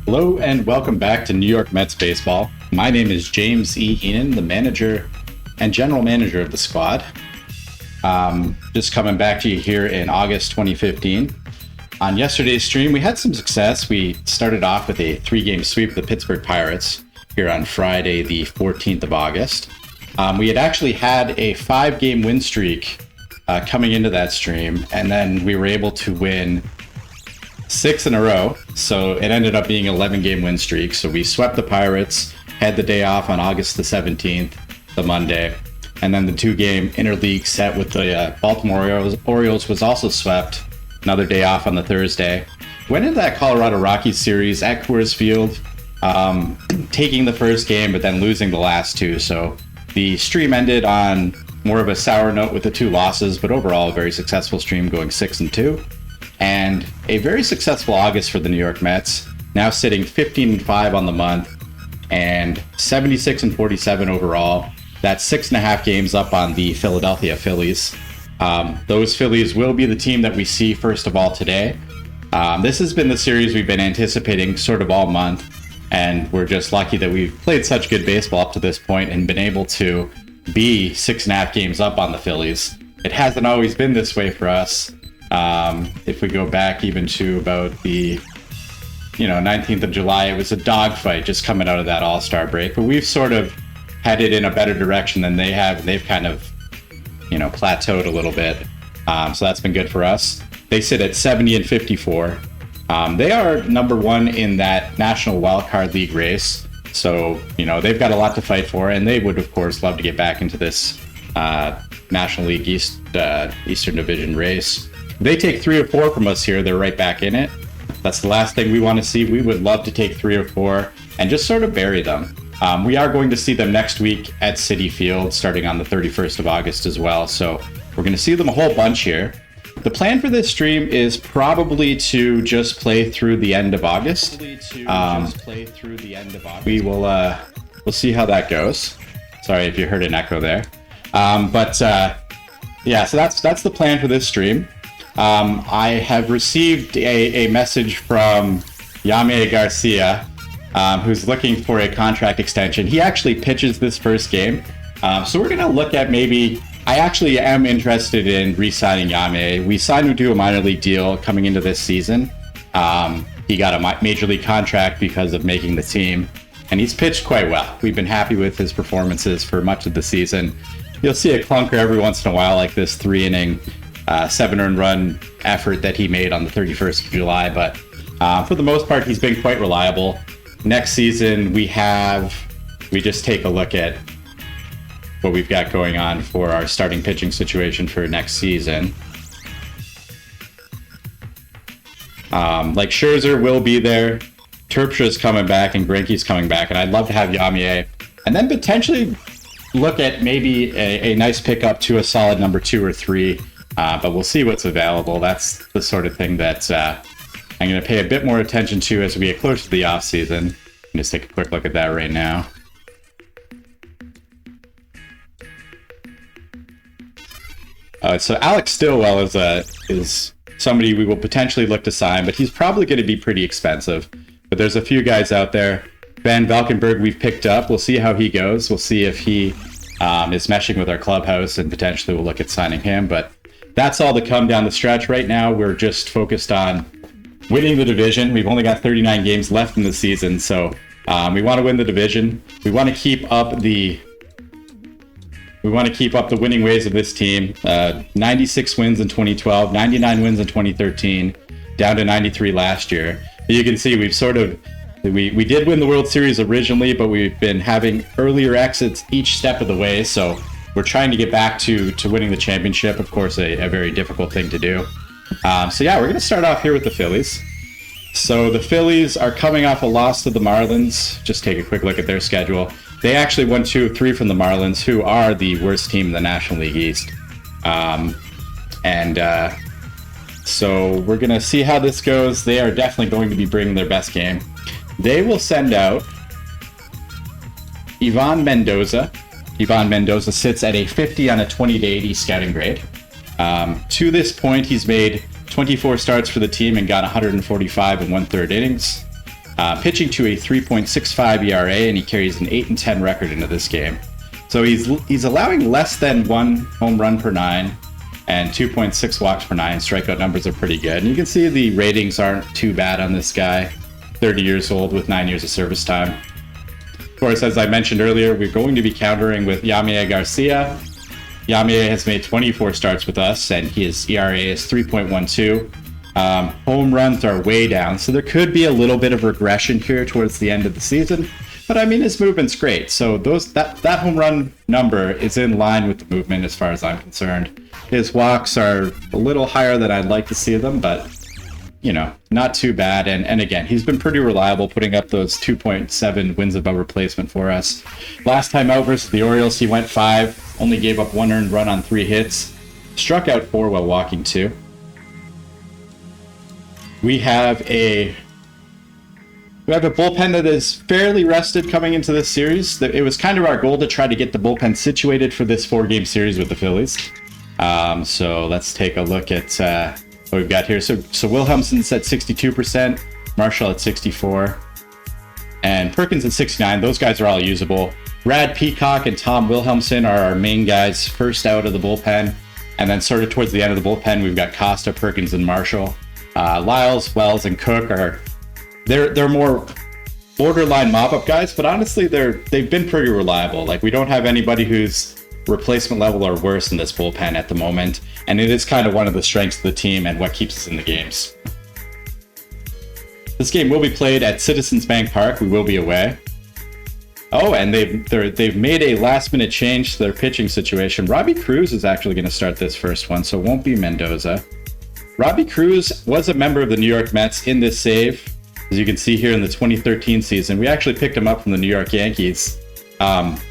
Hello and welcome back to New York Mets baseball. My name is James E. Heenan, the manager and general manager of the squad. Just coming back to you here in August 2015. On yesterday's stream, we had some success. We started off with a 3-game sweep of the Pittsburgh Pirates here on Friday, the 14th of August. We had actually had a 5-game win streak coming into that stream, and then we were able to win 6 in a row, so it ended up being an 11-game win streak. So we swept the Pirates, had the day off on August the 17th, the Monday, and then the 2-game interleague set with the Baltimore Orioles was also swept, another day off on the Thursday. Went into that Colorado Rockies series at Coors Field, taking the first game, but then losing the last 2. So the stream ended on more of a sour note with the 2 losses, but overall a very successful stream, going 6-2. And a very successful August for the New York Mets, now sitting 15-5 on the month and 76-47 overall. That's 6.5 games up on the Philadelphia Phillies. Those Phillies will be the team that we see first of all today. This has been the series we've been anticipating sort of all month, and we're just lucky that we've played such good baseball up to this point and been able to be 6.5 games up on the Phillies. It hasn't always been this way for us. If we go back even to about the 19th of July, it was a dogfight just coming out of that All-Star break. But we've sort of headed in a better direction than they have. They've kind of, plateaued a little bit. So that's been good for us. They sit at 70-54. They are number 1 in that National Wildcard League race. So, they've got a lot to fight for, and they would, of course, love to get back into this National League Eastern Division race. They take 3 or 4 from us here, they're right back in it. That's the last thing we want to see. We would love to take 3 or 4 and just sort of bury them. We are going to see them next week at Citi Field, starting on the 31st of August as well. So we're going to see them a whole bunch here. The plan for this stream is probably to just play through the end of August. We will we'll see how that goes. Sorry if you heard an echo there. So that's the plan for this stream. I have received a message from Yame Garcia, who's looking for a contract extension. He actually pitches this first game. So we're going to look at I actually am interested in re-signing Yame. We signed him to a minor league deal coming into this season. He got a major league contract because of making the team, and he's pitched quite well. We've been happy with his performances for much of the season. You'll see a clunker every once in a while, like this 3-inning 7-earned run effort that he made on the 31st of July, but for the most part, he's been quite reliable. Next season, we just take a look at what we've got going on for our starting pitching situation for next season. Like Scherzer will be there, Terpstra's coming back, and Greinke's coming back, and I'd love to have Yamier, and then potentially look at maybe a nice pickup to a solid number 2 or 3. But we'll see what's available. That's the sort of thing that I'm going to pay a bit more attention to as we get closer to the off season. Just take a quick look at that right now. So Alex Stillwell is somebody we will potentially look to sign, but he's probably going to be pretty expensive. But there's a few guys out there. Van Valkenburg we've picked up. We'll see how he goes. We'll see if he is meshing with our clubhouse, and potentially we'll look at signing him. But that's all to come down the stretch. Right now, we're just focused on winning the division. We've only got 39 games left in the season, so we want to win the division. We want to keep up the winning ways of this team. 96 wins in 2012, 99 wins in 2013, down to 93 last year. You can see we've we did win the World Series originally, but we've been having earlier exits each step of the way. So we're trying to get back to winning the championship. Of course, a very difficult thing to do. We're going to start off here with the Phillies. So the Phillies are coming off a loss to the Marlins. Just take a quick look at their schedule. They actually won 2 of 3 from the Marlins, who are the worst team in the National League East. So we're going to see how this goes. They are definitely going to be bringing their best game. They will send out Ivan Mendoza. Ivan Mendoza sits at a 50 on a 20-80 scouting grade. To this point, he's made 24 starts for the team and got 145 and 1/3 innings. pitching to a 3.65 ERA, and he carries an 8-10 record into this game. So he's allowing less than 1 home run per 9 and 2.6 walks per 9. Strikeout numbers are pretty good. And you can see the ratings aren't too bad on this guy. 30 years old with 9 years of service time. Of course, as I mentioned earlier, we're going to be countering with Yamie Garcia. Yamie has made 24 starts with us, and his ERA is 3.12. Home runs are way down, so there could be a little bit of regression here towards the end of the season. But I mean, his movement's great, so that home run number is in line with the movement as far as I'm concerned. His walks are a little higher than I'd like to see them, but you know, not too bad. And again, he's been pretty reliable, putting up those 2.7 wins above replacement for us. Last time out versus the Orioles, he went 5, only gave up 1 earned run on 3 hits, struck out 4 while walking 2. We have a bullpen that is fairly rested coming into this series. It was kind of our goal to try to get the bullpen situated for this 4-game series with the Phillies. So let's take a look at what we've got here. So Wilhelmsen's at 62%, Marshall at 64%, and Perkins at 69%. Those guys are all usable. Brad Peacock and Tom Wilhelmsen are our main guys first out of the bullpen. And then sort of towards the end of the bullpen, we've got Costa, Perkins, and Marshall. Lyles, Wells, and Cook they're more borderline mop-up guys, but honestly, they've been pretty reliable. Like, we don't have anybody who's replacement level or worse in this bullpen at the moment, and it is kind of one of the strengths of the team and what keeps us in the games. This game will be played at Citizens Bank Park. We will be away. Oh, and they've made a last-minute change to their pitching situation. Robbie Cruz is actually going to start this first one, so it won't be Mendoza. Robbie Cruz was a member of the New York Mets in this save. As you can see here in the 2013 season, we actually picked him up from the New York Yankees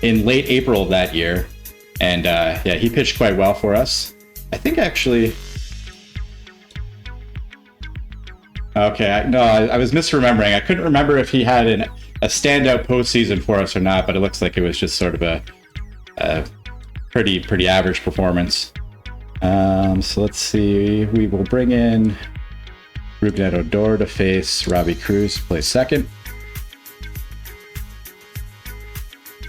in late April of that year. And yeah, he pitched quite well for us. I think actually... Okay, I was misremembering. I couldn't remember if he had a standout postseason for us or not, but it looks like it was just sort of a pretty average performance. So let's see. We will bring in Rougned Odor to face Robbie Cruz, play second.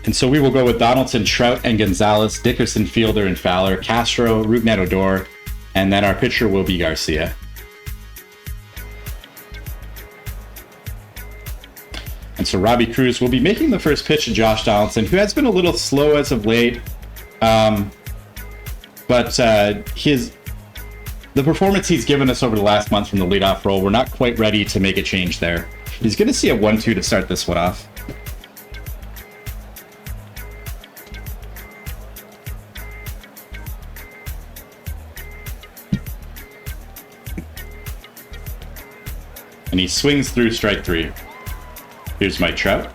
And so we will go with Donaldson, Trout, and Gonzalez, Dickerson, Fielder, and Fowler, Castro, Rougned Odor, and then our pitcher will be Garcia. And so Robbie Cruz will be making the first pitch to Josh Donaldson, who has been a little slow as of late. But the performance he's given us over the last month from the leadoff role, we're not quite ready to make a change there. He's going to see a 1-2 to start this one off. And he swings through strike 3. Here's Mike Trout.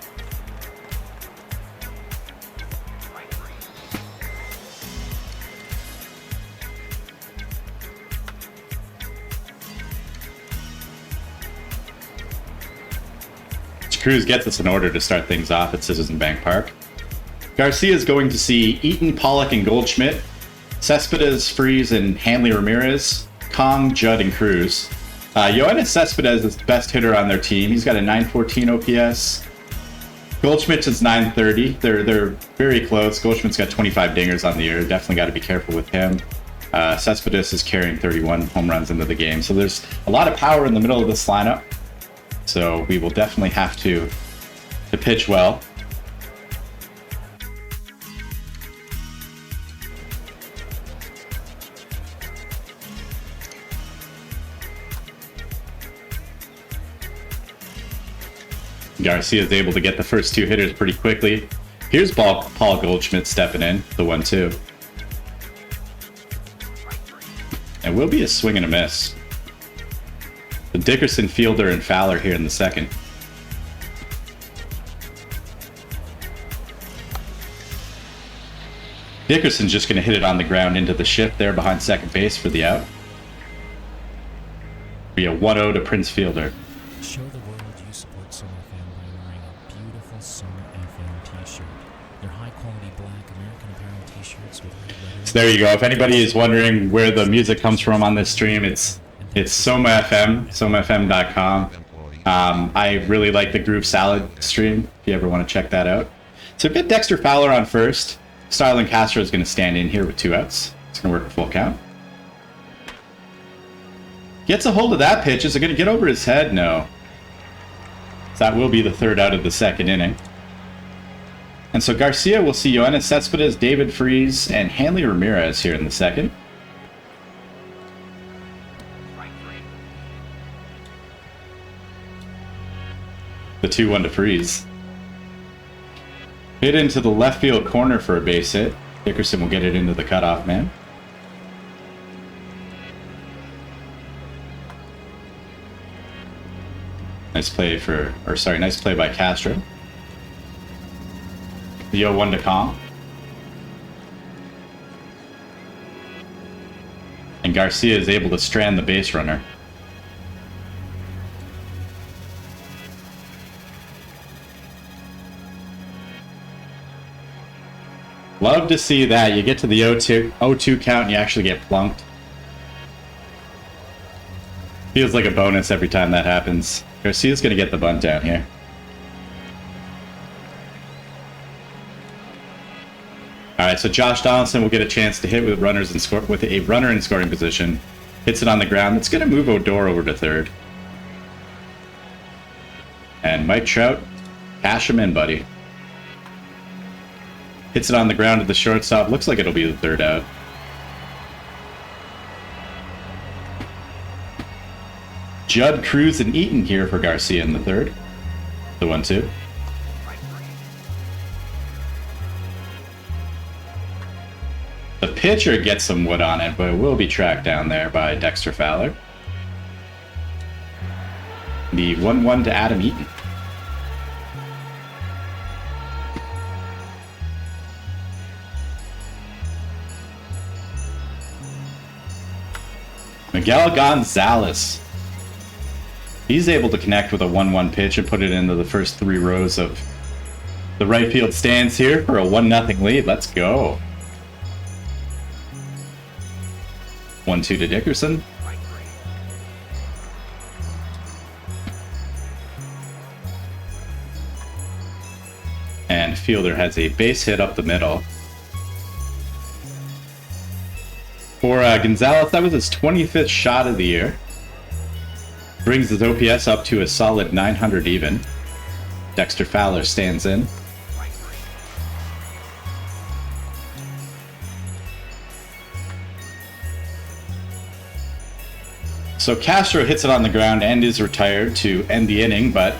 Cruz gets us an order to start things off at Citizens Bank Park. Garcia is going to see Eaton, Pollock, and Goldschmidt, Cespedes, Freese, and Hanley Ramirez, Kong, Judd, and Cruz. Yoenis Cespedes is the best hitter on their team. He's got a 914 OPS. Goldschmidt is 930. They're very close. Goldschmidt's got 25 dingers on the year. Definitely got to be careful with him. Cespedes is carrying 31 home runs into the game. So there's a lot of power in the middle of this lineup. So we will definitely have to pitch well. Garcia is able to get the first 2 hitters pretty quickly. Here's Paul Goldschmidt stepping in, the 1-2. And will be a swing and a miss. The Dickerson, Fielder, and Fowler here in the second. Dickerson's just going to hit it on the ground into the shift there behind second base for the out. Be a 1-0 to Prince Fielder. Show the world you support Summer FM by wearing a beautiful Summer FM t-shirt. They're high-quality black American apparel t-shirts with red letters. So there you go. If anybody is wondering where the music comes from on this stream, it's Soma FM, somafm.com. I really like the Groove Salad stream, if you ever want to check that out. So get Dexter Fowler on first. Starlin Castro is going to stand in here with 2 outs. It's going to work a full count. Gets a hold of that pitch. Is it going to get over his head? No. So that will be the 3rd out of the 2nd inning. And so Garcia will see Yoenis Cespedes, David Freese, and Hanley Ramirez here in the 2nd. The 2-1 to Freese. Hit into the left field corner for a base hit. Dickerson will get it into the cutoff man. Nice play nice play by Castro. The 0-1 to Kong. And Garcia is able to strand the base runner. Love to see that. You get to the 0-2 count and you actually get plunked. Feels like a bonus every time that happens. Garcia's going to get the bunt down here. Alright, so Josh Donaldson will get a chance to hit with a runner in scoring position. Hits it on the ground. It's going to move Odor over to 3rd. And Mike Trout, cash him in, buddy. Hits it on the ground to the shortstop. Looks like it'll be the 3rd out. Judd, Cruz, and Eaton here for Garcia in the 3rd. The 1-2. The pitcher gets some wood on it, but it will be tracked down there by Dexter Fowler. The 1-1 to Adam Eaton. Miguel Gonzalez. He's able to connect with a 1-1 pitch and put it into the first 3 rows of the right field stands here for a 1-0 lead. Let's go. 1-2 to Dickerson. And fielder has a base hit up the middle. For Gonzalez, that was his 25th shot of the year. Brings his OPS up to a solid 900 even. Dexter Fowler stands in. So Castro hits it on the ground and is retired to end the inning, but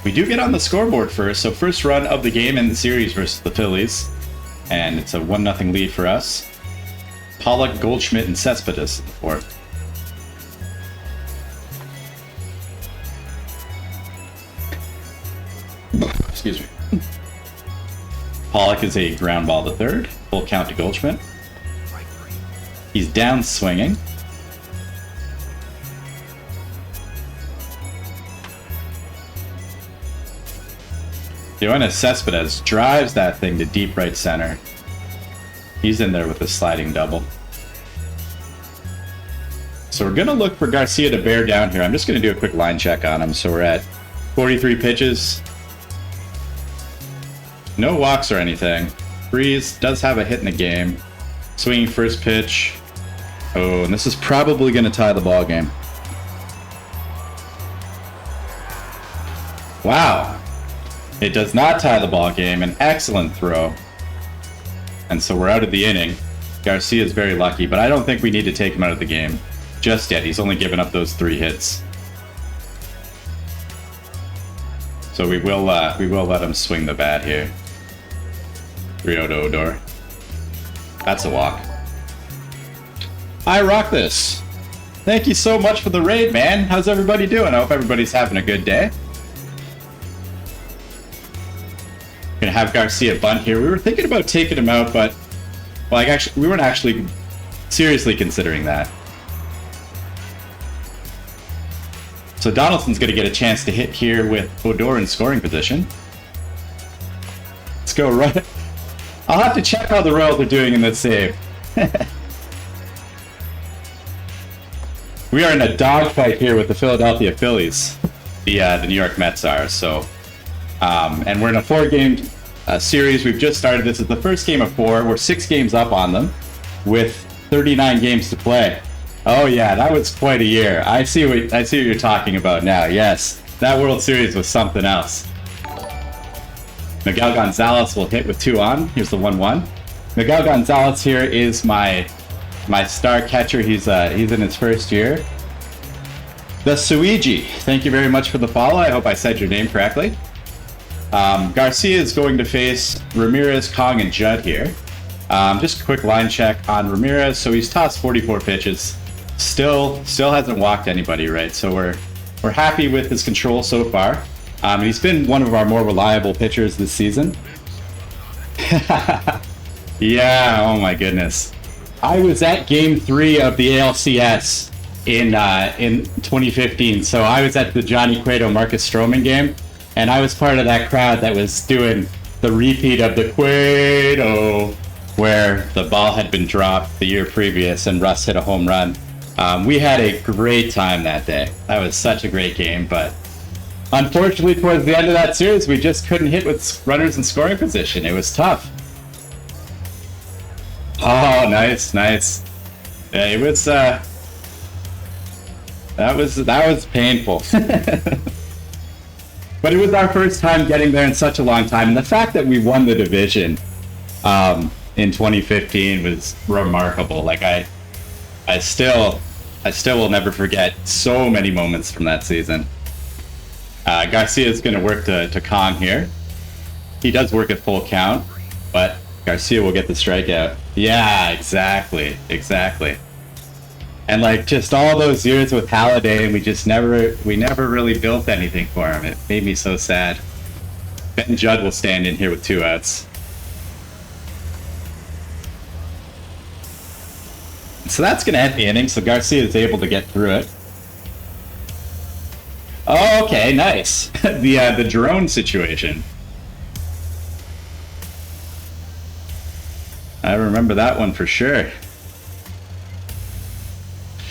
we do get on the scoreboard first. So first run of the game in the series versus the Phillies. And it's a 1-0 lead for us. Pollock, Goldschmidt, and Cespedes in the 4th. Excuse me. Pollock is a ground ball to 3rd. Full count to Goldschmidt. He's down swinging. Yoenis Cespedes drives that thing to deep right center. He's in there with a sliding double. So we're going to look for Garcia to bear down here. I'm just going to do a quick line check on him. So we're at 43 pitches. No walks or anything. Freese does have a hit in the game. Swinging first pitch. Oh, and this is probably going to tie the ball game. Wow. It does not tie the ball game. An excellent throw. And so we're out of the inning. Garcia is very lucky, but I don't think we need to take him out of the game just yet. He's only given up those 3 hits. So we will let him swing the bat here. 3-0 to Odor. That's a walk. I rock this. Thank you so much for the raid, man. How's everybody doing? I hope everybody's having a good day. Gonna have Garcia bunt here. We were thinking about taking him out, but we weren't actually seriously considering that. So Donaldson's gonna get a chance to hit here with Odor in scoring position. Let's go right. I'll have to check how the Royals are doing in this save. We are in a dogfight here with the Philadelphia Phillies. the New York Mets are. So, and we're in a 4-game series. We've just started. This is the first game of 4. We're 6 games up on them, with 39 games to play. Oh yeah, that was quite a year. I see what you're talking about now. Yes, that World Series was something else. Miguel Gonzalez will hit with 2 on. Here's the 1-1. Miguel Gonzalez here is my star catcher. He's in his first year. The Suiji, thank you very much for the follow. I hope I said your name correctly. Garcia is going to face Ramirez, Kong, and Judd here. Just a quick line check on Ramirez. So he's tossed 44 pitches. Still hasn't walked anybody, right? So we're happy with his control so far. He's been one of our more reliable pitchers this season. Yeah, oh my goodness. I was at Game 3 of the ALCS in 2015. So I was at the Johnny Cueto Marcus Stroman game, and I was part of that crowd that was doing the repeat of the Cueto, where the ball had been dropped the year previous and Russ hit a home run. We had a great time that day. That was such a great game, but unfortunately towards the end of that series, we just couldn't hit with runners in scoring position. It was tough. Oh, nice. Yeah, it was, that was painful. But it was our first time getting there in such a long time. And the fact that we won the division in 2015 was remarkable. Like I still will never forget so many moments from that season. Garcia is going to work to Kong here. He does work at full count, but Garcia will get the strikeout. Yeah, exactly. And like just all those years with Halladay, and we never really built anything for him. It made me so sad. Ben Judd will stand in here with 2 outs. So that's going to end the inning. So Garcia is able to get through it. Oh, okay, nice. The drone situation. I remember that one for sure.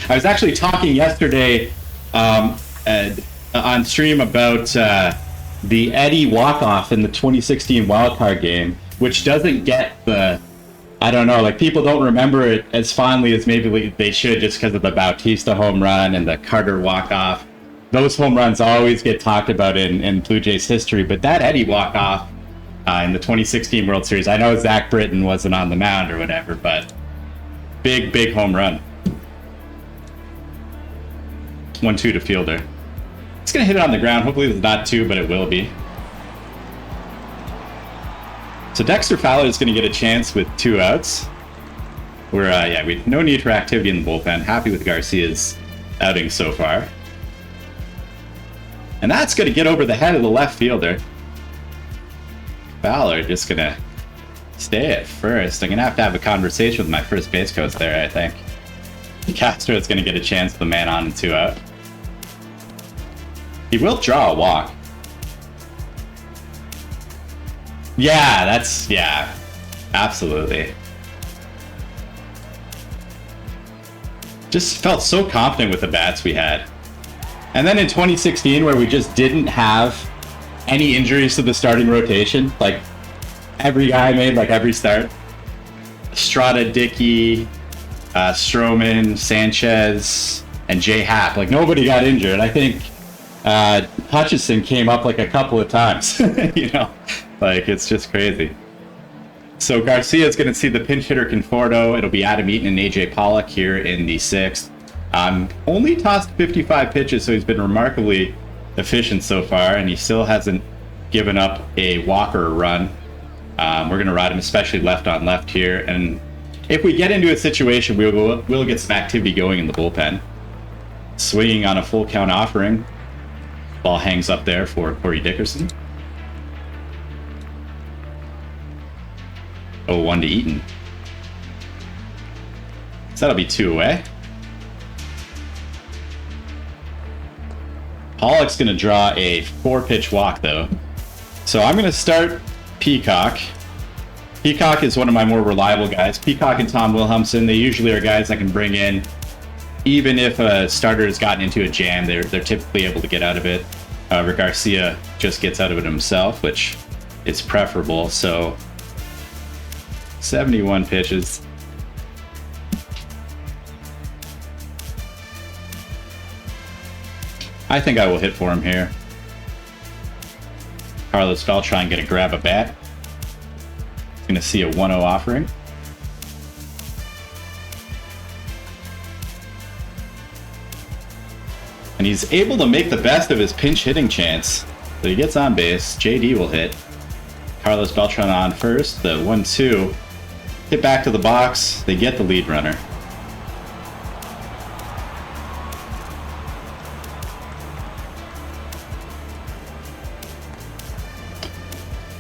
I was actually talking yesterday on stream about the Eddie walk-off in the 2016 wildcard game, which doesn't get the, I don't know, like people don't remember it as fondly as maybe they should just because of the Bautista home run and the Carter walk-off. Those home runs always get talked about in Blue Jays history, but that Eddie walk-off in the 2016 World Series, I know Zach Britton wasn't on the mound or whatever, but big home run. 1-2 to fielder. It's going to hit it on the ground. Hopefully it's not 2, but it will be. So Dexter Fowler is going to get a chance with 2 outs. We no need for activity in the bullpen. Happy with Garcia's outing so far. And that's going to get over the head of the left fielder. Fowler just going to stay at first. I'm going to have a conversation with my first base coach there, I think. Castro is going to get a chance with the man on and 2 out. He will draw a walk. Yeah, absolutely. Just felt so confident with the bats we had. And then in 2016, where we just didn't have any injuries to the starting rotation, like every guy made like every start. Estrada, Dickey, Stroman, Sanchez, and Jay Happ. Like nobody got injured. I think Hutchison came up like a couple of times. You know, like it's just crazy. So Garcia is going to see the pinch hitter Conforto. It'll be Adam Eaton and AJ Pollock here in the 6th. Only tossed 55 pitches, so he's been remarkably efficient so far, and he still hasn't given up a walk or a run. We're going to ride him, especially left on left here. And if we get into a situation, we'll get some activity going in the bullpen. Swinging on a full count offering. Ball hangs up there for Corey Dickerson. 0-1 to Eaton. So that'll be 2 away. Pollock's going to draw a 4-pitch walk, though. So I'm going to start Peacock. Peacock is one of my more reliable guys. Peacock and Tom Wilhelmsen, they usually are guys I can bring in. Even if a starter has gotten into a jam, they're typically able to get out of it. Garcia just gets out of it himself, which is preferable. So 71 pitches. I think I will hit for him here. Carlos Beltran gonna grab a bat. Gonna see a 1-0 offering. And he's able to make the best of his pinch hitting chance. But he gets on base. JD will hit. Carlos Beltran on first. The 1-2. Hit back to the box. They get the lead runner.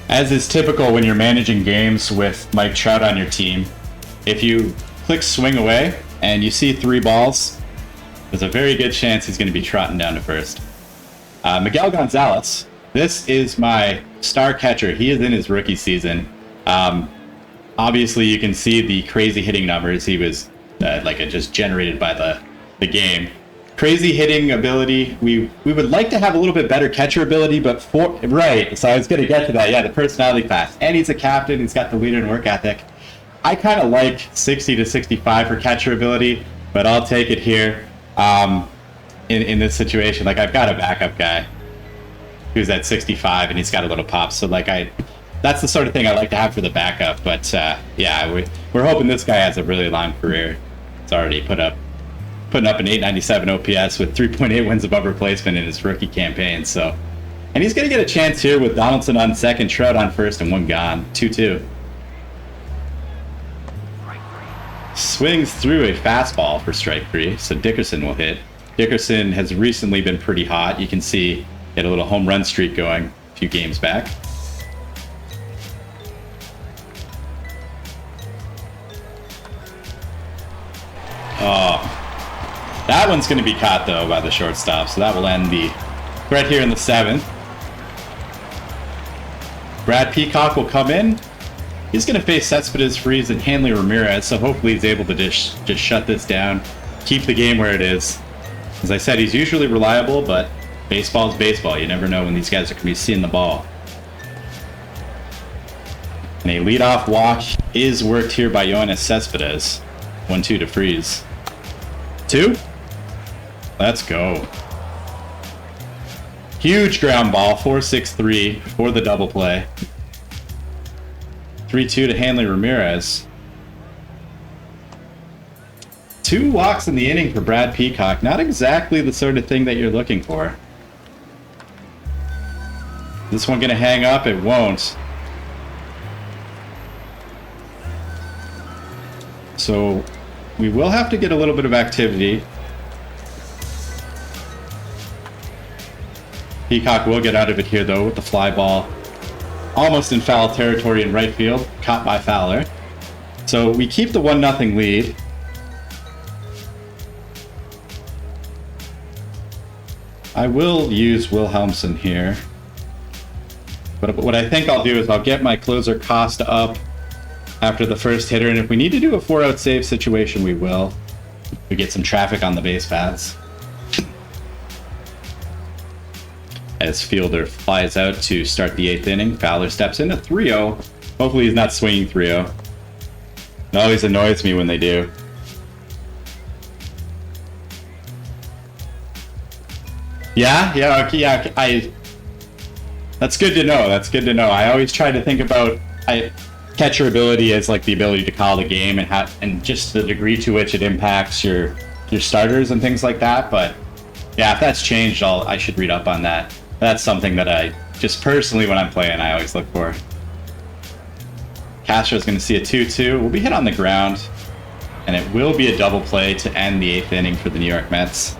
As is typical when you're managing games with Mike Trout on your team, if you click swing away and you see 3 balls, there's a very good chance he's going to be trotting down to first. Miguel Gonzalez, this is my star catcher. He is in his rookie season. Obviously, you can see the crazy hitting numbers. He was just generated by the game. Crazy hitting ability. We would like to have a little bit better catcher ability, but right. So I was going to get to that. Yeah, the personality class. And he's a captain. He's got the leader and work ethic. I kind of like 60 to 65 for catcher ability, but I'll take it here. In this situation, like I've got a backup guy who's at 65 and he's got a little pop. So that's the sort of thing I like to have for the backup. But yeah, we're hoping this guy has a really long career. It's already putting up an 897 OPS with 3.8 wins above replacement in his rookie campaign. So, and he's gonna get a chance here with Donaldson on second, Trout on first, and 1 gone. 2-2. Swings through a fastball for strike 3, so Dickerson will hit. Dickerson has recently been pretty hot. You can see he had a little home run streak going a few games back. Oh, that one's going to be caught though by the shortstop, so that will end the threat here in the 7th. Brad Peacock will come in. He's going to face Cespedes, Freeze, and Hanley Ramirez, so hopefully he's able to just shut this down, keep the game where it is. As I said, he's usually reliable, but baseball's baseball. You never know when these guys are going to be seeing the ball. And a leadoff walk is worked here by Yoenis Cespedes. 1-2 to Freeze. 2. Let's go. Huge ground ball, 4-6-3 for the double play. 3-2 to Hanley Ramirez. 2 walks in the inning for Brad Peacock. Not exactly the sort of thing that you're looking for. This one gonna hang up? It won't. So we will have to get a little bit of activity. Peacock will get out of it here though with the fly ball. Almost in foul territory in right field, caught by Fowler. So we keep the 1-0 lead. I will use Wilhelmsen here. But what I think I'll do is I'll get my closer Costa up after the first hitter, and if we need to do a 4-out save situation, we will. We get some traffic on the base paths. As Fielder flies out to start the 8th inning, Fowler steps in a 3-0. Hopefully he's not swinging 3-0. It always annoys me when they do. Yeah, that's good to know. That's good to know. I always try to think about catcher ability as like the ability to call the game and just the degree to which it impacts your starters and things like that. But yeah, if that's changed, I should read up on that. That's something that I just personally, when I'm playing, I always look for. Castro's going to see a 2-2. We'll be hit on the ground, and it will be a double play to end the 8th inning for the New York Mets.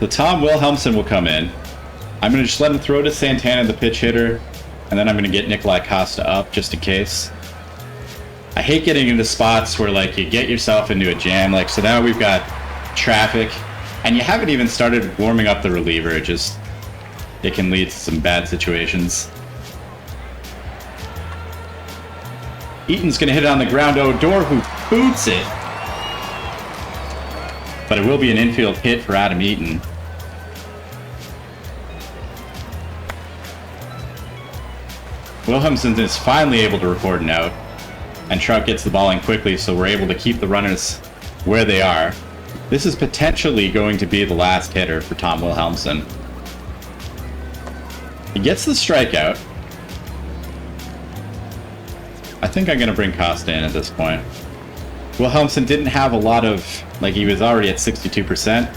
So Tom Wilhelmsen will come in. I'm going to just let him throw to Santana, the pitch hitter, and then I'm going to get Nikolai Costa up just in case. I hate getting into spots where like you get yourself into a jam. Like, so now we've got traffic, and you haven't even started warming up the reliever. It can lead to some bad situations. Eaton's going to hit it on the ground. Odor, who boots it. but it will be an infield hit for Adam Eaton. Wilhelmsen is finally able to record an out, and Trout gets the ball in quickly, so we're able to keep the runners where they are. This is potentially going to be the last hitter for Tom Wilhelmsen. He gets the strikeout. I think I'm going to bring Costa in at this point. Wilhelmsen didn't have a lot of, like, he was already at 62%.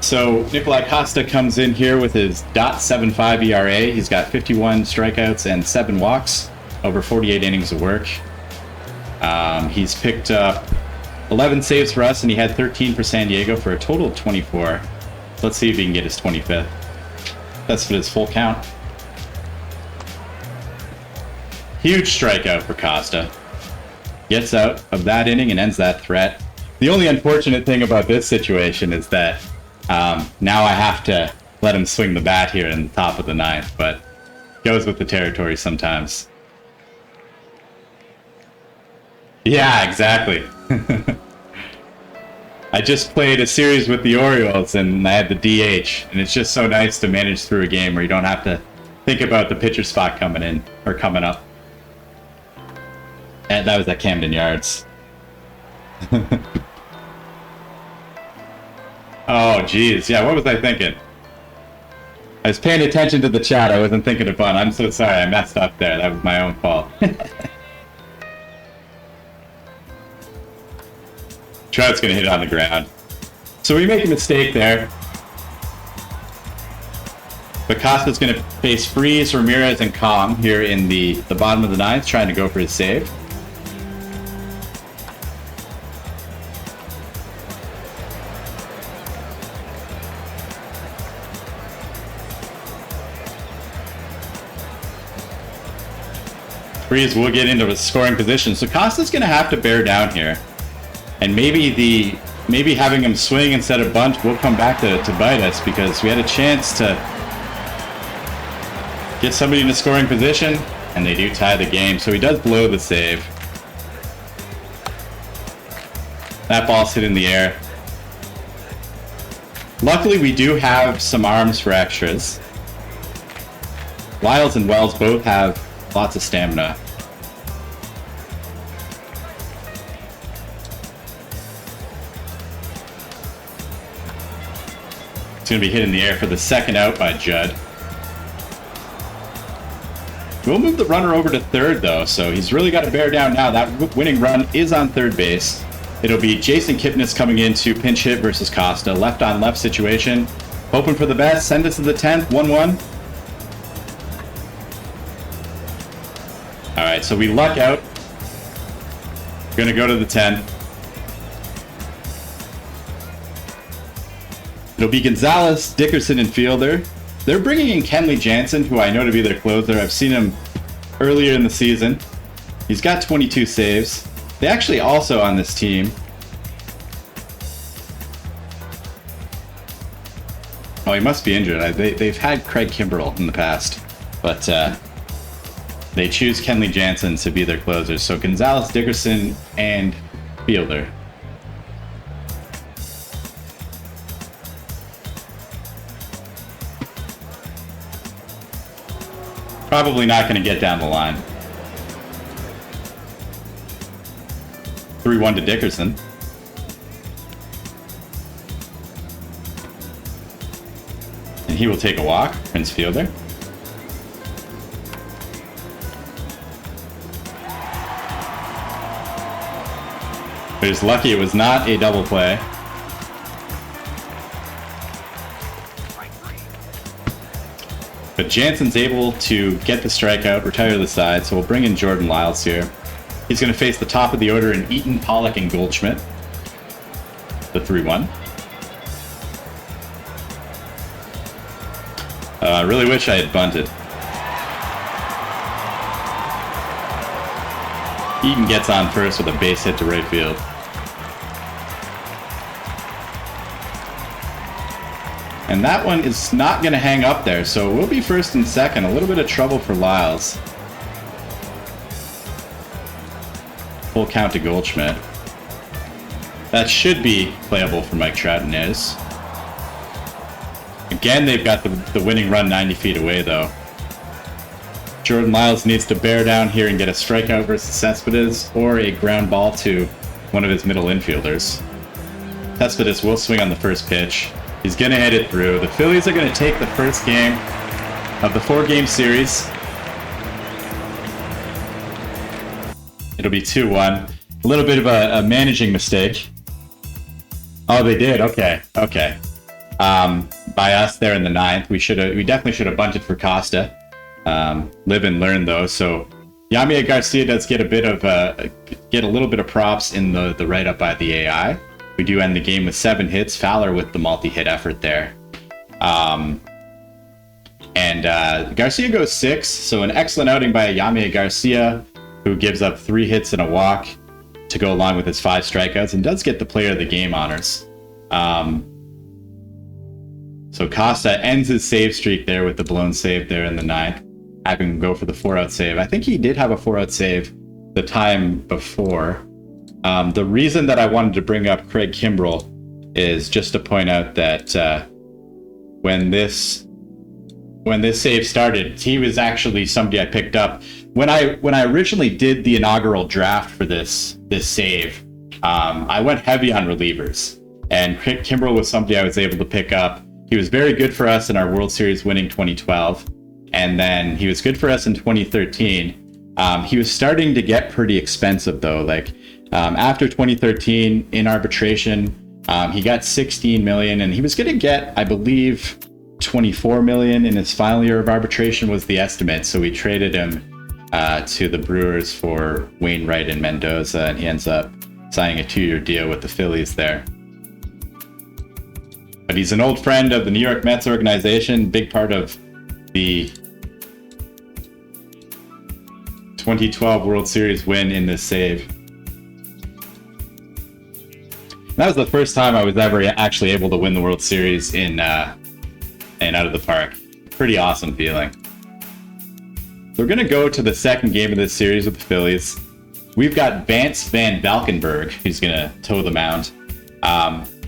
So Nikolai Costa comes in here with his .75 ERA. He's got 51 strikeouts and 7 walks over 48 innings of work. He's picked up 11 saves for us, and he had 13 for San Diego for a total of 24. Let's see if he can get his 25th. That's for his full count. Huge strikeout for Costa. Gets out of that inning and ends that threat. The only unfortunate thing about this situation is that now I have to let him swing the bat here in the top of the ninth, but goes with the territory sometimes. Yeah, exactly. I just played a series with the Orioles and I had the DH, and it's just so nice to manage through a game where you don't have to think about the pitcher spot coming in or coming up. And that was at Camden Yards. Oh, geez. Yeah, what was I thinking? I was paying attention to the chat. I wasn't thinking of fun. I'm so sorry. I messed up there. That was my own fault. Trout's going to hit it on the ground. So we make a mistake there. But Costa's going to face Freeze, Ramirez, and Calm here in the bottom of the ninth, trying to go for his save. Freeze will get into a scoring position, so Costa's going to have to bear down here. And maybe having him swing instead of bunt will come back to bite us, because we had a chance to get somebody in a scoring position, and they do tie the game. So he does blow the save. That ball's hit in the air. Luckily, we do have some arms for extras. Lyles and Wells both have lots of stamina. It's going to be hit in the air for the second out by Judd. We'll move the runner over to third, though, so he's really got to bear down now. That winning run is on third base. It'll be Jason Kipnis coming in to pinch hit versus Costa. Left on left situation. Hoping for the best. Send us to the 10th. 1-1. All right, so we luck out. We're going to go to the 10. It'll be Gonzalez, Dickerson, and Fielder. They're bringing in Kenley Jansen, who I know to be their closer. I've seen him earlier in the season. He's got 22 saves. They actually also on this team. Oh, he must be injured. They've had Craig Kimbrell in the past, but they choose Kenley Jansen to be their closers. So Gonzalez, Dickerson, and Fielder. Probably not going to get down the line. 3-1 to Dickerson. And he will take a walk, Prince Fielder. But he's lucky it was not a double play. But Jansen's able to get the strikeout, retire the side, so we'll bring in Jordan Lyles here. He's going to face the top of the order in Eaton, Pollock, and Goldschmidt. The 3-1. I really wish I had bunted. Eaton gets on first with a base hit to right field. And that one is not going to hang up there, so we'll be first and second. A little bit of trouble for Lyles. Full count to Goldschmidt. That should be playable for Mike Trout and is. Again, they've got the winning run 90 feet away, though. Jordan Lyles needs to bear down here and get a strikeout versus Cespedes or a ground ball to one of his middle infielders. Cespedes will swing on the first pitch. He's going to hit it through. The Phillies are going to take the first game of the 4-game series. It'll be 2-1. A little bit of a managing mistake. Oh, they did. Okay. By us there in the 9th. We definitely should have bunted for Costa. Live and learn, though. So Yamia Garcia does get a little bit of props in the write-up by the AI. We do end the game with 7 hits. Fowler with the multi-hit effort there. And Garcia goes 6. So an excellent outing by Yamia Garcia, who gives up 3 hits and a walk to go along with his 5 strikeouts and does get the player of the game honors. So Costa ends his save streak there with the blown save there in the 9th, having him go for the 4-out save. I think he did have a 4-out save the time before. The reason that I wanted to bring up Craig Kimbrell is just to point out that when this save started, he was actually somebody I picked up when I originally did the inaugural draft for this save. I went heavy on relievers, and Craig Kimbrell was somebody I was able to pick up. He was very good for us in our World Series winning 2012, and then he was good for us in 2013. He was starting to get pretty expensive, though. After 2013 in arbitration, he got $16 million, and he was going to get, I believe, $24 million in his final year of arbitration was the estimate. So we traded him to the Brewers for Wainwright and Mendoza, and he ends up signing a 2-year deal with the Phillies there. But he's an old friend of the New York Mets organization, big part of the 2012 World Series win in this save. That was the first time I was ever actually able to win the World Series in and out of the park. Pretty awesome feeling. We're going to go to the second game of this series with the Phillies. We've got Vance Van Valkenburg, who's going to toe the mound.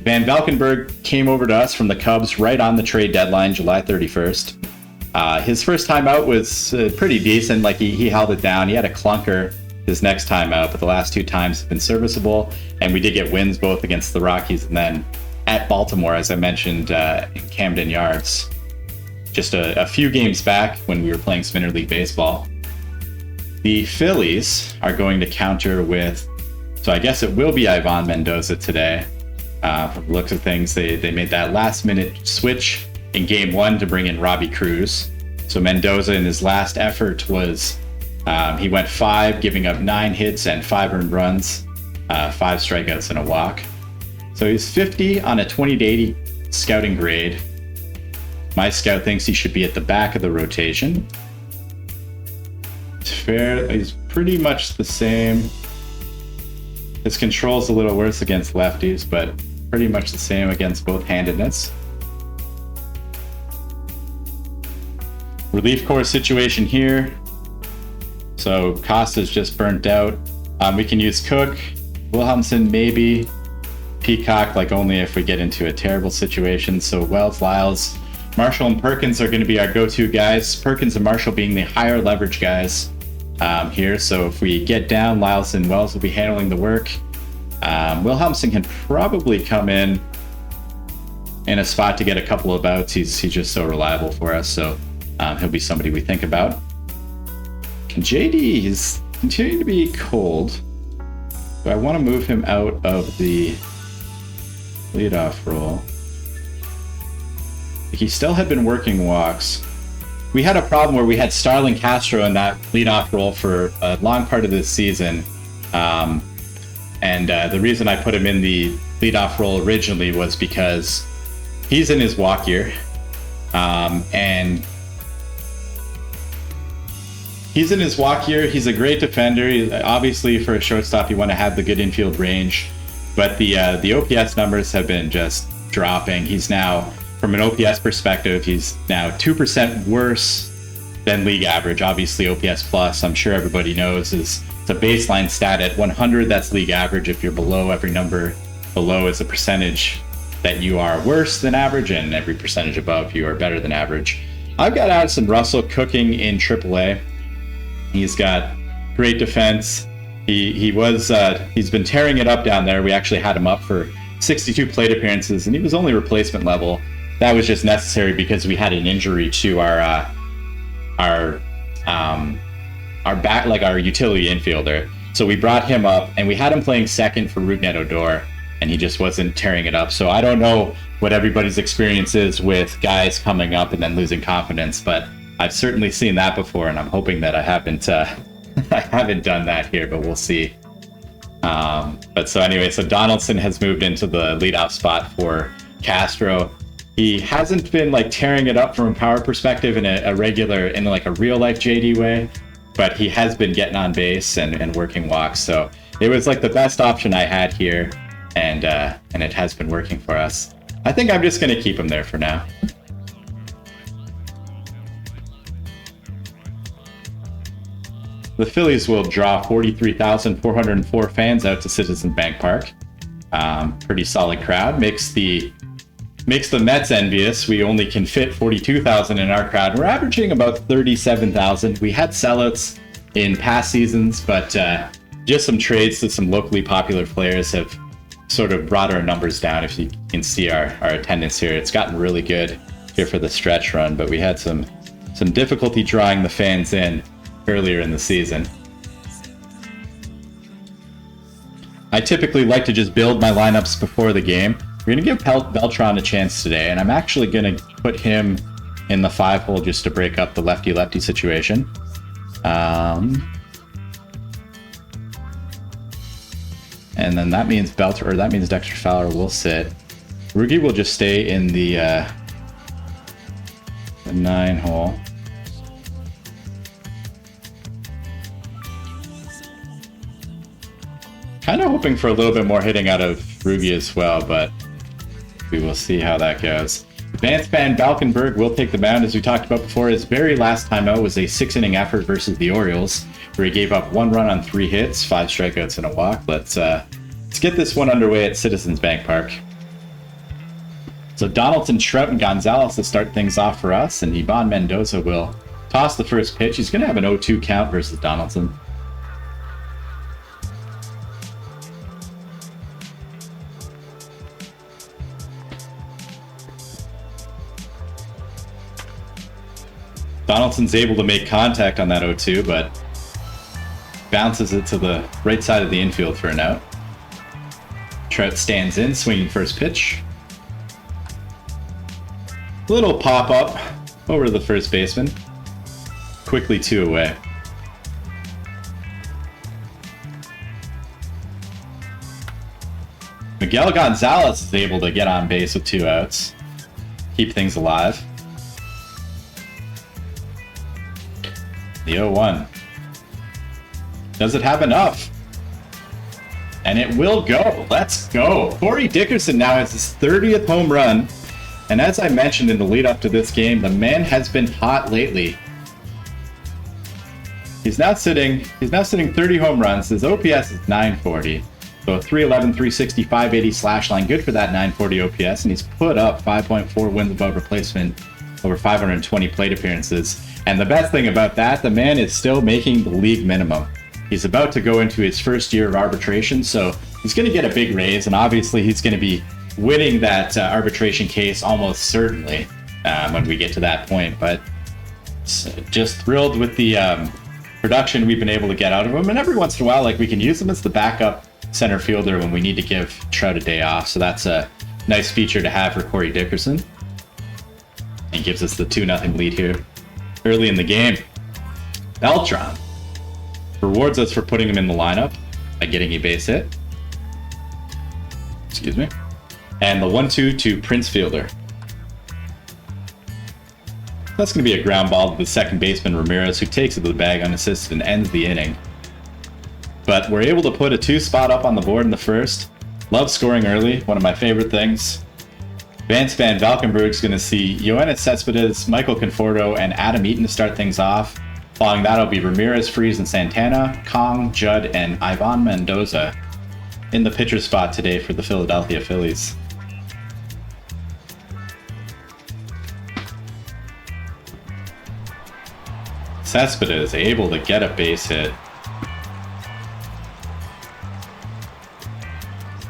Van Valkenburg came over to us from the Cubs right on the trade deadline, July 31st. His first time out was pretty decent. He held it down. He had a clunker his next time out, but the last 2 times have been serviceable. And we did get wins both against the Rockies and then at Baltimore, as I mentioned, in Camden Yards. Just a few games back when we were playing Spinner League Baseball. The Phillies are going to counter with, so I guess it will be Ivan Mendoza today. From the looks of things, they made that last-minute switch in Game 1 to bring in Robbie Cruz. So Mendoza, in his last effort, he went 5, giving up 9 hits and 5 earned runs, 5 strikeouts and a walk. So he's 50 on a 20-80 scouting grade. My scout thinks he should be at the back of the rotation. It's fair. He's pretty much the same. His control's a little worse against lefties, but pretty much the same against both handedness. Relief corps situation here. So Costa's just burnt out. We can use Cook, Wilhelmsen maybe, Peacock, only if we get into a terrible situation. So Wells, Lyles, Marshall, and Perkins are going to be our go-to guys. Perkins and Marshall being the higher leverage guys here. So if we get down, Lyles and Wells will be handling the work. Wilhelmsen can probably come in a spot to get a couple of outs. He's just so reliable for us. So he'll be somebody we think about. JD is continuing to be cold. So I want to move him out of the leadoff role. He still had been working walks. We had a problem where we had Starlin Castro in that leadoff role for a long part of this season. And the reason I put him in the leadoff role originally was because he's in his walk year. And he's in his walk year. He's a great defender. Obviously, for a shortstop, you want to have the good infield range. But the OPS numbers have been just dropping. He's now, from an OPS perspective, he's now 2% worse than league average. Obviously, OPS plus, I'm sure everybody knows, is it's a baseline stat at 100. That's league average. If you're below every number below is a percentage that you are worse than average, and every percentage above you are better than average. I've got Addison Russell cooking in AAA. He's got great defense. He's been tearing it up down there. We actually had him up for 62 plate appearances, and he was only replacement level. That was just necessary because we had an injury to our back, like our utility infielder. So we brought him up, and we had him playing second for Rougned Odor, and he just wasn't tearing it up. So I don't know what everybody's experience is with guys coming up and then losing confidence, but I've certainly seen that before, and I'm hoping that I haven't I haven't done that here, but we'll see. But so anyway, so Donaldson has moved into the leadoff spot for Castro. He hasn't been like tearing it up from a power perspective in a regular, in like a real life JD way, but he has been getting on base and working walks. So it was like the best option I had here, and it has been working for us. I think I'm just going to keep him there for now. The Phillies will draw 43,404 fans out to Citizens Bank Park. Pretty solid crowd. Makes the Mets envious. We only can fit 42,000 in our crowd. We're averaging about 37,000. We had sellouts in past seasons, but just some trades to some locally popular players have sort of brought our numbers down. If you can see our attendance here, it's gotten really good here for the stretch run, but we had some difficulty drawing the fans in earlier in the season. I typically like to just build my lineups before the game. We're going to give Beltran a chance today, and I'm actually going to put him in the 5-hole just to break up the lefty-lefty situation. And then that means Dexter Fowler will sit. Rugi will just stay in the 9-hole. Kind of hoping for a little bit more hitting out of Rugi as well, but we will see how that goes. Vance Van Valkenburg will take the mound. As we talked about before, his very last time out was a 6-inning effort versus the Orioles, where he gave up 1 run on 3 hits, 5 strikeouts and a walk. Let's get this one underway at Citizens Bank Park. So Donaldson, Trout, and Gonzalez to start things off for us, and Ivan Mendoza will toss the first pitch. He's going to have an 0-2 count versus Donaldson. Donaldson's able to make contact on that 0-2, but bounces it to the right side of the infield for an out. Trout stands in, swinging first pitch. Little pop-up over to the first baseman. Quickly 2 away. Miguel Gonzalez is able to get on base with 2 outs. Keep things alive. The 0-1. Does it have enough? And it will go. Let's go. Corey Dickerson now has his 30th home run. And as I mentioned in the lead up to this game, the man has been hot lately. He's now sitting 30 home runs. His OPS is 940. So 311, 360, 580 slash line. Good for that 940 OPS. And he's put up 5.4 wins above replacement over 520 plate appearances. And the best thing about that, the man is still making the league minimum. He's about to go into his first year of arbitration, so he's going to get a big raise, and obviously he's going to be winning that arbitration case almost certainly when we get to that point. But just thrilled with the production we've been able to get out of him. And every once in a while, like, we can use him as the backup center fielder when we need to give Trout a day off. So that's a nice feature to have for Corey Dickerson. And gives us the 2-0 lead here early in the game. Beltran rewards us for putting him in the lineup by getting a base hit. Excuse me. And the 1-2 to Prince Fielder. That's going to be a ground ball to the second baseman Ramirez, who takes it to the bag unassisted and ends the inning. But we're able to put a 2 spot up on the board in the first. Love scoring early, one of my favorite things. Vance Van Valkenburg's going to see Yoenis Cespedes, Michael Conforto, and Adam Eaton to start things off. Following that, it'll be Ramirez, Freese, and Santana, Kong, Judd, and Ivan Mendoza. in the pitcher spot today for the Philadelphia Phillies. Cespedes able to get a base hit.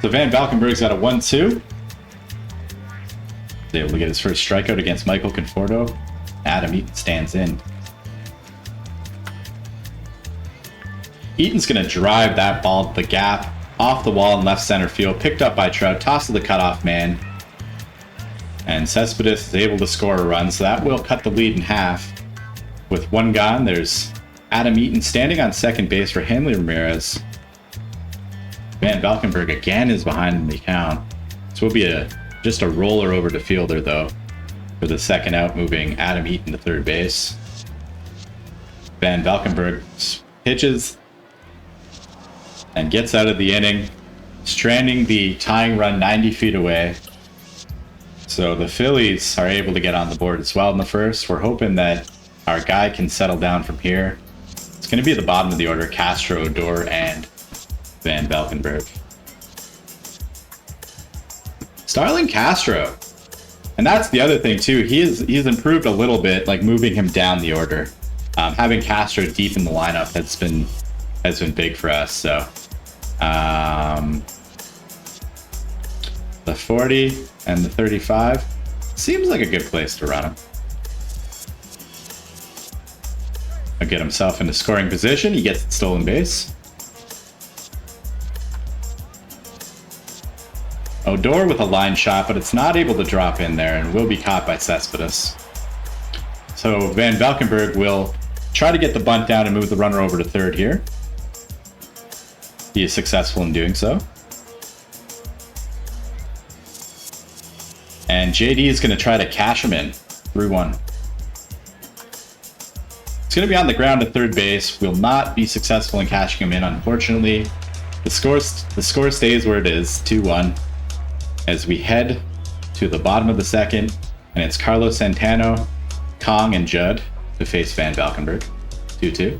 So Van Valkenburg's got a 1-2. He's able to get his first strikeout against Michael Conforto. Adam Eaton stands in. Eaton's going to drive that ball to the gap, off the wall in left center field, picked up by Trout, tossed to the cutoff man. And Cespedes is able to score a run, so that will cut the lead in half. With one gone, there's Adam Eaton standing on second base for Hanley Ramirez. Van Valkenburg again is behind in the count. So it'll be just a roller over to fielder, though, for the second out, moving Adam Eaton to third base. Van Valkenburg pitches and gets out of the inning, stranding the tying run 90 feet away. So the Phillies are able to get on the board as well in the first. We're hoping that our guy can settle down from here. It's going to be at the bottom of the order: Castro, Odor, and Van Valkenburg. Starlin Castro. And that's the other thing too. He's improved a little bit, like moving him down the order. Having Castro deep in the lineup has been big for us. So the 40 and the 35 seems like a good place to run him. He'll get himself into scoring position. He gets the stolen base. Odor with a line shot, but it's not able to drop in there and will be caught by Cespedes. So Van Valkenburg will try to get the bunt down and move the runner over to third here. He is successful in doing so. And JD is going to try to cash him in. 3-1. It's going to be on the ground at third base. Will not be successful in cashing him in, unfortunately. The score stays where it is, 2-1. As we head to the bottom of the second, and it's Carlos Santana, Kong, and Judd to face Van Valkenburg. 2-2.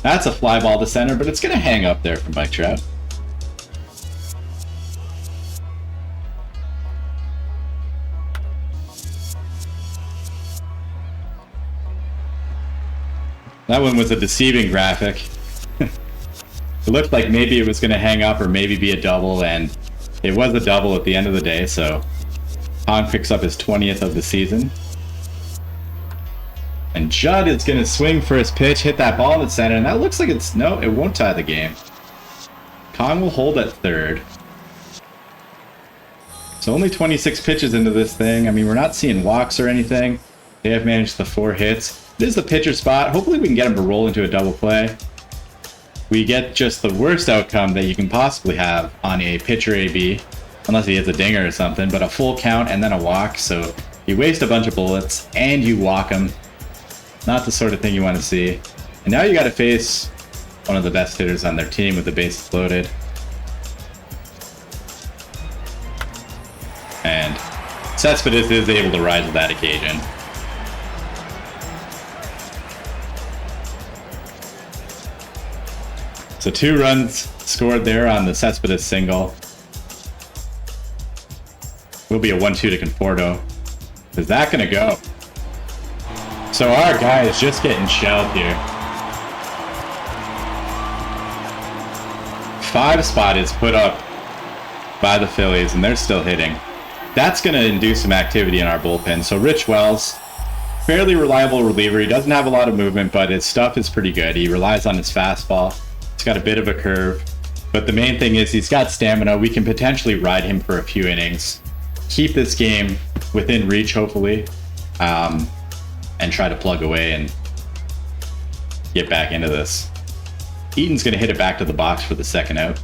That's a fly ball to center, but it's going to hang up there from Mike Trout. That one was a deceiving graphic. It looked like maybe it was going to hang up or maybe be a double, and it was a double at the end of the day, so Kong picks up his 20th of the season. And Judd is going to swing for his pitch, hit that ball in the center, and that looks like it won't tie the game. Kong will hold at third. So only 26 pitches into this thing. I mean, we're not seeing walks or anything. They have managed the 4 hits. This is the pitcher spot. Hopefully we can get him to roll into a double play. We get just the worst outcome that you can possibly have on a pitcher AB, unless he hits a dinger or something, but a full count and then a walk. So you waste a bunch of bullets and you walk him. Not the sort of thing you want to see. And now you got to face one of the best hitters on their team with the bases loaded. And Cespedes is able to rise to that occasion. So 2 runs scored there on the Cespedes single. Will be a 1-2 to Conforto. Is that going to go? So our guy is just getting shelled here. 5 spot is put up by the Phillies, and they're still hitting. That's going to induce some activity in our bullpen. So Rich Wells, fairly reliable reliever. He doesn't have a lot of movement, but his stuff is pretty good. He relies on his fastball. He's got a bit of a curve, but the main thing is he's got stamina. We can potentially ride him for a few innings, keep this game within reach, hopefully, and try to plug away and get back into this. Eaton's going to hit it back to the box for the second out.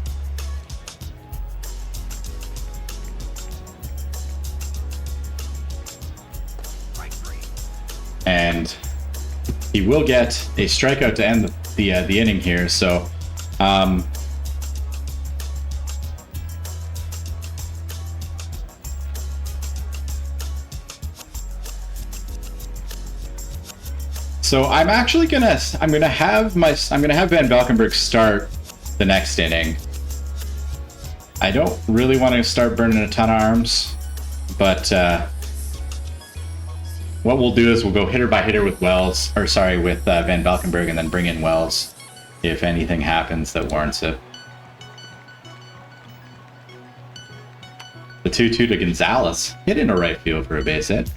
And he will get a strikeout to end the inning here. So So I'm actually I'm gonna have Van Valkenburg start the next inning. I don't really want to start burning a ton of arms, but what we'll do is we'll go hitter by hitter with Wells, or sorry, with Van Valkenburg, and then bring in Wells if anything happens that warrants it. The 2-2 to Gonzalez, hit into right field for a base hit.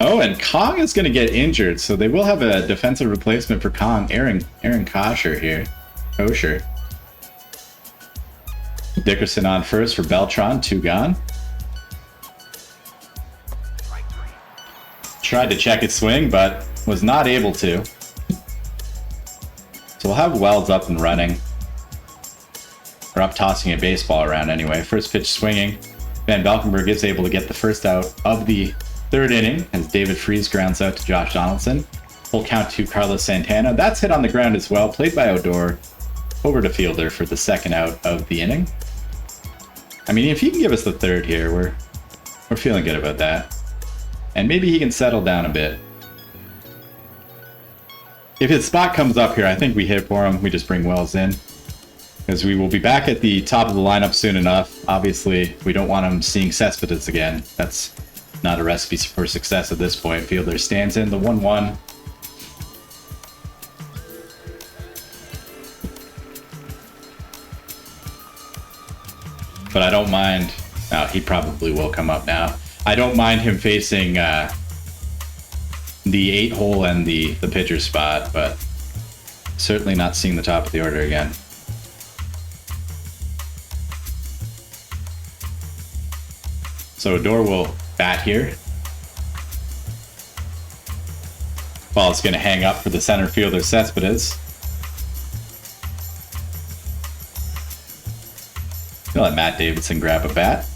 Oh, and Kong is going to get injured, so they will have a defensive replacement for Kong. Aaron Kosher here. Kosher. Dickerson on first for Beltran, 2 gone. Tried to check its swing, but was not able to. So we'll have Wells up and running. Or up tossing a baseball around anyway. First pitch swinging. Van Valkenburg is able to get the first out of the third inning as David Freese grounds out to Josh Donaldson. Full count to Carlos Santana. That's hit on the ground as well. Played by Odor. Over to Fielder for the second out of the inning. I mean, if he can give us the third here, we're feeling good about that. And maybe he can settle down a bit. If his spot comes up here, I think we hit for him. We just bring Wells in. Because we will be back at the top of the lineup soon enough. Obviously, we don't want him seeing Cespedes again. That's not a recipe for success at this point. Fielder stands in the 1-1. But I don't mind. Oh, he probably will come up now. I don't mind him facing the 8-hole and the pitcher spot, but certainly not seeing the top of the order again. So Odor will bat here. Ball's going to hang up for the center fielder, Cespedes. Gonna let Matt Davidson grab a bat.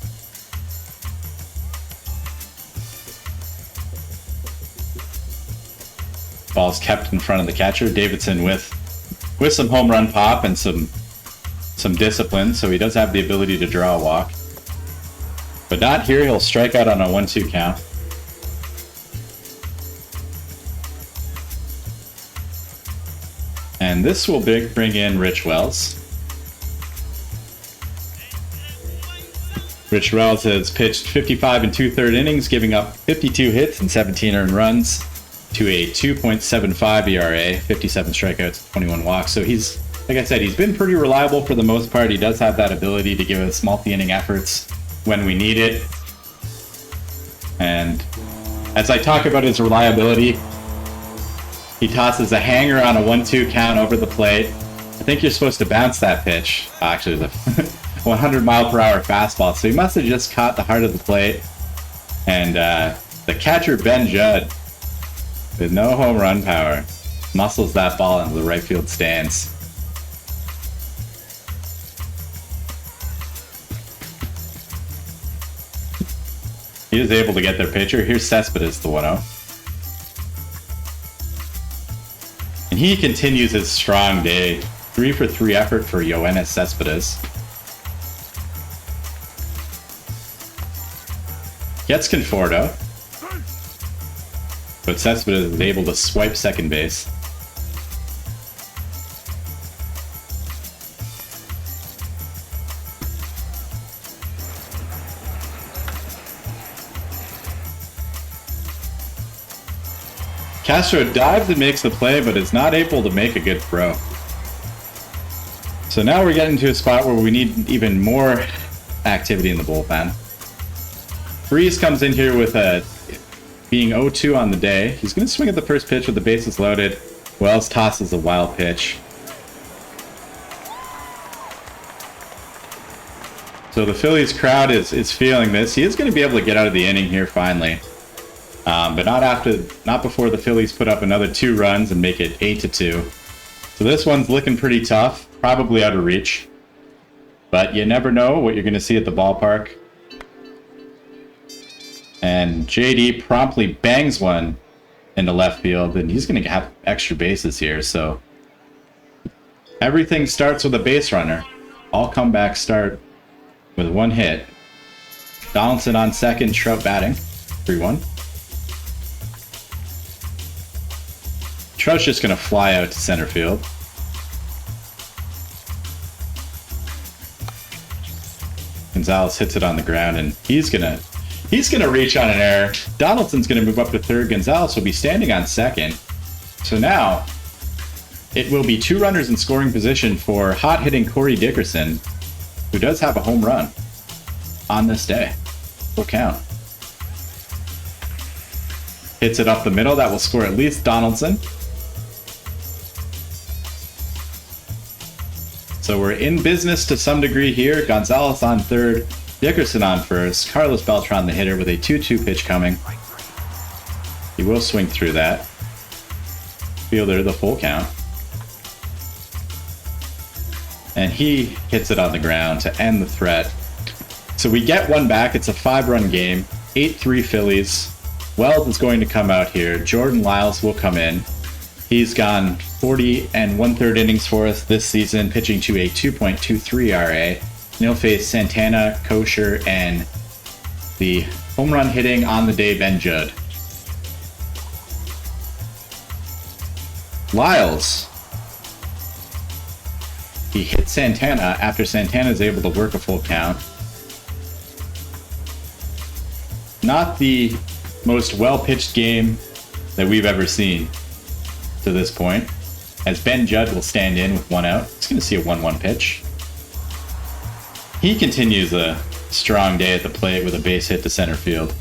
Ball's kept in front of the catcher. Davidson with some home run pop and some discipline, so he does have the ability to draw a walk. But not here. He'll strike out on a 1-2 count. And this will bring in Rich Wells. Rich Wells has pitched 55 2/3 innings, giving up 52 hits and 17 earned runs to a 2.75 ERA, 57 strikeouts, 21 walks. So he's, like I said, he's been pretty reliable for the most part. He does have that ability to give us multi-inning efforts when we need it. And as I talk about his reliability, he tosses a hanger on a 1-2 count over the plate. I think you're supposed to bounce that pitch. Actually, the 100-mile-per-hour fastball. So he must have just caught the heart of the plate. And the catcher, Ben Judd, with no home run power, muscles that ball into the right field stands. He is able to get their pitcher. Here's Cespedes, the 1-0. And he continues his strong day. 3-for-3 effort for Yoenis Cespedes. Gets Conforto. But Cespedes is able to swipe second base. Castro dives and makes the play, but is not able to make a good throw. So now we're getting to a spot where we need even more activity in the bullpen. Freese comes in here with being 0-2 on the day. He's going to swing at the first pitch with the bases loaded. Wells tosses a wild pitch. So the Phillies crowd is feeling this. He is going to be able to get out of the inning here finally. But not before the Phillies put up another 2 runs and make it 8-2. So this one's looking pretty tough, probably out of reach. But you never know what you're going to see at the ballpark. And JD promptly bangs one into left field, and he's going to have extra bases here. So everything starts with a base runner. All comebacks start with one hit. Donaldson on second, Trout batting. 3-1. Trout's just going to fly out to center field. Gonzalez hits it on the ground, and he's gonna reach on an error. Donaldson's gonna move up to third. Gonzalez will be standing on second. So now it will be 2 runners in scoring position for hot hitting Corey Dickerson, who does have a home run on this day. Full count. Hits it up the middle. That will score at least Donaldson. So we're in business to some degree here. Gonzalez on third, Dickerson on first, Carlos Beltran the hitter with a 2-2 pitch coming. He will swing through that. Fielder the full count. And he hits it on the ground to end the threat. So we get one back. It's a 5-run game. 8-3 Phillies. Wells is going to come out here. Jordan Lyles will come in. He's gone 40 1/3 innings for us this season, pitching to a 2.23 RA. He'll face Santana, Kosher, and the home run hitting on the day, Ben Judd. Lyles. He hit Santana after Santana is able to work a full count. Not the most well-pitched game that we've ever seen to this point, as Ben Judd will stand in with 1 out. He's going to see a 1-1 pitch. He continues a strong day at the plate with a base hit to center field.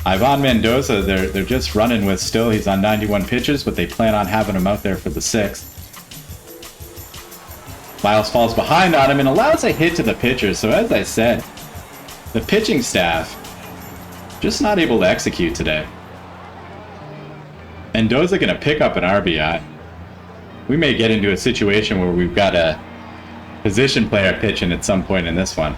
Ivan Mendoza, they're just running with still. He's on 91 pitches, but they plan on having him out there for the 6th. Lyles falls behind on him and allows a hit to the pitcher. So as I said, the pitching staff just not able to execute today. Mendoza going to pick up an RBI. We may get into a situation where we've got a position player pitching at some point in this one.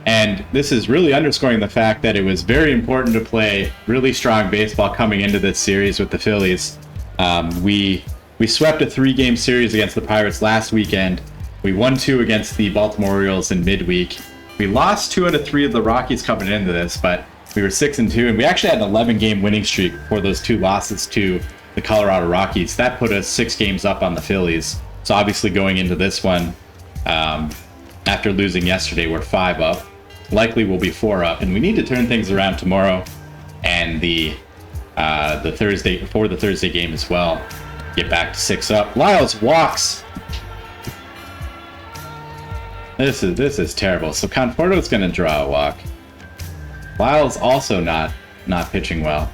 And this is really underscoring the fact that it was very important to play really strong baseball coming into this series with the Phillies. We swept a 3-game series against the Pirates last weekend. We won 2 against the Baltimore Orioles in midweek. We lost 2 out of 3 of the Rockies coming into this, but we were 6-2, and we actually had an 11-game winning streak before those 2 losses to the Colorado Rockies. That put us 6 games up on the Phillies. So obviously going into this one, after losing yesterday, we're 5 up. Likely we'll be 4 up, and we need to turn things around tomorrow and the Thursday before the Thursday game as well. Get back to 6 up. Lyles walks. This is terrible. So Conforto's going to draw a walk. Lyles also not pitching well.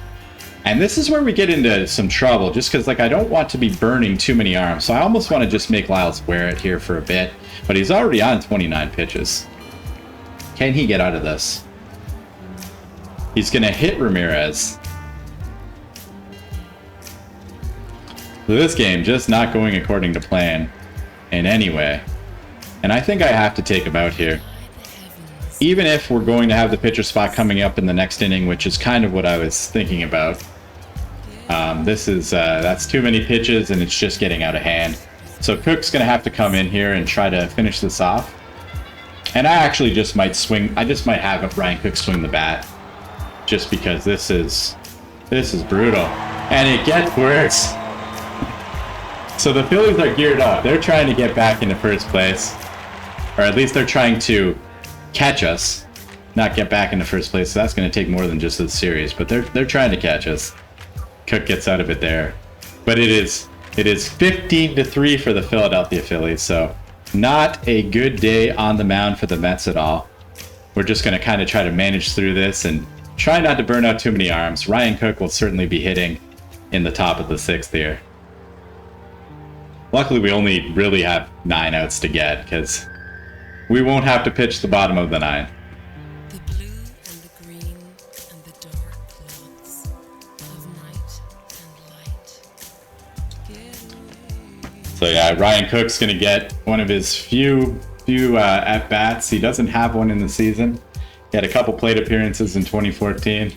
And this is where we get into some trouble, just because I don't want to be burning too many arms. So I almost want to just make Lyles wear it here for a bit. But he's already on 29 pitches. Can he get out of this? He's going to hit Ramirez. So this game just not going according to plan in any way. And I think I have to take him out here. Even if we're going to have the pitcher spot coming up in the next inning, which is kind of what I was thinking about. That's too many pitches, and it's just getting out of hand. So Cook's going to have to come in here and try to finish this off. And I actually just might swing. I just might have Ryan Cook swing the bat, just because this is brutal, and it gets worse. So the Phillies are geared up. They're trying to get back into first place, or at least they're trying to catch us, not get back into first place. So that's going to take more than just this series, but they're trying to catch us. Cook gets out of it there, but it is 15-3 for the Philadelphia Phillies. So not a good day on the mound for the Mets at all. We're just going to kind of try to manage through this and try not to burn out too many arms. Ryan Cook will certainly be hitting in the top of the 6th here. Luckily, we only really have 9 outs to get, because we won't have to pitch the bottom of the 9. The blue and the green and the dark clouds of night and light. So yeah, Ryan Cook's going to get one of his few at-bats. He doesn't have one in the season. He had a couple plate appearances in 2014.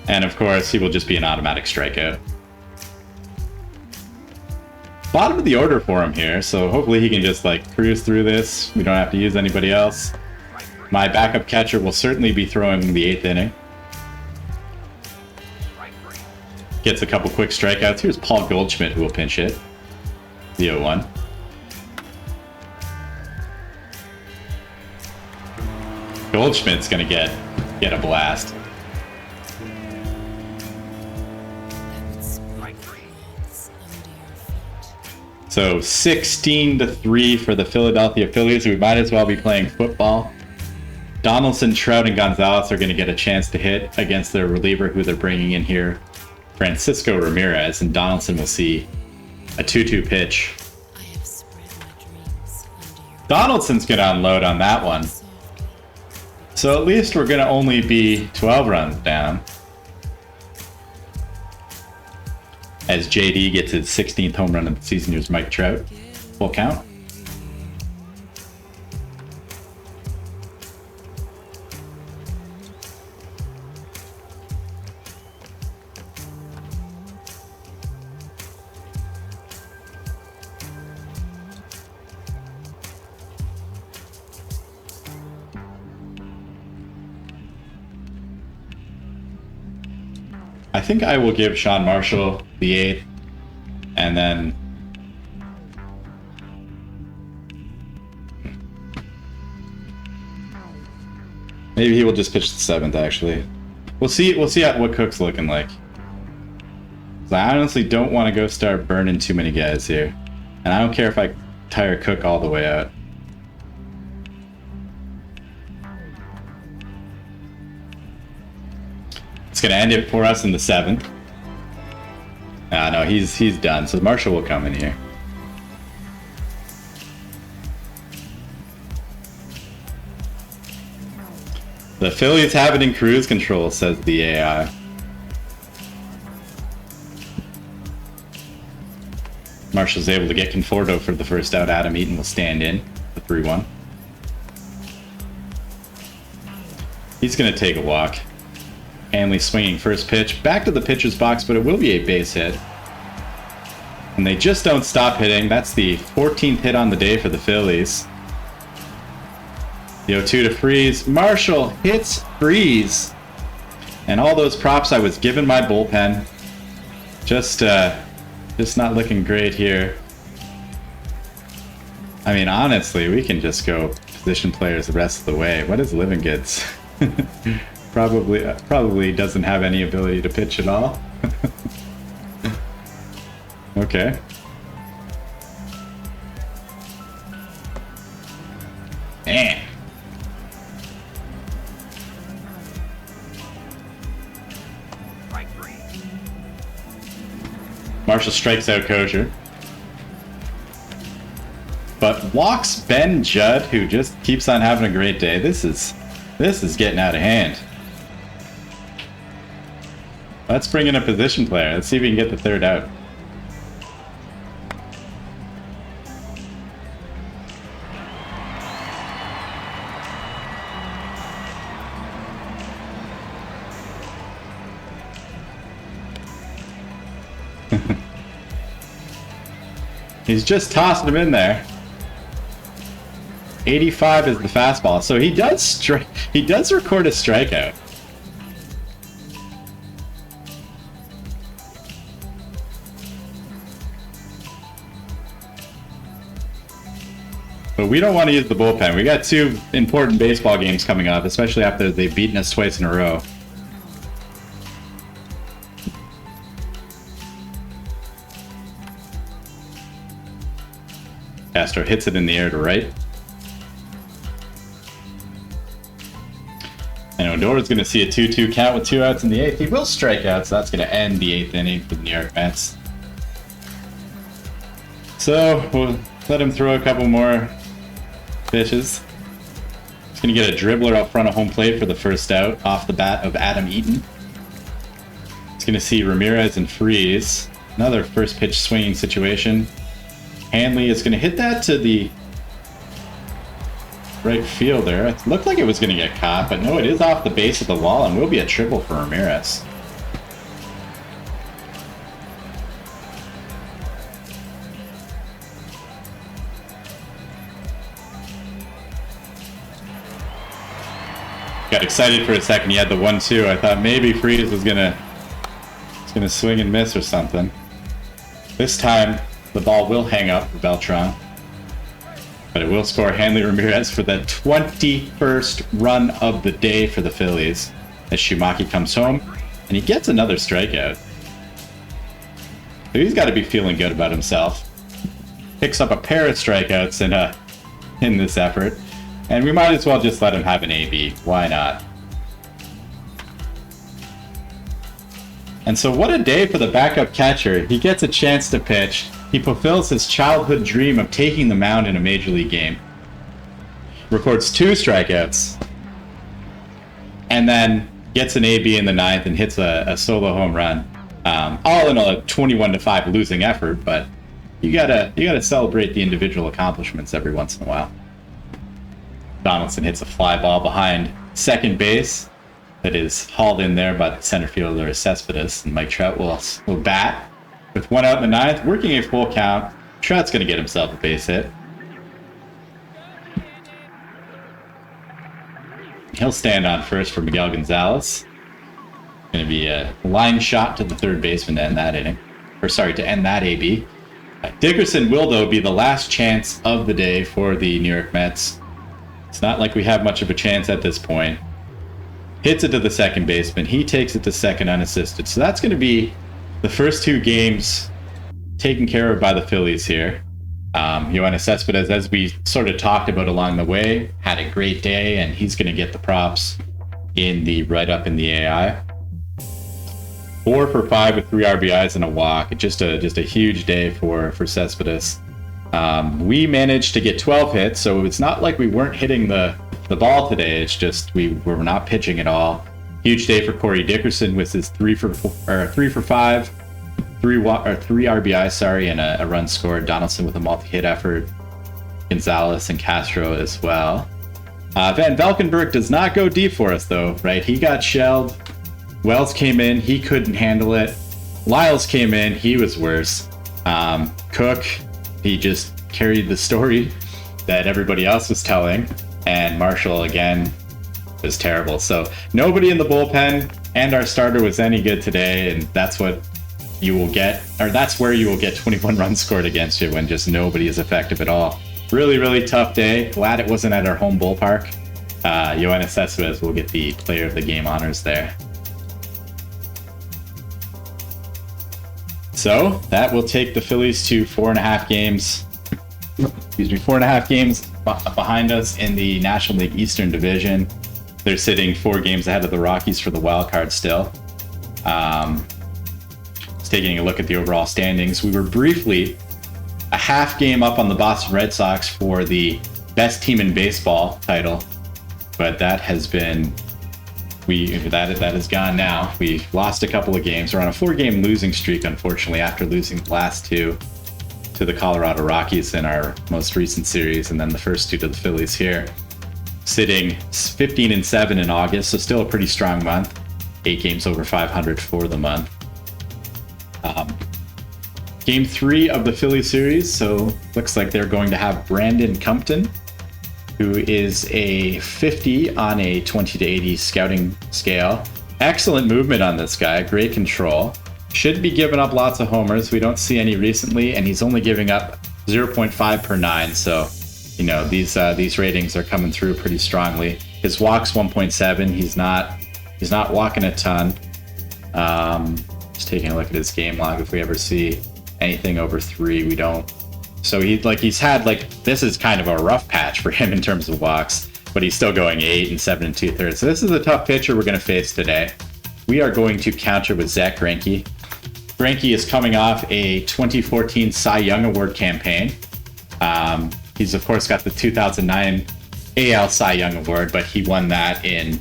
And of course, he will just be an automatic strikeout. Bottom of the order for him here, so hopefully he can just like cruise through this. We don't have to use anybody else. My backup catcher will certainly be throwing the 8th inning. Gets a couple quick strikeouts. Here's Paul Goldschmidt, who will pinch hit. The 0-1. Goldschmidt's gonna get a blast. So 16-3 for the Philadelphia Phillies. We might as well be playing football. Donaldson, Trout, and Gonzalez are going to get a chance to hit against their reliever who they're bringing in here, Francisco Ramirez, and Donaldson will see a 2-2 pitch. Donaldson's going to unload on that one. So at least we're going to only be 12 runs down. As JD gets his 16th home run of the season, here's Mike Trout. Full count. I think I will give Sean Marshall the 8th, and then maybe he will just pitch the 7th. Actually, we'll see what Cook's looking like. I honestly don't want to go start burning too many guys here, and I don't care if I tire Cook all the way out. It's going to end it for us in the 7th. No, he's done. So Marshall will come in here. The Phillies have it in cruise control, says the AI. Marshall's able to get Conforto for the first out. Adam Eaton will stand in, the 3-1. He's going to take a walk. Hanley swinging first pitch. Back to the pitcher's box, but it will be a base hit. And they just don't stop hitting. That's the 14th hit on the day for the Phillies. The 0-2 to Freeze. Marshall hits Freeze. And all those props I was given my bullpen. Just not looking great here. I mean, honestly, we can just go position players the rest of the way. What is Livingoods? Probably doesn't have any ability to pitch at all. Okay. Man. Marshall strikes out Kosher. But walks Ben Judd, who just keeps on having a great day. This is getting out of hand. Let's bring in a position player. Let's see if we can get the 3rd out. He's just tossing him in there. 85 is the fastball, so he does record a strikeout. But we don't want to use the bullpen. We got 2 important baseball games coming up, especially after they've beaten us twice in a row. Castro hits it in the air to right. And Odor's going to see a 2-2 count with 2 outs in the 8th. He will strike out, so that's going to end the 8th inning for the New York Mets. So we'll let him throw a couple more pitches. He's going to get a dribbler up front of home plate for the first out off the bat of Adam Eaton. He's going to see Ramirez and Freeze. Another first pitch swinging situation. Hanley is going to hit that to the right fielder. It looked like it was going to get caught, but no, it is off the base of the wall and will be a triple for Ramirez. Got excited for a second. He had the 1-2. I thought maybe Freeze was gonna swing and miss or something. This time, the ball will hang up for Beltran. But it will score Hanley Ramirez for the 21st run of the day for the Phillies. As Shumaki comes home, and he gets another strikeout. So he's got to be feeling good about himself. Picks up a pair of strikeouts in this effort. And we might as well just let him have an AB. Why not? And so what a day for the backup catcher. He gets a chance to pitch. He fulfills his childhood dream of taking the mound in a major league game. Records 2 strikeouts. And then gets an AB in the 9th and hits a solo home run. All in a 21-5 losing effort, but you gotta celebrate the individual accomplishments every once in a while. Donaldson hits a fly ball behind second base that is hauled in there by the center fielder Cespedes, and Mike Trout will bat with 1 out in the 9th, working a full count. Trout's going to get himself a base hit. He'll stand on first for Miguel Gonzalez. Going to be a line shot to the third baseman to end that inning, to end that AB. Dickerson will though be the last chance of the day for the New York Mets. It's not like we have much of a chance at this point. Hits it to the second baseman. He takes it to second unassisted. So that's going to be the first 2 games taken care of by the Phillies here. Yoenis Cespedes, as we sort of talked about along the way, had a great day, and he's going to get the props in the write-up in the AI. 4 for 5 with 3 RBIs and a walk. Just a huge day for Cespedes. We managed to get 12 hits, so it's not like we weren't hitting the ball today. It's just we were not pitching at all. Huge day for Corey Dickerson with his 3 for 5, 3 RBIs, and a run scored. Donaldson with a multi-hit effort. Gonzalez and Castro as well. Van Valkenburg does not go deep for us though, right? He got shelled. Wells came in, he couldn't handle it. Lyles came in, he was worse. Cook, he just carried the story that everybody else was telling. And Marshall, again, was terrible. So nobody in the bullpen and our starter was any good today. And that's what you will get, or that's where you will get 21 runs scored against you when just nobody is effective at all. Really, really tough day. Glad it wasn't at our home ballpark. Yoenis Cespedes will get the player of the game honors there. So that will take the Phillies to 4.5 games. 4.5 games behind us in the National League Eastern Division. They're sitting 4 games ahead of the Rockies for the wild card still. Just taking a look at the overall standings, we were briefly a half game up on the Boston Red Sox for the best team in baseball title, but that has been that is gone now. We lost a couple of games. We're on a 4-game losing streak, unfortunately, after losing the last 2 to the Colorado Rockies in our most recent series, and then the first 2 to the Phillies here. Sitting 15-7 in August, so still a pretty strong month. 8 games over 500 for the month. Game 3 of the Philly series, so looks like they're going to have Brandon Compton, who is a 50 on a 20 to 80 scouting scale. Excellent movement on this guy, great control. Should be giving up lots of homers. We don't see any recently, and he's only giving up 0.5 per 9. So, these ratings are coming through pretty strongly. His walk's 1.7. He's not walking a ton. Just taking a look at his game log. If we ever see anything over 3, we don't. So he's had this is kind of a rough patch for him in terms of walks, but he's still going 8 and 7 2/3. So this is a tough pitcher we're going to face today. We are going to counter with Zach Greinke. Greinke is coming off a 2014 Cy Young Award campaign. He's of course got the 2009 AL Cy Young Award, but he won that in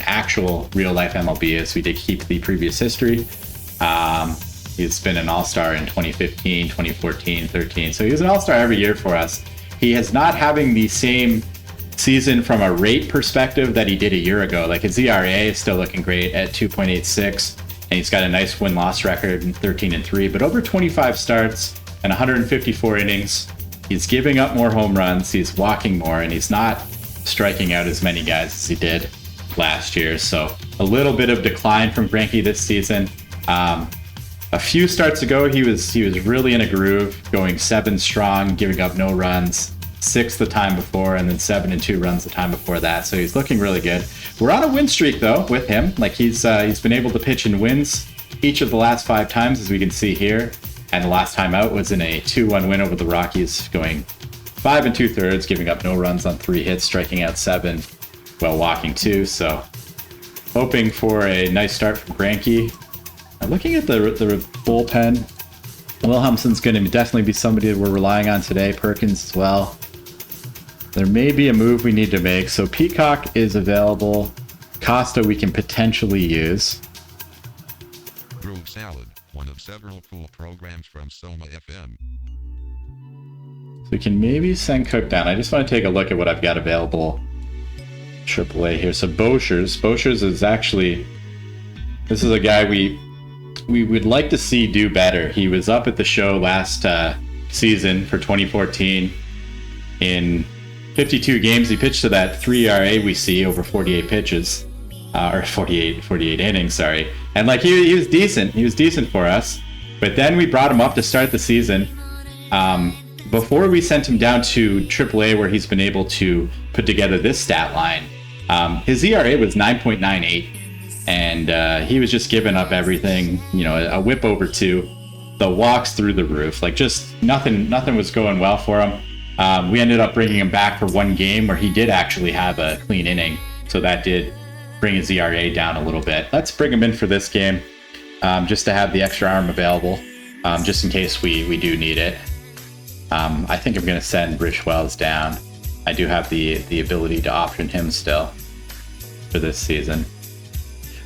actual real life MLB, as we did keep the previous history. He's been an all-star in 2015, 2014, 13. So he was an all-star every year for us. He is not having the same season from a rate perspective that he did a year ago. Like his ERA is still looking great at 2.86, and he's got a nice win-loss record in 13-3. But over 25 starts and 154 innings, he's giving up more home runs, he's walking more, and he's not striking out as many guys as he did last year. So a little bit of decline from Greinke this season. A few starts ago, he was really in a groove, going 7 strong, giving up no runs, 6 the time before, and then 7 and 2 runs the time before that. So he's looking really good. We're on a win streak though with him. Like he's been able to pitch in wins each of the last 5 times, as we can see here. And the last time out was in a 2-1 win over the Rockies, going 5 2/3, giving up no runs on 3 hits, striking out 7, while walking 2. So hoping for a nice start from Greinke. Looking at the bullpen, Wilhelmsen's going to definitely be somebody that we're relying on today. Perkins as well. There may be a move we need to make. So Peacock is available. Costa we can potentially use. Groove Salad, one of several cool programs from Soma FM. So we can maybe send Cook down. I just want to take a look at what I've got available. AAA here. So Boschers is actually, this is a guy we would like to see do better. He was up at the show last season for 2014. In 52 games, he pitched to that 3 ERA we see over 48 pitches, or 48 innings, sorry. And like he was decent. He was decent for us. But then we brought him up to start the season. Before we sent him down to AAA, where he's been able to put together this stat line, his ERA was 9.98. And he was just giving up everything, you know, a whip over 2, the walks through the roof, like just nothing was going well for him. We ended up bringing him back for 1 game where he did actually have a clean inning. So that did bring his ERA down a little bit. Let's bring him in for this game, just to have the extra arm available, just in case we do need it. I think I'm going to send Rich Wells down. I do have the ability to option him still for this season.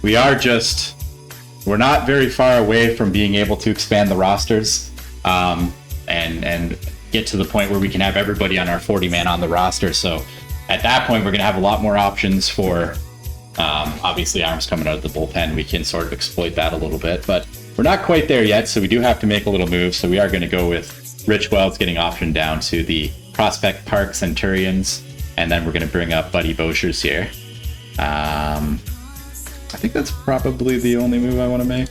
We're not very far away from being able to expand the rosters and get to the point where we can have everybody on our 40-man on the roster. So at that point, we're going to have a lot more options for, obviously, arms coming out of the bullpen. We can sort of exploit that a little bit, but we're not quite there yet, so we do have to make a little move. So we are going to go with Rich Wells getting optioned down to the Prospect Park Centurions, and then we're going to bring up Buddy Boschers here. I think that's probably the only move I want to make.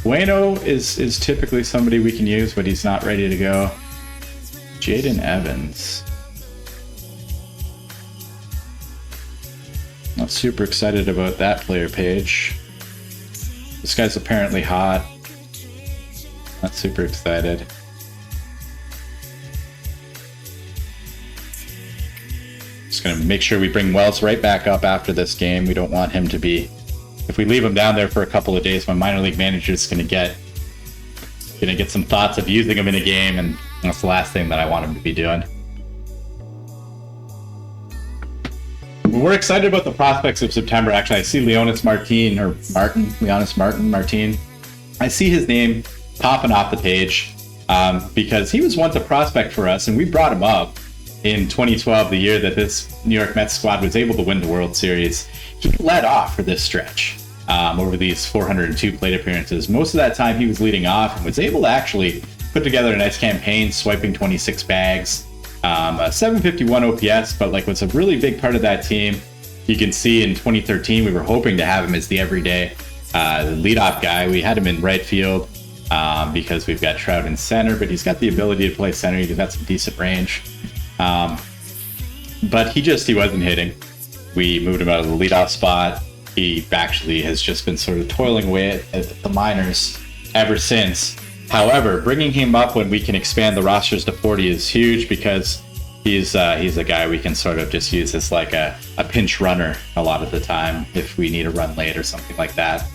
Bueno is typically somebody we can use, but he's not ready to go. Jaden Evans. Not super excited about that player page. This guy's apparently hot. Not super excited. Just going to make sure we bring Wells right back up after this game. We don't want him to be... If we leave him down there for a couple of days, my minor league manager is going to get some thoughts of using him in a game, and that's the last thing that I want him to be doing. We're excited about the prospects of September. Actually, I see Leonis Martin. I see his name popping off the page because he was once a prospect for us, and we brought him up in 2012, the year that this New York Mets squad was able to win the World Series. He led off for this stretch over these 402 plate appearances. Most of that time he was leading off and was able to actually put together a nice campaign, swiping 26 bags, a 751 OPS, but like what's a really big part of that team, you can see in 2013, we were hoping to have him as the everyday leadoff guy. We had him in right field because we've got Trout in center, but he's got the ability to play center. He's got some decent range. But he wasn't hitting. We moved him out of the leadoff spot. He actually has just been sort of toiling away at the minors ever since. However, bringing him up when we can expand the rosters to 40 is huge because he's a guy we can sort of just use as like a pinch runner a lot of the time if we need a run late or something like that.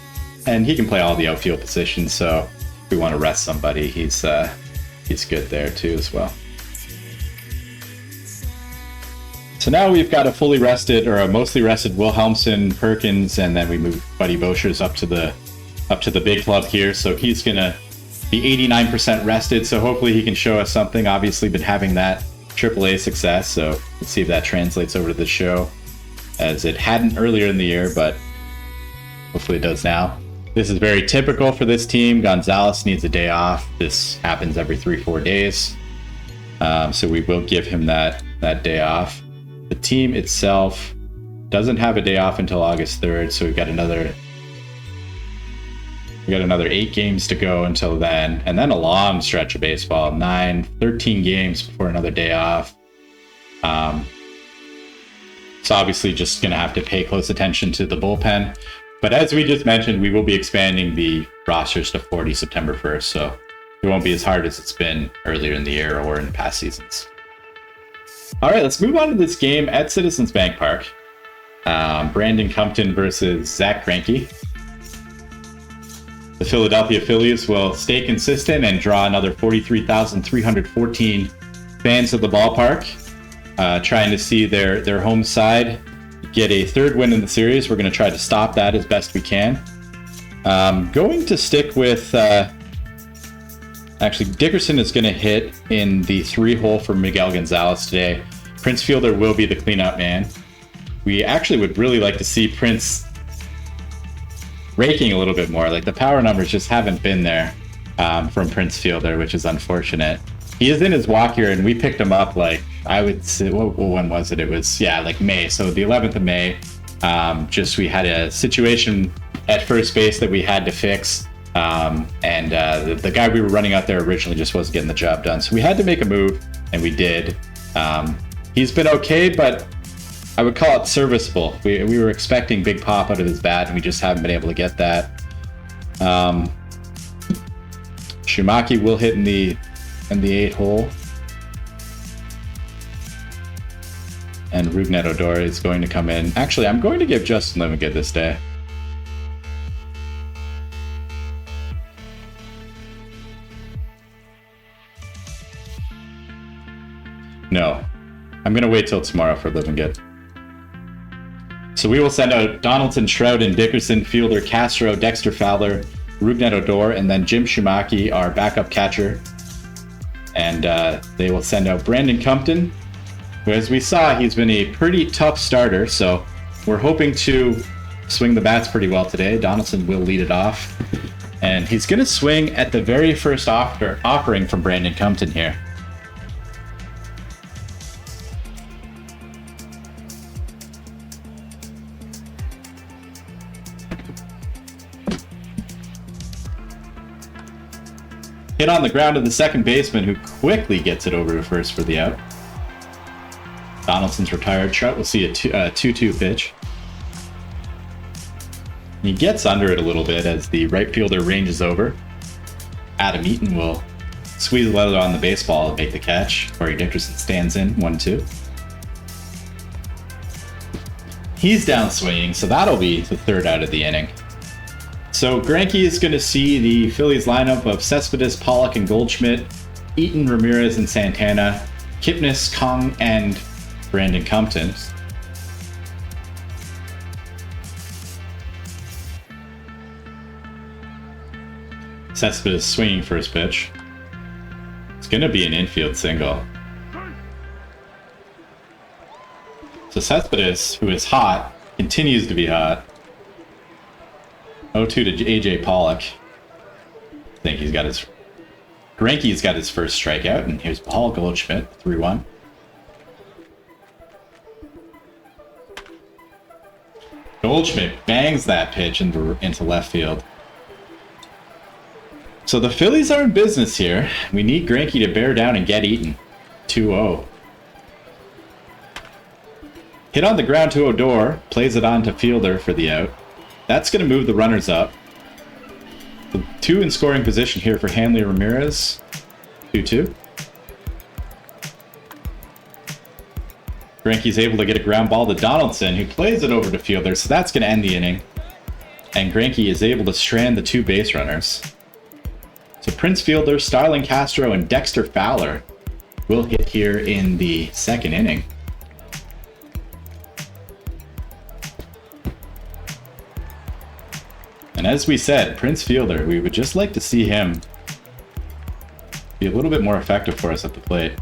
And he can play all the outfield positions, so if we want to rest somebody, he's good there too as well. So now we've got a fully rested or a mostly rested Wilhelmsen, Perkins, and then we move Buddy Boschers up to the big club here. So he's gonna be 89% rested. So hopefully he can show us something. Obviously been having that AAA success. So let's see if that translates over to the show, as it hadn't earlier in the year, but hopefully it does now. This is very typical for this team. Gonzalez needs a day off. This happens every 3-4 days. So we will give him that day off. The team itself doesn't have a day off until August 3rd, so we've got another 8 games to go until then, and then a long stretch of baseball, 13 games before another day off. So obviously just going to have to pay close attention to the bullpen. But as we just mentioned, we will be expanding the rosters to 40 September 1st, so it won't be as hard as it's been earlier in the year or in past seasons. All right, let's move on to this game at Citizens Bank Park. Brandon Compton versus Zach Greinke. The Philadelphia Phillies will stay consistent and draw another 43,314 fans of the ballpark, trying to see their home side get a third win in the series. We're going to try to stop that as best we can. Going to stick with... actually, Dickerson is going to hit in the 3-hole for Miguel Gonzalez today. Prince Fielder will be the cleanup man. We actually would really like to see Prince raking a little bit more. Like, the power numbers just haven't been there from Prince Fielder, which is unfortunate. He is in his walk here, and we picked him up, like, I would say, when was it? It was, like May. So the 11th of May, we had a situation at first base that we had to fix. The guy we were running out there originally just wasn't getting the job done. So we had to make a move, and we did. He's been okay, but I would call it serviceable. We were expecting big pop out of his bat, and we just haven't been able to get that. Shumaki will hit in the 8-hole. And Rougned Odor is going to come in. Actually, I'm going to give Justin Lemongood this day. No, I'm going to wait till tomorrow for Lemongood. So we will send out Donaldson, Trout, and Dickerson, Fielder, Castro, Dexter Fowler, Rougned Odor, and then Jim Shumaki, our backup catcher. And they will send out Brandon Compton, who, as we saw, he's been a pretty tough starter. So we're hoping to swing the bats pretty well today. Donaldson will lead it off. And he's going to swing at the very first offering from Brandon Compton here. Hit on the ground to the second baseman, who quickly gets it over to first for the out. Donaldson's retired. Trout will see a 2-2 pitch. He gets under it a little bit as the right fielder ranges over. Adam Eaton will squeeze the leather on the baseball and make the catch. Corey Dickerson stands in, 1-2. He's down swinging, so that'll be the third out of the inning. So Greinke is going to see the Phillies lineup of Cespedes, Pollock, and Goldschmidt, Eaton, Ramirez, and Santana, Kipnis, Kong, and Brandon Compton. Cespedes swinging first pitch. It's going to be an infield single. So Cespedes, who is hot, continues to be hot. 0-2 to AJ Pollock. I think he's got his... Greinke's got his first strikeout, and here's Paul Goldschmidt, 3-1. Goldschmidt bangs that pitch into left field. So the Phillies are in business here. We need Greinke to bear down and get Eaton. 2-0. Hit on the ground to Odor, plays it on to Fielder for the out. That's going to move the runners up. The 2 in scoring position here for Hanley Ramirez. 2-2. Greinke's able to get a ground ball to Donaldson, who plays it over to Fielder, so that's going to end the inning. And Greinke is able to strand the 2 base runners. So Prince Fielder, Starling Castro, and Dexter Fowler will hit here in the second inning. And as we said, Prince Fielder, we would just like to see him be a little bit more effective for us at the plate.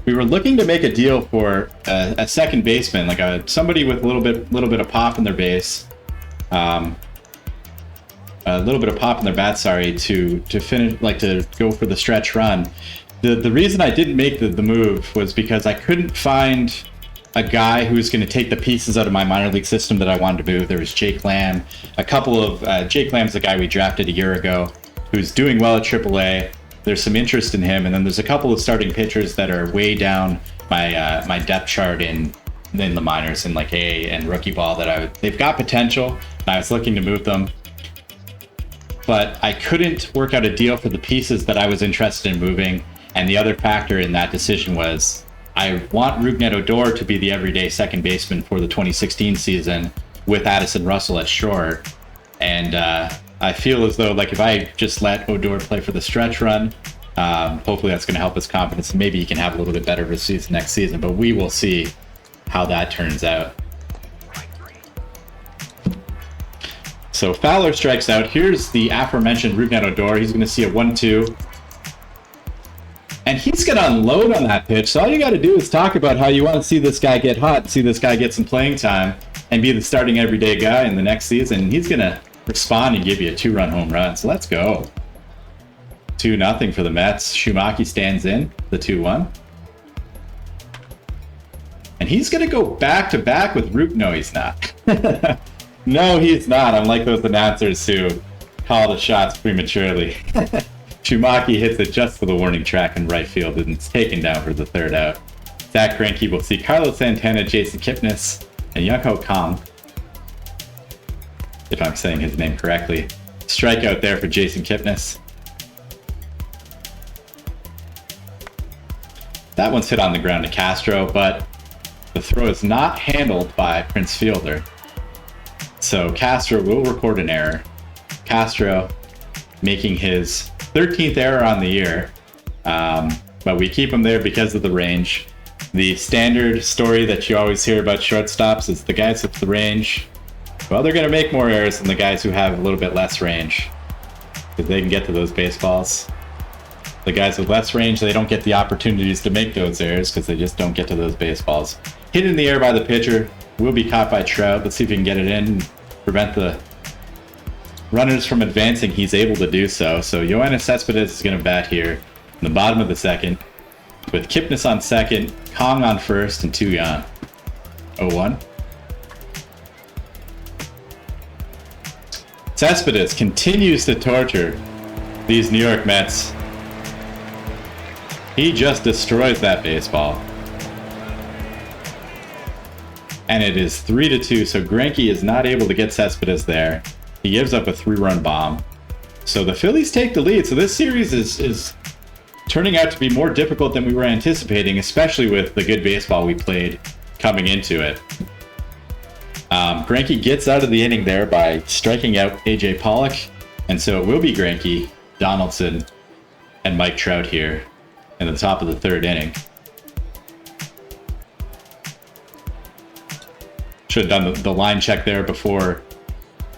We were looking to make a deal for a second baseman, like somebody with a little bit of pop in their base, a little bit of pop in their bat. Sorry, to finish, like to go for the stretch run. The reason I didn't make the move was because I couldn't find a guy who's going to take the pieces out of my minor league system that I wanted to move. There was Jake Lamb, Jake Lamb's the guy we drafted a year ago, who's doing well at AAA. There's some interest in him, and then there's a couple of starting pitchers that are way down my depth chart in the minors in like A and rookie ball they've got potential, and I was looking to move them, but I couldn't work out a deal for the pieces that I was interested in moving. And the other factor in that decision was I want Rougned Odor to be the everyday second baseman for the 2016 season with Addison Russell at short. And I feel as though, like, if I just let Odor play for the stretch run, hopefully that's going to help his confidence. And maybe he can have a little bit better of a season next season, but we will see how that turns out. So Fowler strikes out. Here's the aforementioned Rougned Odor. He's going to see a 1-2. And he's going to unload on that pitch. So all you got to do is talk about how you want to see this guy get hot, see this guy get some playing time, and be the starting everyday guy in the next season. And he's going to respond and give you a 2-run home run. So let's go. 2-0 for the Mets. Shumaki stands in the 2-1. And he's going to go back-to-back with Root. No, he's not. No, he's not. Unlike those announcers who call the shots prematurely. Shumaki hits it just for the warning track in right field, and it's taken down for the third out. Zach Greinke will see Carlos Santana, Jason Kipnis, and Young-Ho Kong, if I'm saying his name correctly. Strikeout there for Jason Kipnis. That one's hit on the ground to Castro, but the throw is not handled by Prince Fielder. So Castro will record an error. Castro making his 13th error on the year, but we keep him there because of the range. The standard story that you always hear about shortstops is the guys with the range, well, they're going to make more errors than the guys who have a little bit less range, because they can get to those baseballs. The guys with less range, they don't get the opportunities to make those errors because they just don't get to those baseballs. Hit in the air by the pitcher, will be caught by Trout. Let's see if he can get it in and prevent the runners from advancing. He's able to do so. So Yoenis Cespedes is going to bat here in the bottom of the second with Kipnis on second, Kong on first, and 2 gone. 0-1. Cespedes continues to torture these New York Mets. He just destroys that baseball. And it is 3-2, so Greinke is not able to get Cespedes there. He gives up a 3-run bomb. So the Phillies take the lead. So this series is turning out to be more difficult than we were anticipating, especially with the good baseball we played coming into it. Greinke gets out of the inning there by striking out AJ Pollock. And so it will be Greinke, Donaldson, and Mike Trout here in the top of the third inning. Should have done the line check there before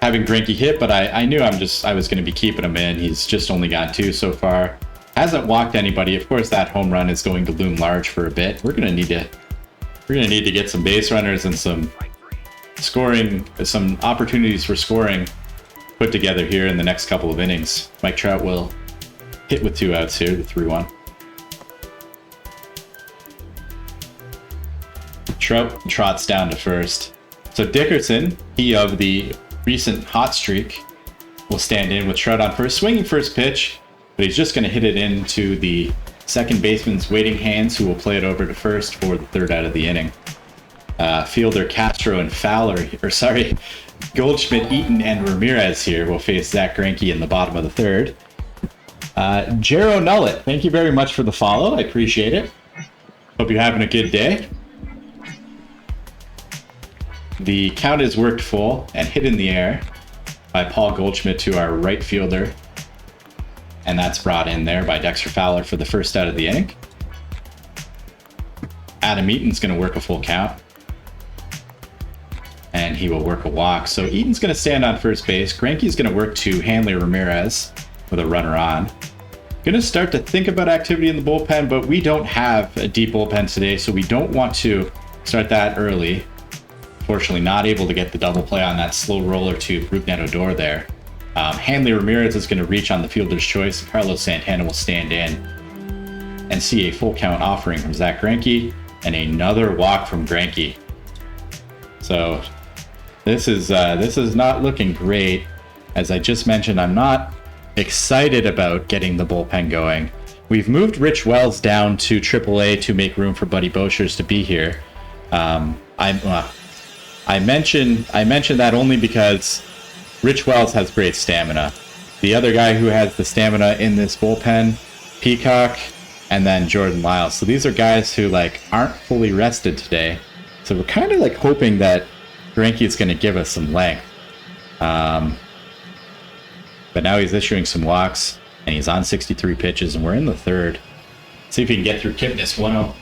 having Greinke hit, but I knew I was going to be keeping him in. He's just only got 2 so far. Hasn't walked anybody. Of course, that home run is going to loom large for a bit. We're going to need to get some base runners and some opportunities for scoring put together here in the next couple of innings. Mike Trout will hit with 2 outs here, the 3-1. Trout trots down to first. So Dickerson, he of the recent hot streak, will stand in with Trout on first, swinging first pitch, but he's just going to hit it into the second baseman's waiting hands, who will play it over to first for the third out of the inning. Fielder Castro and Goldschmidt, Eaton, and Ramirez here will face Zach Greinke in the bottom of the third. Jero Nullet, thank you very much for the follow. I appreciate it. Hope you're having a good day. The count is worked full and hit in the air by Paul Goldschmidt to our right fielder. And that's brought in there by Dexter Fowler for the first out of the inning. Adam Eaton's going to work a full count. And he will work a walk. So Eaton's going to stand on first base. Greinke's going to work to Hanley Ramirez with a runner on. Going to start to think about activity in the bullpen, but we don't have a deep bullpen today, so we don't want to start that early. Fortunately, not able to get the double play on that slow roller to Rougned Odor there. Hanley Ramirez is going to reach on the fielder's choice. Carlos Santana will stand in and see a full count offering from Zach Greinke. and another walk from Greinke. So this is not looking great. As I just mentioned, I'm not excited about getting the bullpen going. We've moved Rich Wells down to AAA to make room for Buddy Boshers to be here. I mentioned that only because Rich Wells has great stamina. The other guy who has the stamina in this bullpen, Peacock, and then Jordan Lyles. So these are guys who like aren't fully rested today. So we're kind of like hoping that Greinke is going to give us some length. But now he's issuing some walks, and he's on 63 pitches, and we're in the third. See if he can get through Kipnis 1-0.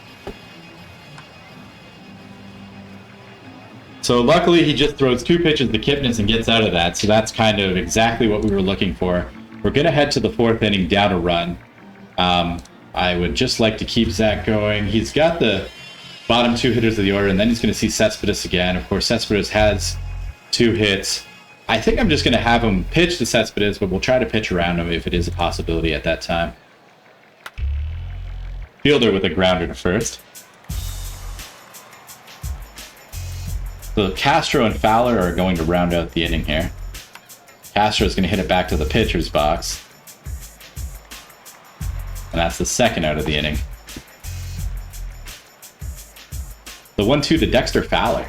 So luckily he just throws 2 pitches to Kipnis and gets out of that. So that's kind of exactly what we were looking for. We're going to head to the 4th inning down a run. I would just like to keep Zach going. He's got the bottom 2 hitters of the order, and then he's going to see Cespedes again. Of course, Cespedes has 2 hits. I think I'm just going to have him pitch to Cespedes, but we'll try to pitch around him if it is a possibility at that time. Fielder with a grounder to first. So Castro and Fowler are going to round out the inning here. Castro is going to hit it back to the pitcher's box. And that's the 2nd out of the inning. The 1-2 to Dexter Fowler.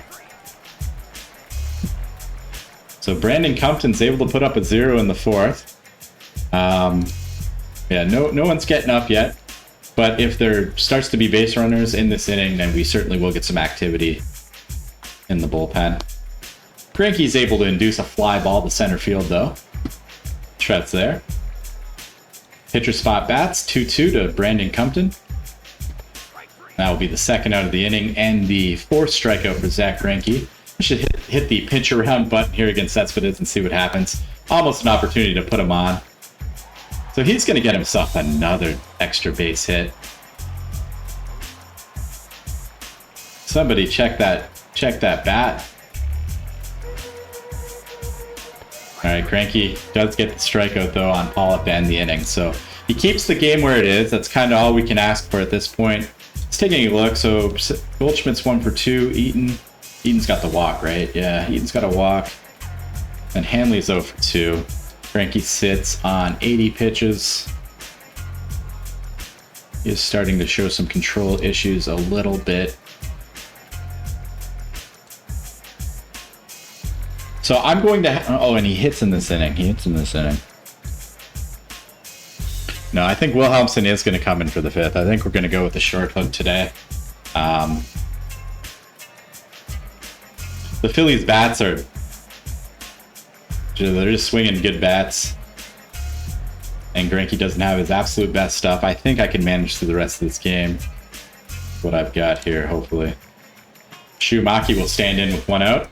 So Brandon Compton's able to put up a 0 in the 4th. Yeah, no one's getting up yet. But if there starts to be base runners in this inning, then we certainly will get some activity in the bullpen. Greinke's able to induce a fly ball to center field, though. Shreds there. Pitcher spot bats, 2-2 to Brandon Compton. That will be the 2nd out of the inning and the 4th strikeout for Zach Greinke. We should hit the pitch around button here against Cespedes and see what happens. Almost an opportunity to put him on. So he's going to get himself another extra base hit. Somebody check that bat. All right, Greinke does get the strikeout, though, on Pollock to end the inning. So he keeps the game where it is. That's kind of all we can ask for at this point. Let's take a look. So Goldschmidt's 1 for 2. Eaton's got the walk, right? Yeah, Eaton's got a walk. And Hanley's 0 for 2. Greinke sits on 80 pitches. He is starting to show some control issues a little bit. So I'm going to... oh, and he hits in this inning. No, I think Wilhelmsen is going to come in for the 5th. I think we're going to go with the short hook today. The Phillies bats are... they're just swinging good bats. And Greinke doesn't have his absolute best stuff. I think I can manage through the rest of this game. What I've got here, hopefully. Shumaki will stand in with 1 out.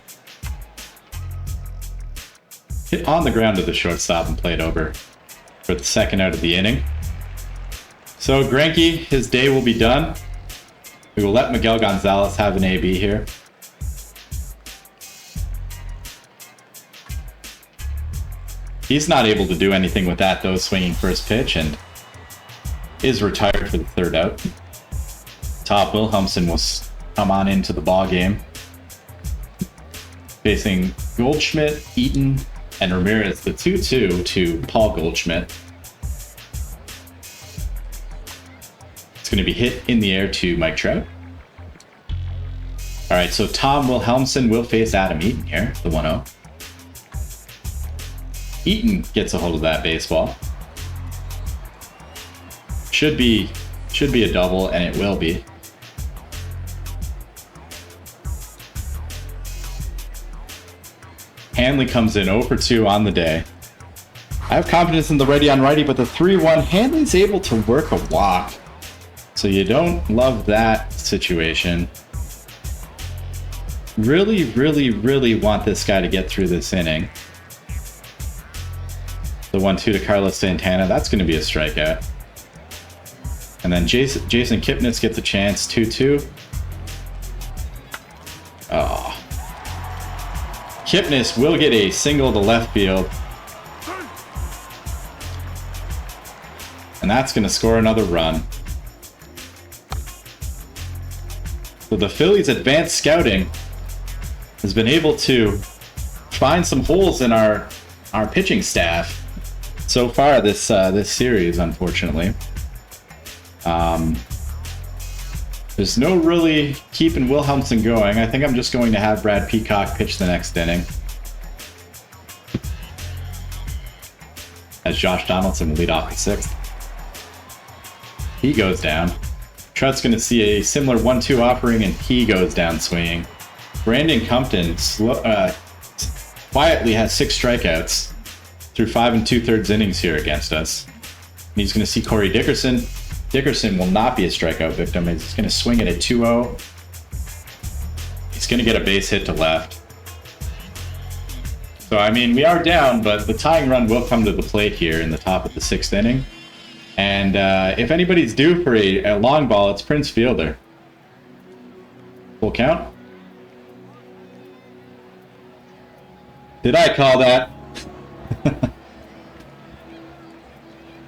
Hit on the ground to the shortstop and play it over for the 2nd out of the inning. So Greinke, his day will be done. We will let Miguel Gonzalez have an AB here. He's not able to do anything with that, though, swinging first pitch, and is retired for the 3rd out. Todd Wilhelmsen will come on into the ball game, facing Goldschmidt, Eaton, and Ramirez. The 2-2 to Paul Goldschmidt. It's going to be hit in the air to Mike Trout. All right, so Tom Wilhelmsen will face Adam Eaton here, the 1-0. Eaton gets a hold of that baseball. Should be a double, and it will be. Hanley comes in 0 for 2 on the day. I have confidence in the righty on righty, but the 3-1, Hanley's able to work a walk. So you don't love that situation. Really, really, really want this guy to get through this inning. The 1-2 to Carlos Santana, that's going to be a strikeout. And then Jason Kipnis gets a chance, 2-2. Oh. Kipnis will get a single to left field. And that's going to score another run. So the Phillies' advanced scouting has been able to find some holes in our pitching staff so far this this series, unfortunately. There's no really keeping Wilhelmsen going. I think I'm just going to have Brad Peacock pitch the next inning, as Josh Donaldson will lead off the 6th. He goes down. Trout's going to see a similar 1-2 offering, and he goes down swinging. Brandon Compton quietly has 6 strikeouts through 5 2/3 innings here against us. And he's going to see Corey Dickerson. Dickerson will not be a strikeout victim. He's going to swing it at 2-0. He's going to get a base hit to left. So, I mean, we are down, but the tying run will come to the plate here in the top of the 6th inning. And if anybody's due for a long ball, it's Prince Fielder. Full count. Did I call that?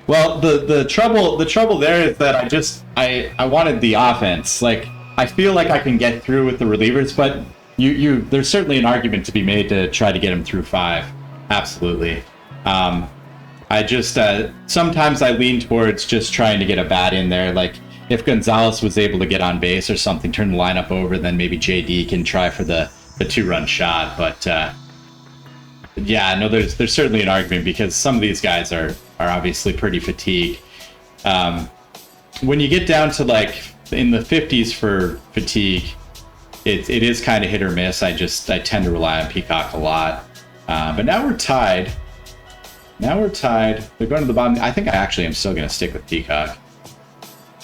Well, the trouble there is that I wanted the offense. Like, I feel like I can get through with the relievers, but there's certainly an argument to be made to try to get him through 5. Absolutely. I just sometimes I lean towards just trying to get a bat in there. Like, if Gonzalez was able to get on base or something, turn the lineup over, then maybe JD can try for the 2-run shot. But yeah, no, there's certainly an argument because some of these guys are obviously pretty fatigued. When you get down to like in the 50s for fatigue, it is kind of hit or miss. I tend to rely on Peacock a lot. But now we're tied. They're going to the bottom. I think I actually am still going to stick with Peacock.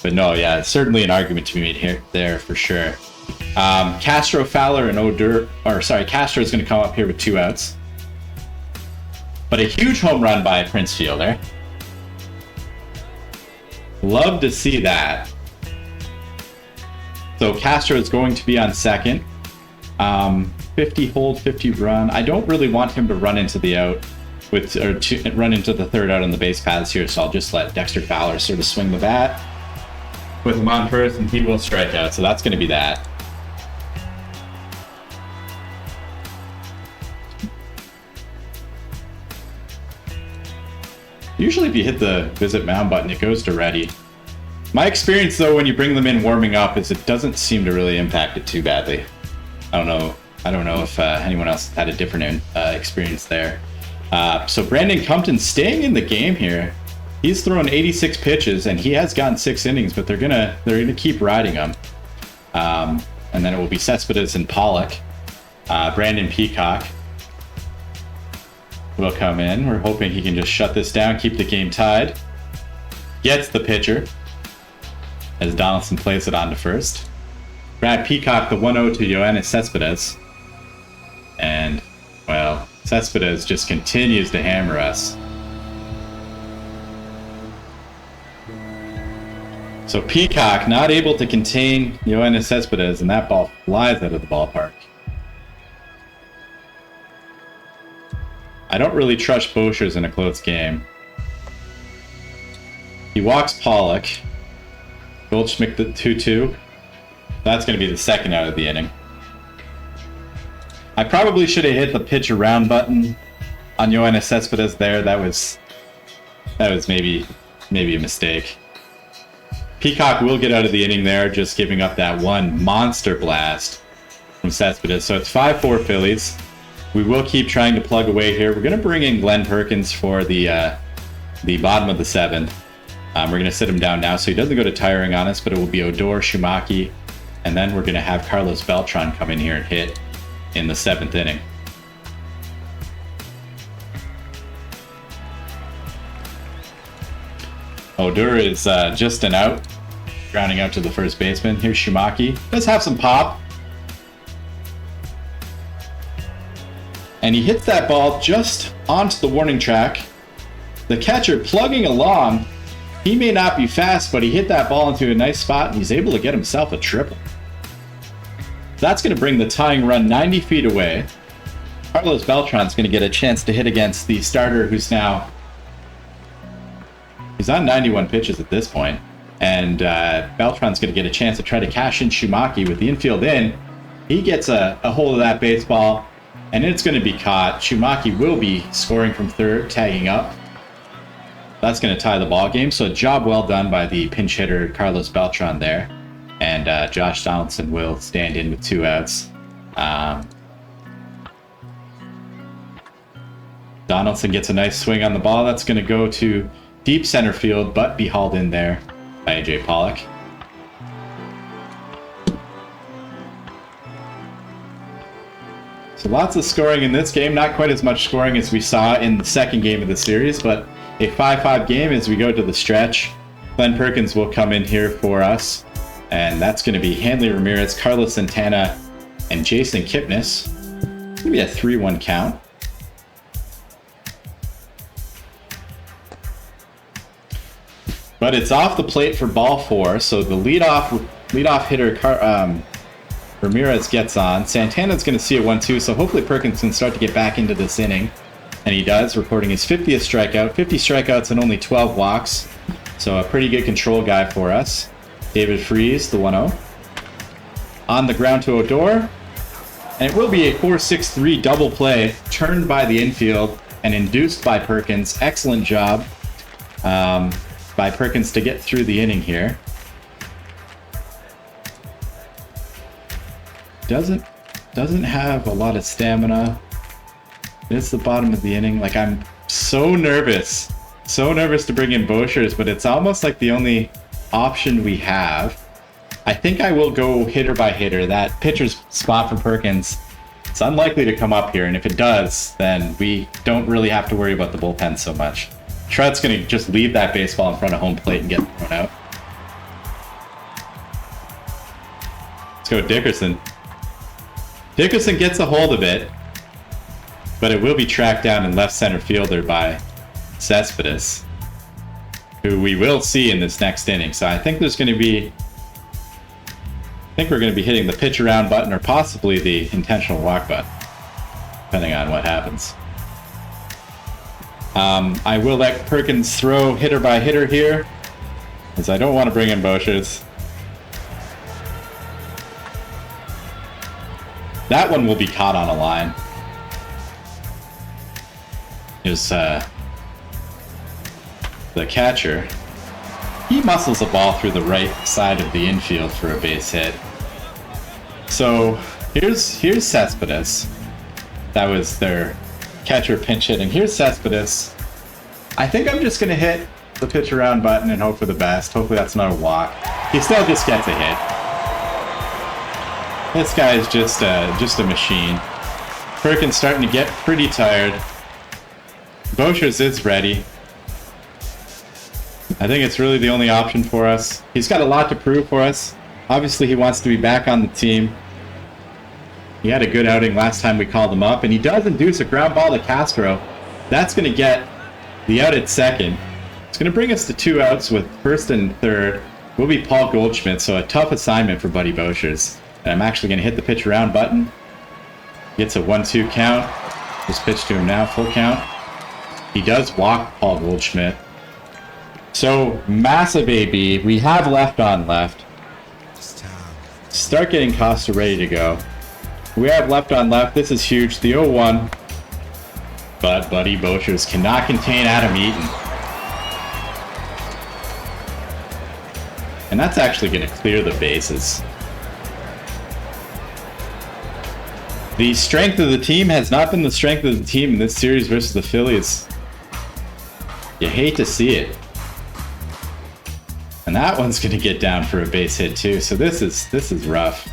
But no, yeah, it's certainly an argument to be made there for sure. Castro, Fowler, and Castro is going to come up here with 2 outs. But a huge home run by Prince Fielder. Love to see that. So Castro is going to be on second. 50 hold, 50 run. I don't really want him to run into the out run into the 3rd out on the base paths here, so I'll just let Dexter Fowler sort of swing the bat with him on first, and he will strike out. So that's going to be that. Usually if you hit the visit mound button, it goes to ready. My experience though, when you bring them in warming up, is it doesn't seem to really impact it too badly. I don't know if anyone else had a different experience there. So Brandon Compton staying in the game here. He's thrown 86 pitches and he has gotten 6 innings, but they're gonna keep riding him. And then it will be Cespedes and Pollock. Brandon Peacock will come in. We're hoping he can just shut this down, keep the game tied. Gets the pitcher as Donaldson plays it on to first. Brad Peacock, the 1-0 to Yoenis Cespedes. And, well, Cespedes just continues to hammer us. So Peacock not able to contain Yoenis Cespedes, and that ball flies out of the ballpark. I don't really trust Boschers in a close game. He walks Pollock. Goldschmidt the 2-2. That's going to be the 2nd out of the inning. I probably should have hit the pitch around button on Yoenis Cespedes there. That was maybe a mistake. Peacock will get out of the inning there, just giving up that one monster blast from Cespedes. So it's 5-4 Phillies. We will keep trying to plug away here. We're going to bring in Glenn Perkins for the bottom of the 7th. We're going to sit him down now so he doesn't go to tiring on us, but it will be Odor, Shumaki, and then we're going to have Carlos Beltran come in here and hit in the 7th inning. Odor is just an out, grounding out to the first baseman. Here's Shumaki. Does have some pop. And he hits that ball just onto the warning track. The catcher plugging along. He may not be fast, but he hit that ball into a nice spot, and he's able to get himself a triple. That's going to bring the tying run 90 feet away. Carlos Beltran's going to get a chance to hit against the starter, who's now... He's on 91 pitches at this point. And Beltran's going to get a chance to try to cash in Shumaki with the infield in. He gets a hold of that baseball, and it's going to be caught. Shumaki will be scoring from third, tagging up. That's going to tie the ball game. So a job well done by the pinch hitter Carlos Beltran there. And Josh Donaldson will stand in with 2 outs. Donaldson gets a nice swing on the ball. That's going to go to deep center field, but be hauled in there by AJ Pollock. So lots of scoring in this game. Not quite as much scoring as we saw in the second game of the series, but a 5-5 game as we go to the stretch. Glenn Perkins will come in here for us, and that's going to be Hanley Ramirez, Carlos Santana, and Jason Kipnis. It's going to be a 3-1 count. But it's off the plate for ball 4, so the leadoff hitter Ramirez gets on. Santana's going to see a 1-2, so hopefully Perkins can start to get back into this inning. And he does, recording his 50th strikeout. 50 strikeouts and only 12 walks. So a pretty good control guy for us. David Freese, the 1-0. On the ground to Odor. And it will be a 4-6-3 double play, turned by the infield and induced by Perkins. Excellent job by Perkins to get through the inning here. Doesn't have a lot of stamina. It's the bottom of the inning. Like, I'm so nervous to bring in Boschers, but it's almost like the only option we have. I think I will go hitter by hitter. That pitcher's spot for Perkins, it's unlikely to come up here, and if it does, then we don't really have to worry about the bullpen so much. Trout's going to just leave that baseball in front of home plate and get thrown out. Let's go Dickerson. Dickerson gets a hold of it, but it will be tracked down in left center fielder by Cespedes, who we will see in this next inning. So I think there's going to be... I think we're going to be hitting the pitch around button or possibly the intentional walk button, depending on what happens. I will let Perkins throw hitter by hitter here, as I don't want to bring in Boschers. That one will be caught on a line. Is the catcher. He muscles a ball through the right side of the infield for a base hit. So here's Cespedes. That was their catcher pinch hit, and here's Cespedes. I think I'm just gonna hit the pitch around button and hope for the best. Hopefully that's not a walk. He still just gets a hit. This guy is just a machine. Perkins starting to get pretty tired. Boschers is ready. I think it's really the only option for us. He's got a lot to prove for us. Obviously, he wants to be back on the team. He had a good outing last time we called him up, and he does induce a ground ball to Castro. That's going to get the out at second. It's going to bring us to 2 outs with first and third. Will be Paul Goldschmidt, so a tough assignment for Buddy Boschers. And I'm actually going to hit the pitch around button. Gets a 1-2 count. Just pitch to him now, full count. He does walk Paul Goldschmidt. So, massive AB. We have left on left. Start getting Costa ready to go. We have left on left. This is huge. The 0-1. But Buddy Boschers cannot contain Adam Eaton. And that's actually going to clear the bases. The strength of the team has not been the strength of the team in this series versus the Phillies. You hate to see it. And that one's going to get down for a base hit too. So this is rough.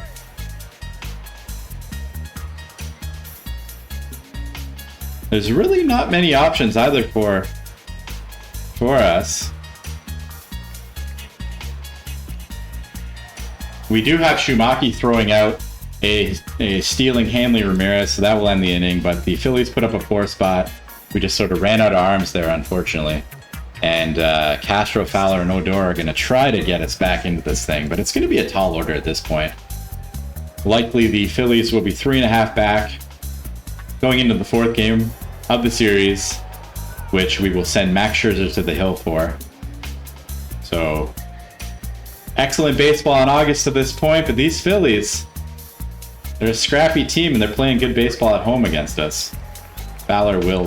There's really not many options either for us. We do have Shumaki throwing out a stealing Hanley Ramirez, so that will end the inning. But the Phillies put up a 4 spot. We just sort of ran out of arms there, unfortunately. And Castro, Fowler, and Odor are going to try to get us back into this thing, but it's going to be a tall order at this point. Likely the Phillies will be 3.5 back going into the 4th game of the series, which we will send Max Scherzer to the hill for. So excellent baseball in August to this point, but these Phillies, they're a scrappy team and they're playing good baseball at home against us. Fowler will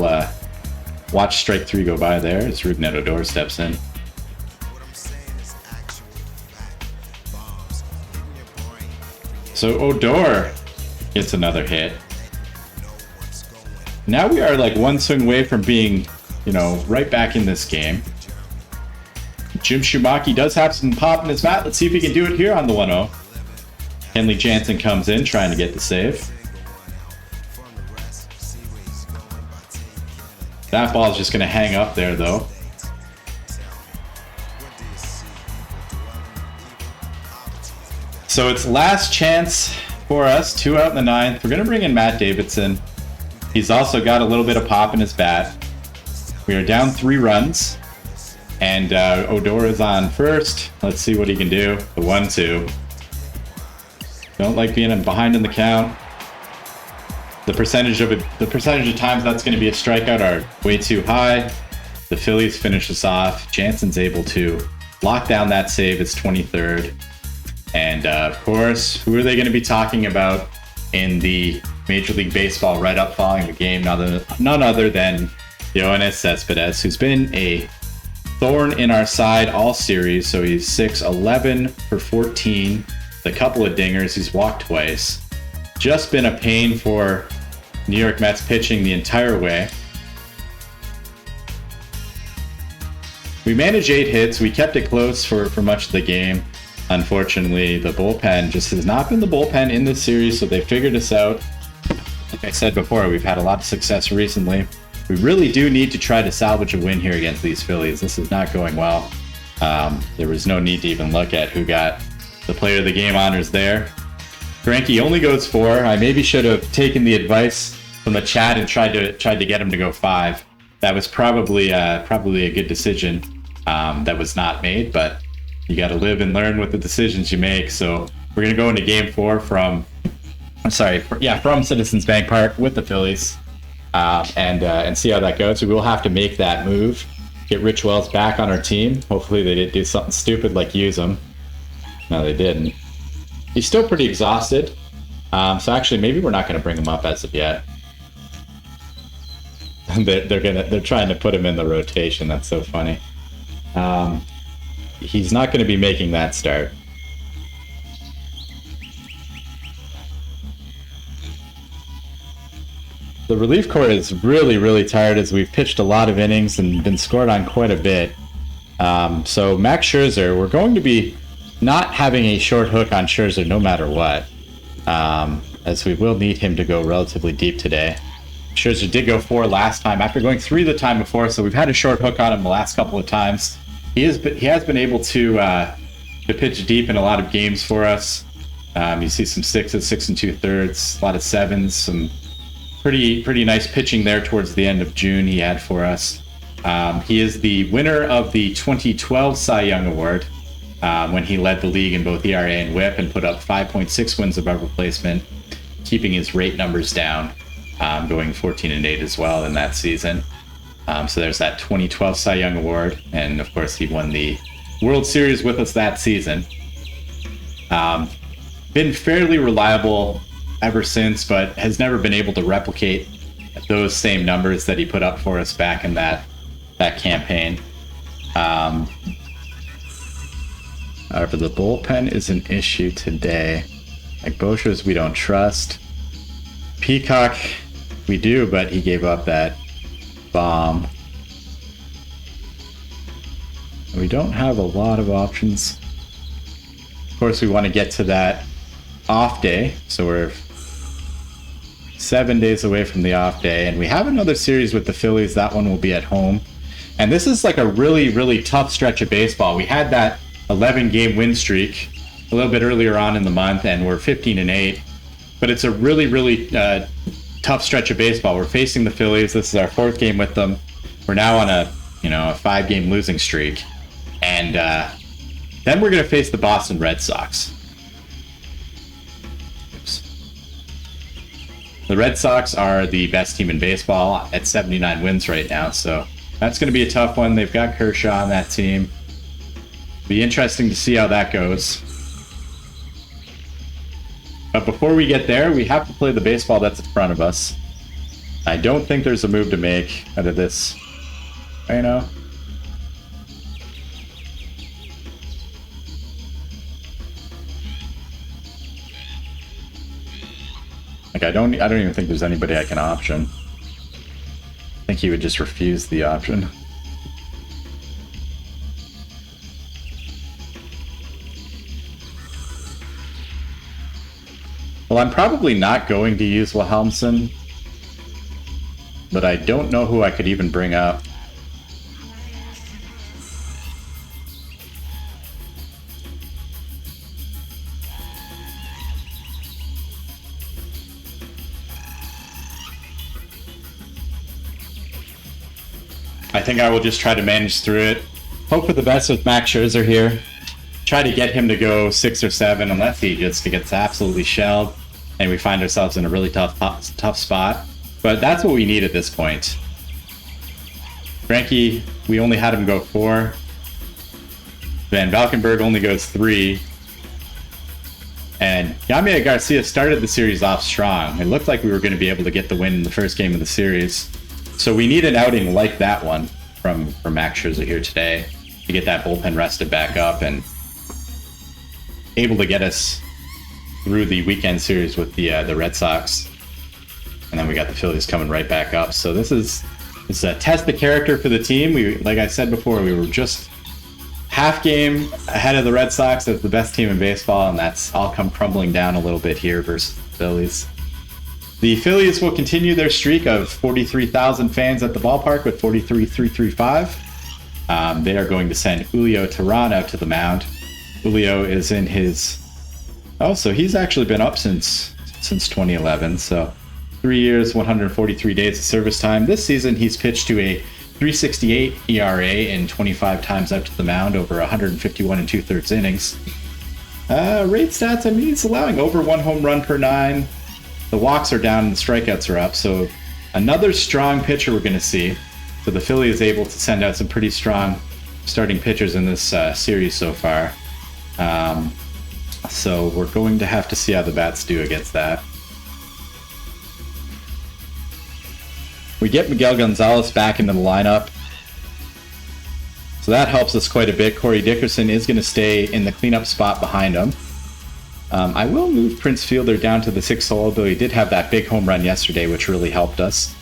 watch strike 3 go by there as Ruben Odor steps in. So Odor gets another hit. Now we are like one swing away from being, right back in this game. Jim Shumaki does have some pop in his bat. Let's see if he can do it here on the 1-0. Kenley Jansen comes in trying to get the save. That ball is just going to hang up there though. So it's last chance for us, 2 out in the 9th. We're going to bring in Matt Davidson. He's also got a little bit of pop in his bat. We are down 3 runs. And Odor is on first. Let's see what he can do. The 1-2. Don't like being behind in the count. The percentage of times that's going to be a strikeout are way too high. The Phillies finish us off. Jansen's able to lock down that save. It's 23rd. And of course, who are they going to be talking about in the Major League Baseball write-up following the game? None other than Yoenis Cespedes, who's been a thorn in our side all series. So he's 6-11 for 14, a couple of dingers. He's walked twice. Just been a pain for New York Mets pitching the entire way. We managed 8 hits. We kept it close for much of the game. Unfortunately, the bullpen just has not been the bullpen in this series, so they figured us out. Like I said before, we've had a lot of success recently. We really do need to try to salvage a win here against these Phillies. This is not going well. There was no need to even look at who got the player of the game honors there. Greinke only goes 4. I maybe should have taken the advice from the chat and tried to get him to go 5. That was probably a good decision that was not made, but you got to live and learn with the decisions you make. So we're going to go into game 4 from Citizens Bank Park with the Phillies and see how that goes. We will have to make that move, get Rich Wells back on our team. Hopefully they didn't do something stupid like use him. No, they didn't. He's still pretty exhausted. So actually, maybe we're not going to bring him up as of yet. They're trying to put him in the rotation. That's so funny. He's not going to be making that start. The relief corps is really, really tired as we've pitched a lot of innings and been scored on quite a bit. So Max Scherzer, we're going to be not having a short hook on Scherzer no matter what, as we will need him to go relatively deep today. Scherzer did go 4 last time after going 3 the time before, so we've had a short hook on him the last couple of times. He has been able to pitch deep in a lot of games for us. You see some 6s, 6 2/3, a lot of 7s, some pretty nice pitching there towards the end of June he had for us. He is the winner of the 2012 Cy Young Award when he led the league in both ERA and WHIP and put up 5.6 wins above replacement, keeping his rate numbers down, going 14-8 as well in that season. So there's that 2012 Cy Young Award, and of course he won the World Series with us that season. Been fairly reliable ever since, but has never been able to replicate those same numbers that he put up for us back in that campaign. However, the bullpen is an issue today. Like Boschers, we don't trust. Peacock, we do, but he gave up that bomb. We don't have a lot of options. Of course, we want to get to that off day, so we're 7 days away from the off day, and we have another series with the Phillies. That one will be at home, and this is like a really, really tough stretch of baseball. We had that 11-game win streak a little bit earlier on in the month, and we're 15-8, but it's a really, really tough stretch of baseball. We're facing the Phillies. This is our 4th game with them. We're now on a 5-game losing streak, and then we're going to face the Boston Red Sox. The Red Sox are the best team in baseball at 79 wins right now, so that's going to be a tough one. They've got Kershaw on that team. Be interesting to see how that goes. But before we get there, we have to play the baseball that's in front of us. I don't think there's a move to make out of this. You know? Like I don't even think there's anybody I can option. I think he would just refuse the option. Well, I'm probably not going to use Wilhelmsen, but I don't know who I could even bring up. I think I will just try to manage through it. Hope for the best with Max Scherzer here. Try to get him to go 6 or 7 unless he just gets absolutely shelled and we find ourselves in a really tough spot. But that's what we need at this point. Frankie, we only had him go 4. Van Valkenburg only goes 3. And Yamia Garcia started the series off strong. It looked like we were going to be able to get the win in the first game of the series. So we need an outing like that one from Max Scherzer here today to get that bullpen rested back up and able to get us through the weekend series with the Red Sox. And then we got the Phillies coming right back up. So it's a test the character for the team. We, like I said before, we were just half game ahead of the Red Sox as the best team in baseball, and that's all come crumbling down a little bit here versus the Phillies. The Phillies will continue their streak of 43,000 fans at the ballpark with 43,335. They are going to send Julio Teheran out to the mound. Julio is in his... Oh, so he's actually been up since 2011. So 3 years, 143 days of service time. This season, he's pitched to a 3.68 ERA in 25 times out to the mound over 151 and 2/3 innings. Rate stats, I mean, he's allowing over 1 home run per 9. The walks are down and the strikeouts are up. So another strong pitcher we're going to see. So the Philly is able to send out some pretty strong starting pitchers in this series so far. So we're going to have to see how the bats do against that. We get Miguel Gonzalez back into the lineup. So that helps us quite a bit. Corey Dickerson is going to stay in the cleanup spot behind him. I will move Prince Fielder down to the 6th hole, though he did have that big home run yesterday, which really helped us.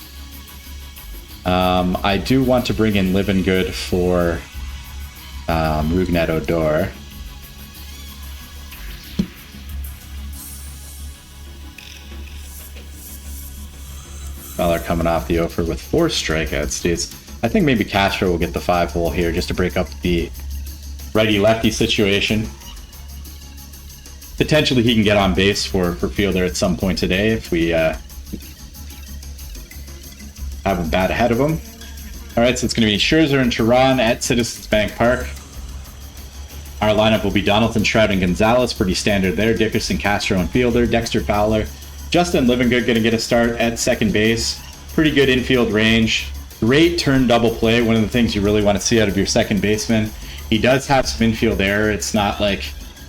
I do want to bring in Living Good for Rougned Odor. Feller coming off the offer with 4 strikeouts. I think maybe Castro will get the 5 hole here just to break up the righty-lefty situation. Potentially he can get on base for Fielder at some point today if we have a bat ahead of him. All right, so it's going to be Scherzer and Teheran at Citizens Bank Park. Our lineup will be Donaldson, Trout, and Gonzalez. Pretty standard there. Dickerson, Castro, and Fielder. Dexter Fowler. Justin Livingood going to get a start at second base. Pretty good infield range. Great turn double play. One of the things you really want to see out of your second baseman. He does have some infield error. It's not like,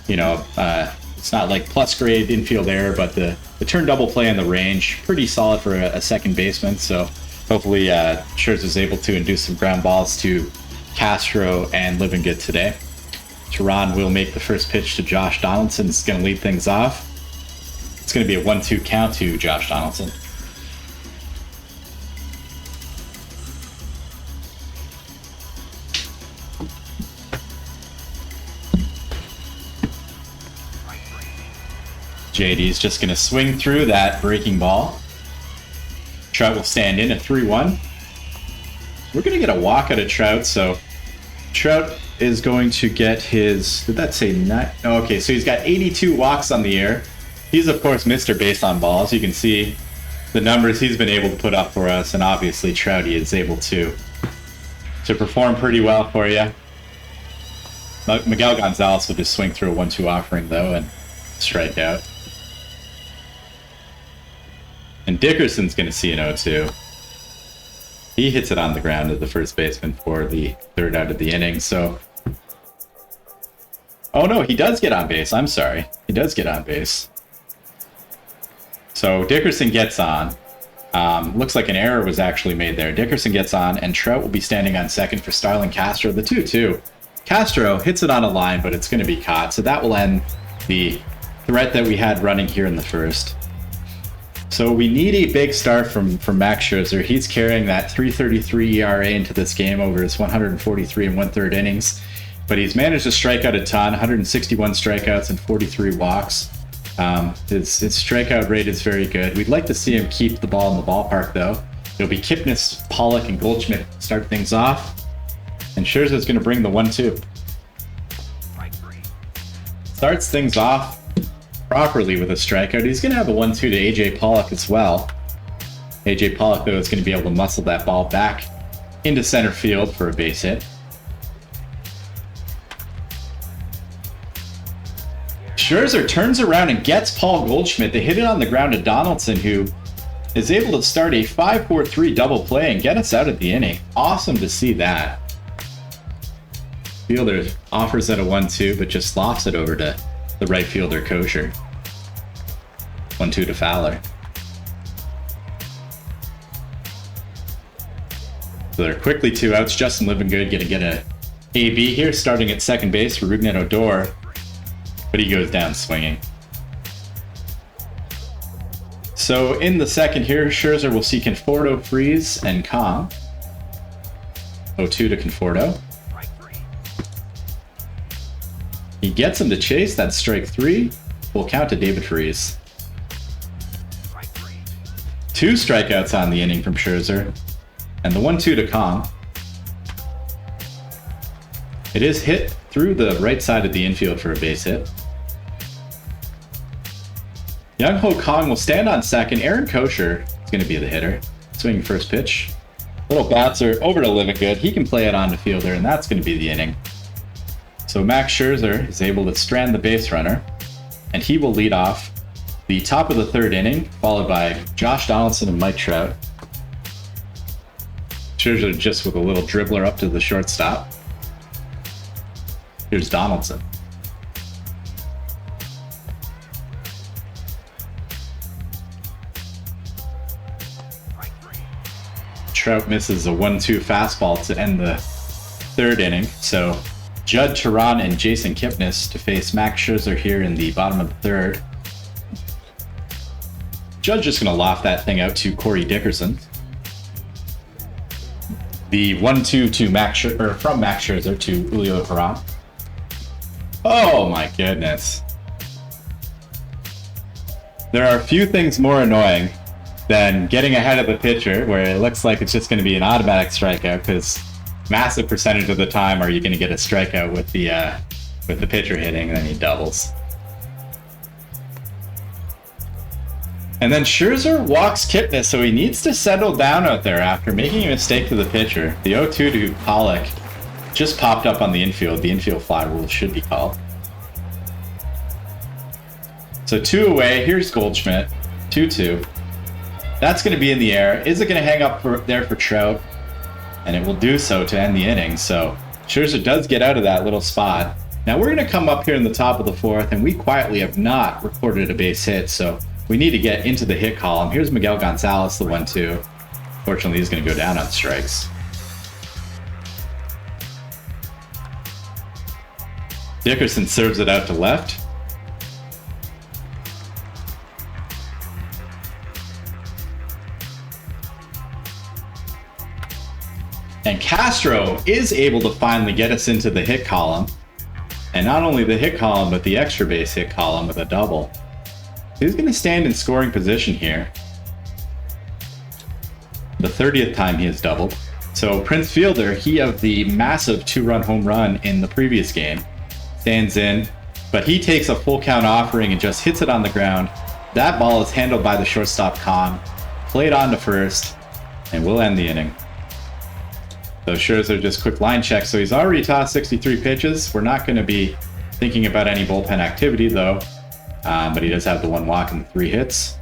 it's not like plus grade infield error, but the turn double play and the range, pretty solid for a second baseman. So hopefully Scherzer's able to induce some ground balls to Castro and Livingood today. Teheran will make the first pitch to Josh Donaldson. It's going to lead things off. It's going to be a 1-2 count to Josh Donaldson. JD's just going to swing through that breaking ball. Trout will stand in at 3-1. We're going to get a walk out of Trout, so Trout is going to get his... Did that say 9? Oh, okay, so he's got 82 walks on the year. He's, of course, Mr. Base on Balls. You can see the numbers he's been able to put up for us, and obviously Trouty is able to perform pretty well for you. Miguel Gonzalez will just swing through a 1-2 offering, though, and strike out. And Dickerson's going to see an 0-2. He hits it on the ground at the first baseman for the 3rd out of the inning, so Oh no, he does get on base. I'm sorry. He does get on base. So Dickerson gets on. Looks like an error was actually made there. Dickerson gets on, and Trout will be standing on second for Starlin Castro, the 2-2. Castro hits it on a line, but it's going to be caught. So that will end the threat that we had running here in the first. So we need a big start from Max Scherzer. He's carrying that 3.33 ERA into this game over his 143 and 1/3 innings. But he's managed to strike out a ton, 161 strikeouts and 43 walks. His strikeout rate is very good. We'd like to see him keep the ball in the ballpark, though. It'll be Kipnis, Pollock, and Goldschmidt start things off. And Scherzer's going to bring the 1-2. Starts things off properly with a strikeout. He's going to have a 1-2 to A.J. Pollock as well. A.J. Pollock, though, is going to be able to muscle that ball back into center field for a base hit. Scherzer turns around and gets Paul Goldschmidt. They hit it on the ground to Donaldson, who is able to start a 5-4-3 double play and get us out of the inning. Awesome to see that. Fielder offers it a 1-2, but just lofts it over to the right fielder, Kosher. 1-2 to Fowler. So they're quickly 2 outs. Justin Livingood going to get a AB here, starting at second base for Rougned Odor. But he goes down swinging. So in the second here, Scherzer will see Conforto, Freeze, and Kong. 0-2 to Conforto. He gets him to chase. That's strike 3. Full count to David Freeze. 2 strikeouts on the inning from Scherzer. And the 1-2 to Kong. It is hit through the right side of the infield for a base hit. Young Ho Kong will stand on second. Aaron Kosher is going to be the hitter. Swinging first pitch. Little bouncer over to Livingood. He can play it on the fielder, and that's going to be the inning. So Max Scherzer is able to strand the base runner, and he will lead off the top of the third inning, followed by Josh Donaldson and Mike Trout. Scherzer just with a little dribbler up to the shortstop. Here's Donaldson. Trout misses a 1-2 fastball to end the third inning. So Judd Tehran and Jason Kipnis to face Max Scherzer here in the bottom of the third. Judd just going to loft that thing out to Corey Dickerson. The 1-2 to from Max Scherzer to Julio Tehran. Oh my goodness. There are a few things more annoying than getting ahead of the pitcher, where it looks like it's just going to be an automatic strikeout, because massive percentage of the time are you going to get a strikeout with the pitcher hitting, and then he doubles. And then Scherzer walks Kipnis, so he needs to settle down out there after making a mistake to the pitcher. The 0-2 to Pollock just popped up on the infield. The infield fly rule should be called. So 2 away. Here's Goldschmidt. 2-2. That's going to be in the air. Is it going to hang up there for Trout? And it will do so to end the inning. So Scherzer does get out of that little spot. Now we're going to come up here in the top of the fourth, and we quietly have not recorded a base hit, so we need to get into the hit column. Here's Miguel Gonzalez, the 1-2. Fortunately, he's going to go down on strikes. Dickerson serves it out to left. And Castro is able to finally get us into the hit column. And not only the hit column, but the extra base hit column with a double. He's going to stand in scoring position here. The 30th time he has doubled. So Prince Fielder, he of the massive 2-run home run in the previous game, stands in, but he takes a full count offering and just hits it on the ground. That ball is handled by the shortstop Kong, played on to first, and we'll end the inning. So Scherzer just quick line check. So he's already tossed 63 pitches. We're not going to be thinking about any bullpen activity, though. But he does have the 1 walk and the 3 hits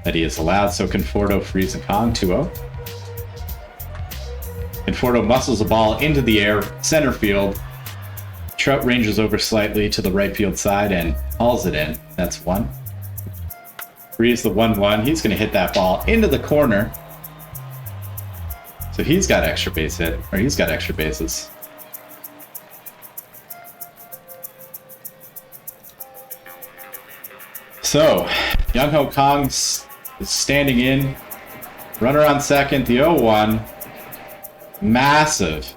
that he has allowed. So Conforto, Freeze, and Kong, 2-0. Conforto muscles the ball into the air, center field. Trout ranges over slightly to the right field side and hauls it in. That's one. Breeze the 1-1. He's going to hit that ball into the corner. So he's got extra base hit, or he's got extra bases. So, Young Ho Kong's standing in. Runner on second, the 0-1. Massive.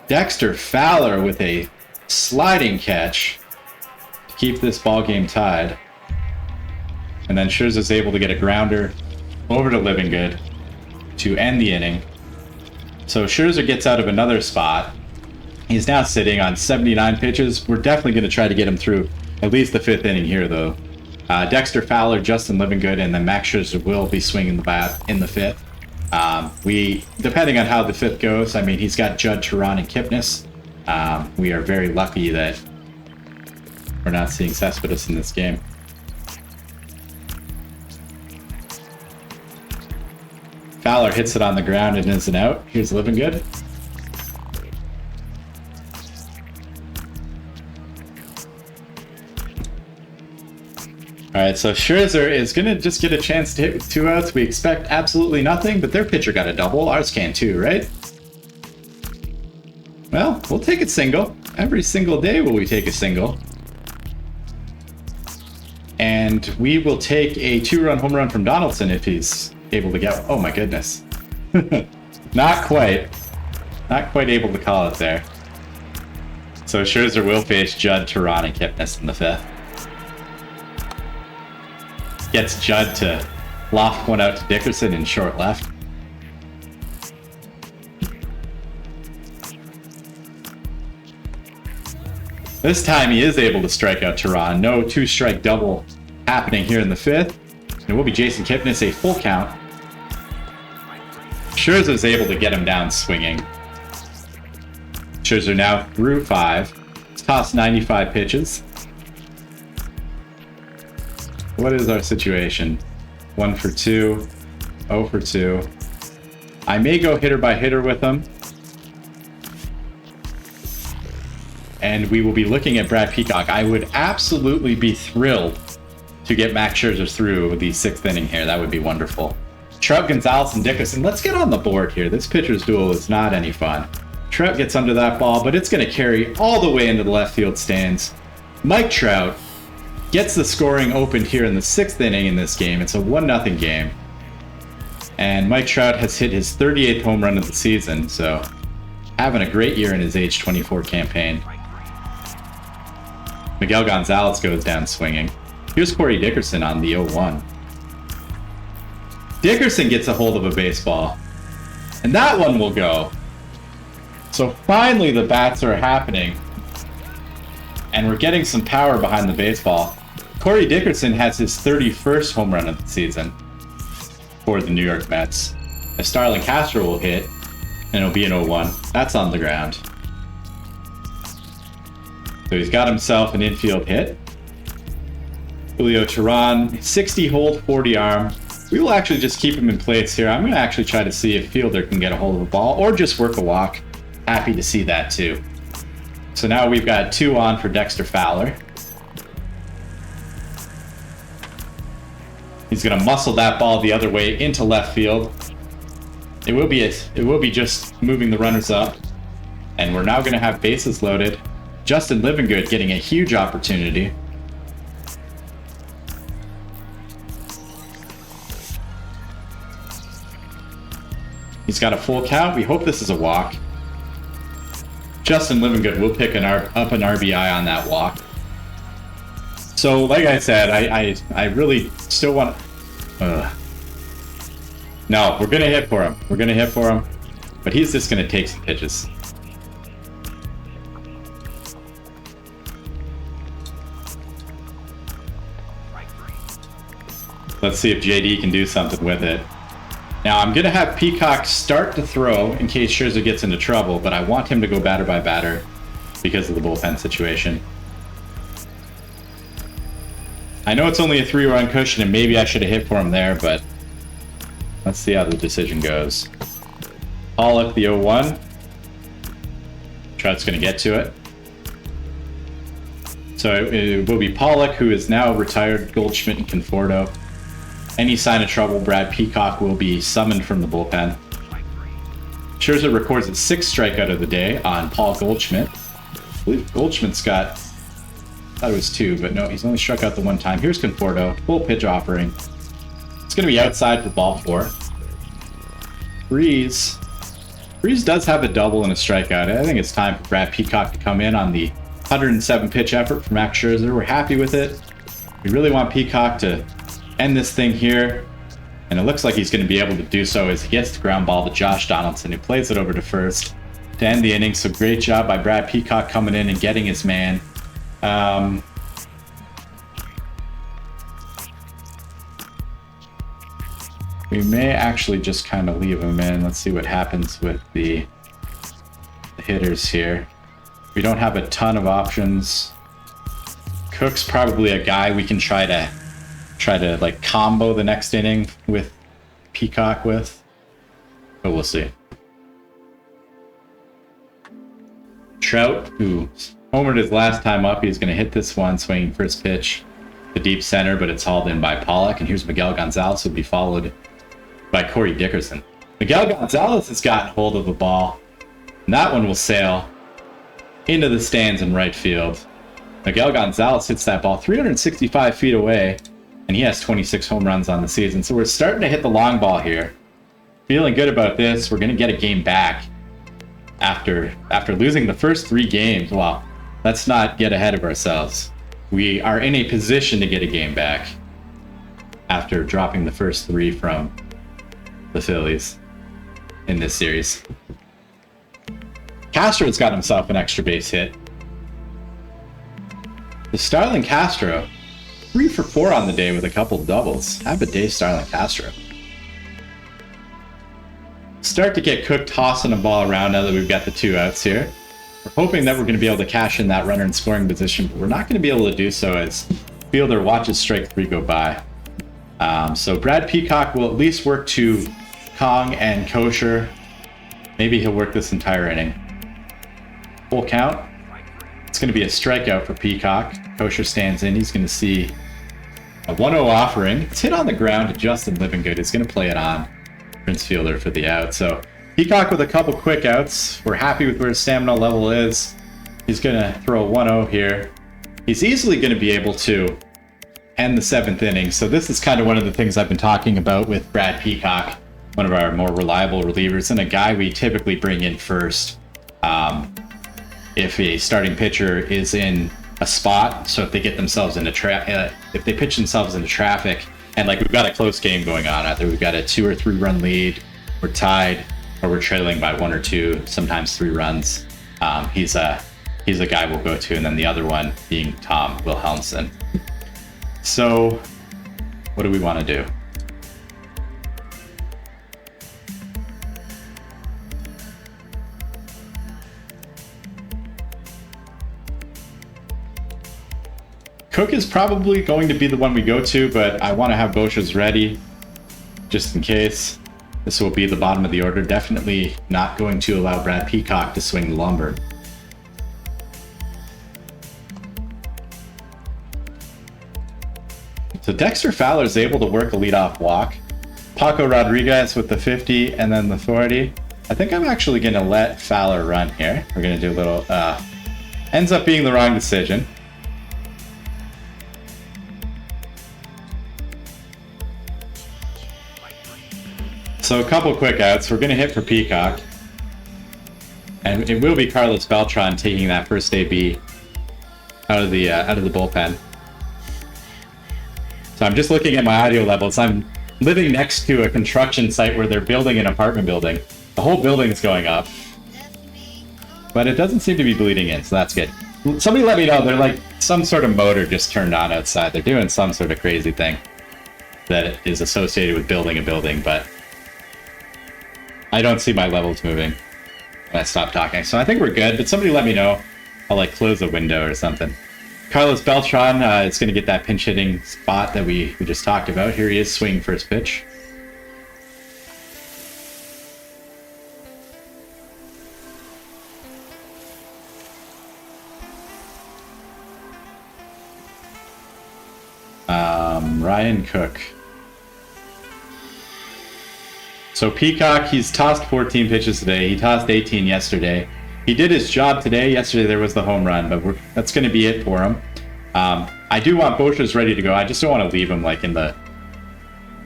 Dexter Fowler with a sliding catch to keep this ball game tied. And then Scherzer's able to get a grounder over to Livingood to end the inning. So Scherzer gets out of another spot. He's now sitting on 79 pitches. We're definitely going to try to get him through at least the 5th inning here, though. Dexter Fowler, Justin Livingood, and then Max Scherzer will be swinging the bat in the 5th. Depending on how the 5th goes, I mean, he's got Judd, Teheran, and Kipnis. We are very lucky that we're not seeing Cespedes in this game. Fowler hits it on the ground and is an out. Here's Livingood. All right, so Scherzer is going to just get a chance to hit with 2 outs. We expect absolutely nothing, but their pitcher got a double. Ours can too, right? Well, we'll take a single. Every single day will we take a single. And we will take a 2-run home run from Donaldson if he's able to get... Oh my goodness. Not quite. Not quite able to call it there. So Scherzer will face Judd, Teheran, and Kipnis in the 5th. Gets Judd to loft one out to Dickerson in short left. This time he is able to strike out Teheran. No 2-strike double happening here in the 5th. It will be Jason Kipnis, a full count. Scherzer's able to get him down swinging. Scherzer now through 5. He's tossed 95 pitches. What is our situation? 1 for 2, 0 for 2. I may go hitter by hitter with him. And we will be looking at Brad Peacock. I would absolutely be thrilled to get Max Scherzer through the 6th inning here. That would be wonderful. Trout, Gonzalez, and Dickerson. Let's get on the board here. This pitcher's duel is not any fun. Trout gets under that ball, but it's going to carry all the way into the left field stands. Mike Trout gets the scoring opened here in the 6th inning in this game. It's a 1-0 game. And Mike Trout has hit his 38th home run of the season, so having a great year in his age 24 campaign. Miguel Gonzalez goes down swinging. Here's Corey Dickerson on the 0-1. Dickerson gets a hold of a baseball. And that one will go. So finally the bats are happening. And we're getting some power behind the baseball. Corey Dickerson has his 31st home run of the season for the New York Mets. If Starlin Castro will hit, and it'll be an 0-1. That's on the ground. So he's got himself an infield hit. Julio Teheran, 60 hold, 40 arm. We will actually just keep him in place here. I'm going to actually try to see if Fielder can get a hold of the ball or just work a walk. Happy to see that too. So now we've got 2 on for Dexter Fowler. He's going to muscle that ball the other way into left field. It will be just moving the runners up. And we're now going to have bases loaded. Justin Livingood getting a huge opportunity. He's got a full count. We hope this is a walk. Justin Livingood will pick up an RBI on that walk. So, like I said, I really still want... No, we're going to hit for him. We're going to hit for him. But he's just going to take some pitches. Let's see if JD can do something with it. Now, I'm going to have Peacock start to throw in case Scherzer gets into trouble, but I want him to go batter by batter because of the bullpen situation. I know it's only a 3-run cushion, and maybe I should have hit for him there, but let's see how the decision goes. Pollock, the 0-1. Trout's going to get to it. So it will be Pollock, who is now retired, Goldschmidt, and Conforto. Any sign of trouble, Brad Peacock will be summoned from the bullpen. Scherzer records his 6th strikeout of the day on Paul Goldschmidt. I believe Goldschmidt's got, I thought it was 2, but no, he's only struck out the 1 time. Here's Conforto, full pitch offering. It's going to be outside for ball 4. Breeze does have a double and a strikeout. I think it's time for Brad Peacock to come in on the 107 pitch effort for Max Scherzer. We're happy with it. We really want Peacock to end this thing here. And it looks like he's going to be able to do so as he gets the ground ball to Josh Donaldson, who plays it over to first to end the inning. So great job by Brad Peacock coming in and getting his man. We may actually just kind of leave him in. Let's see what happens with the hitters here. We don't have a ton of options. Cook's probably a guy we can try to like combo the next inning with Peacock with, but we'll see. Trout, who homered his last time up, he's going to hit this one, swinging first pitch to deep center, but it's hauled in by Pollock. And here's Miguel Gonzalez, who'll be followed by Corey Dickerson. Miguel Gonzalez has gotten hold of the ball, and that one will sail into the stands in right field. Miguel Gonzalez hits that ball 365 feet away, and he has 26 home runs on the season. So we're starting to hit the long ball here. Feeling good about this. We're going to get a game back after losing the first 3 games. Well, let's not get ahead of ourselves. We are in a position to get a game back after dropping the first 3 from the Phillies in this series. Castro's got himself an extra base hit. The Starlin Castro, 3 for 4 on the day with a couple doubles. Have a day, Starlin Castro. Start to get Cook tossing a ball around now that we've got the 2 outs here. We're hoping that we're going to be able to cash in that runner in scoring position, but we're not going to be able to do so as fielder watches strike 3 go by. So Brad Peacock will at least work to Kong and Kosher. Maybe he'll work this entire inning. Full count. It's going to be a strikeout for Peacock. Kosher stands in. He's going to see a 1-0 offering. It's hit on the ground to Justin Livingood. He's going to play it on Prince Fielder for the out. So Peacock with a couple quick outs. We're happy with where his stamina level is. He's going to throw a 1-0 here. He's easily going to be able to end the 7th inning. So this is kind of one of the things I've been talking about with Brad Peacock, one of our more reliable relievers and a guy we typically bring in first if a starting pitcher is in a spot. So if they get themselves into if they pitch themselves into traffic, and like we've got a close game going on, either we've got a 2 or 3 run lead, we're tied, or we're trailing by 1 or 2, sometimes 3 runs. He's a guy we'll go to, and then the other one being Tom Wilhelmsen. So what do we want to do? Cook is probably going to be the one we go to, but I want to have Bosch's ready just in case. This will be the bottom of the order. Definitely not going to allow Brad Peacock to swing the lumber. So Dexter Fowler is able to work a leadoff walk. Paco Rodriguez with the 50 and then the 40. I think I'm actually going to let Fowler run here. We're going to do a little... ends up being the wrong decision. So a couple quick outs. We're going to hit for Peacock. And it will be Carlos Beltran taking that first AB out of the bullpen. So I'm just looking at my audio levels. I'm living next to a construction site where they're building an apartment building. The whole building's going up. But it doesn't seem to be bleeding in, so that's good. Somebody let me know. They're like some sort of motor just turned on outside. They're doing some sort of crazy thing that is associated with building a building, but I don't see my levels moving when I stop talking. So I think we're good, but somebody let me know. I'll like close a window or something. Carlos Beltran is going to get that pinch hitting spot that we just talked about. Here he is, swinging first pitch. Ryan Cook. So Peacock, he's tossed 14 pitches today. He tossed 18 yesterday. He did his job today. Yesterday there was the home run, but that's going to be it for him. I do want Boschers ready to go. I just don't want to leave him like in the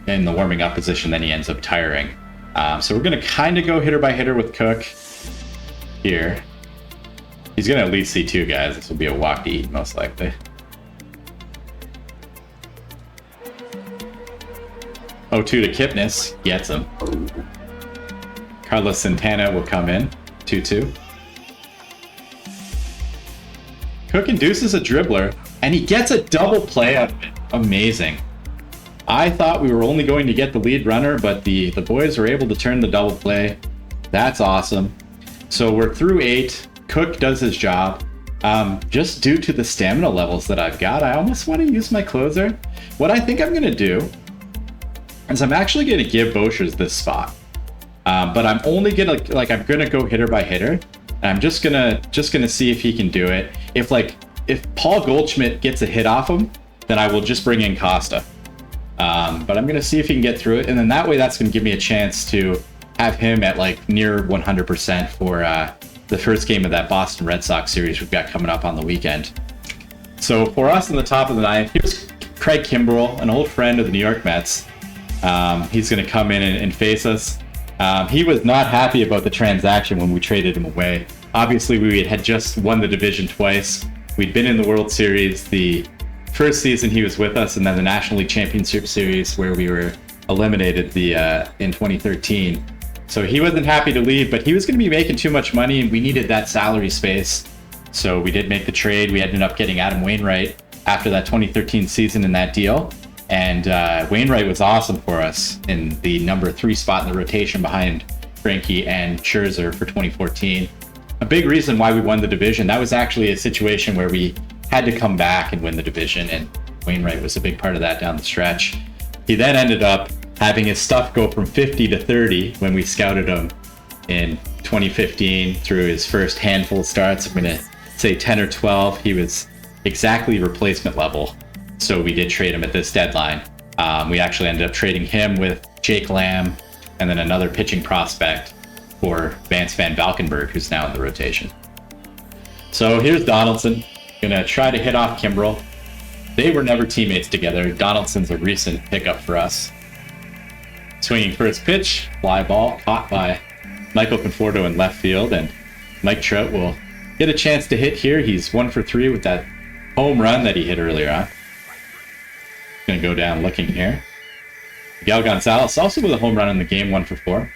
warming up position. Then he ends up tiring. So we're going to kind of go hitter by hitter with Cook here. He's going to at least see 2 guys. This will be a walk to eat most likely. 0-2 to Kipnis. Gets him. Carlos Santana will come in. 2-2. Cook induces a dribbler, and he gets a double play out of it. Amazing. I thought we were only going to get the lead runner, but the boys were able to turn the double play. That's awesome. So we're through 8. Cook does his job. Just due to the stamina levels that I've got, I almost want to use my closer. What I think I'm going to do is I'm actually going to give Boschers this spot. But I'm only going to, I'm going to go hitter by hitter. And I'm just gonna see if he can do it. If Paul Goldschmidt gets a hit off him, then I will just bring in Costa. But I'm gonna see if he can get through it, and then that way that's gonna give me a chance to have him at near 100% for the first game of that Boston Red Sox series we've got coming up on the weekend. So for us in the top of the ninth, here's Craig Kimbrell, an old friend of the New York Mets. He's gonna come in and face us. He was not happy about the transaction when we traded him away. Obviously, we had just won the division twice. We'd been in the World Series the first season he was with us, and then the National League Championship Series where we were eliminated in 2013. So he wasn't happy to leave, but he was going to be making too much money, and we needed that salary space. So we did make the trade. We ended up getting Adam Wainwright after that 2013 season in that deal. And Wainwright was awesome for us in the number 3 spot in the rotation behind Greinke and Scherzer for 2014. A big reason why we won the division, that was actually a situation where we had to come back and win the division, and Wainwright was a big part of that down the stretch. He then ended up having his stuff go from 50 to 30 when we scouted him in 2015 through his first handful of starts. I'm going to say 10 or 12. He was exactly replacement level. So we did trade him at this deadline. We actually ended up trading him with Jake Lamb and then another pitching prospect for Vance Van Valkenburg, who's now in the rotation. So here's Donaldson. Gonna try to hit off Kimbrell. They were never teammates together. Donaldson's a recent pickup for us. Swinging first pitch, fly ball, caught by Michael Conforto in left field, and Mike Trout will get a chance to hit here. He's 1 for 3 with that home run that he hit earlier on. Gonna go down looking here. Miguel Gonzalez also with a home run in the game, 1 for 4.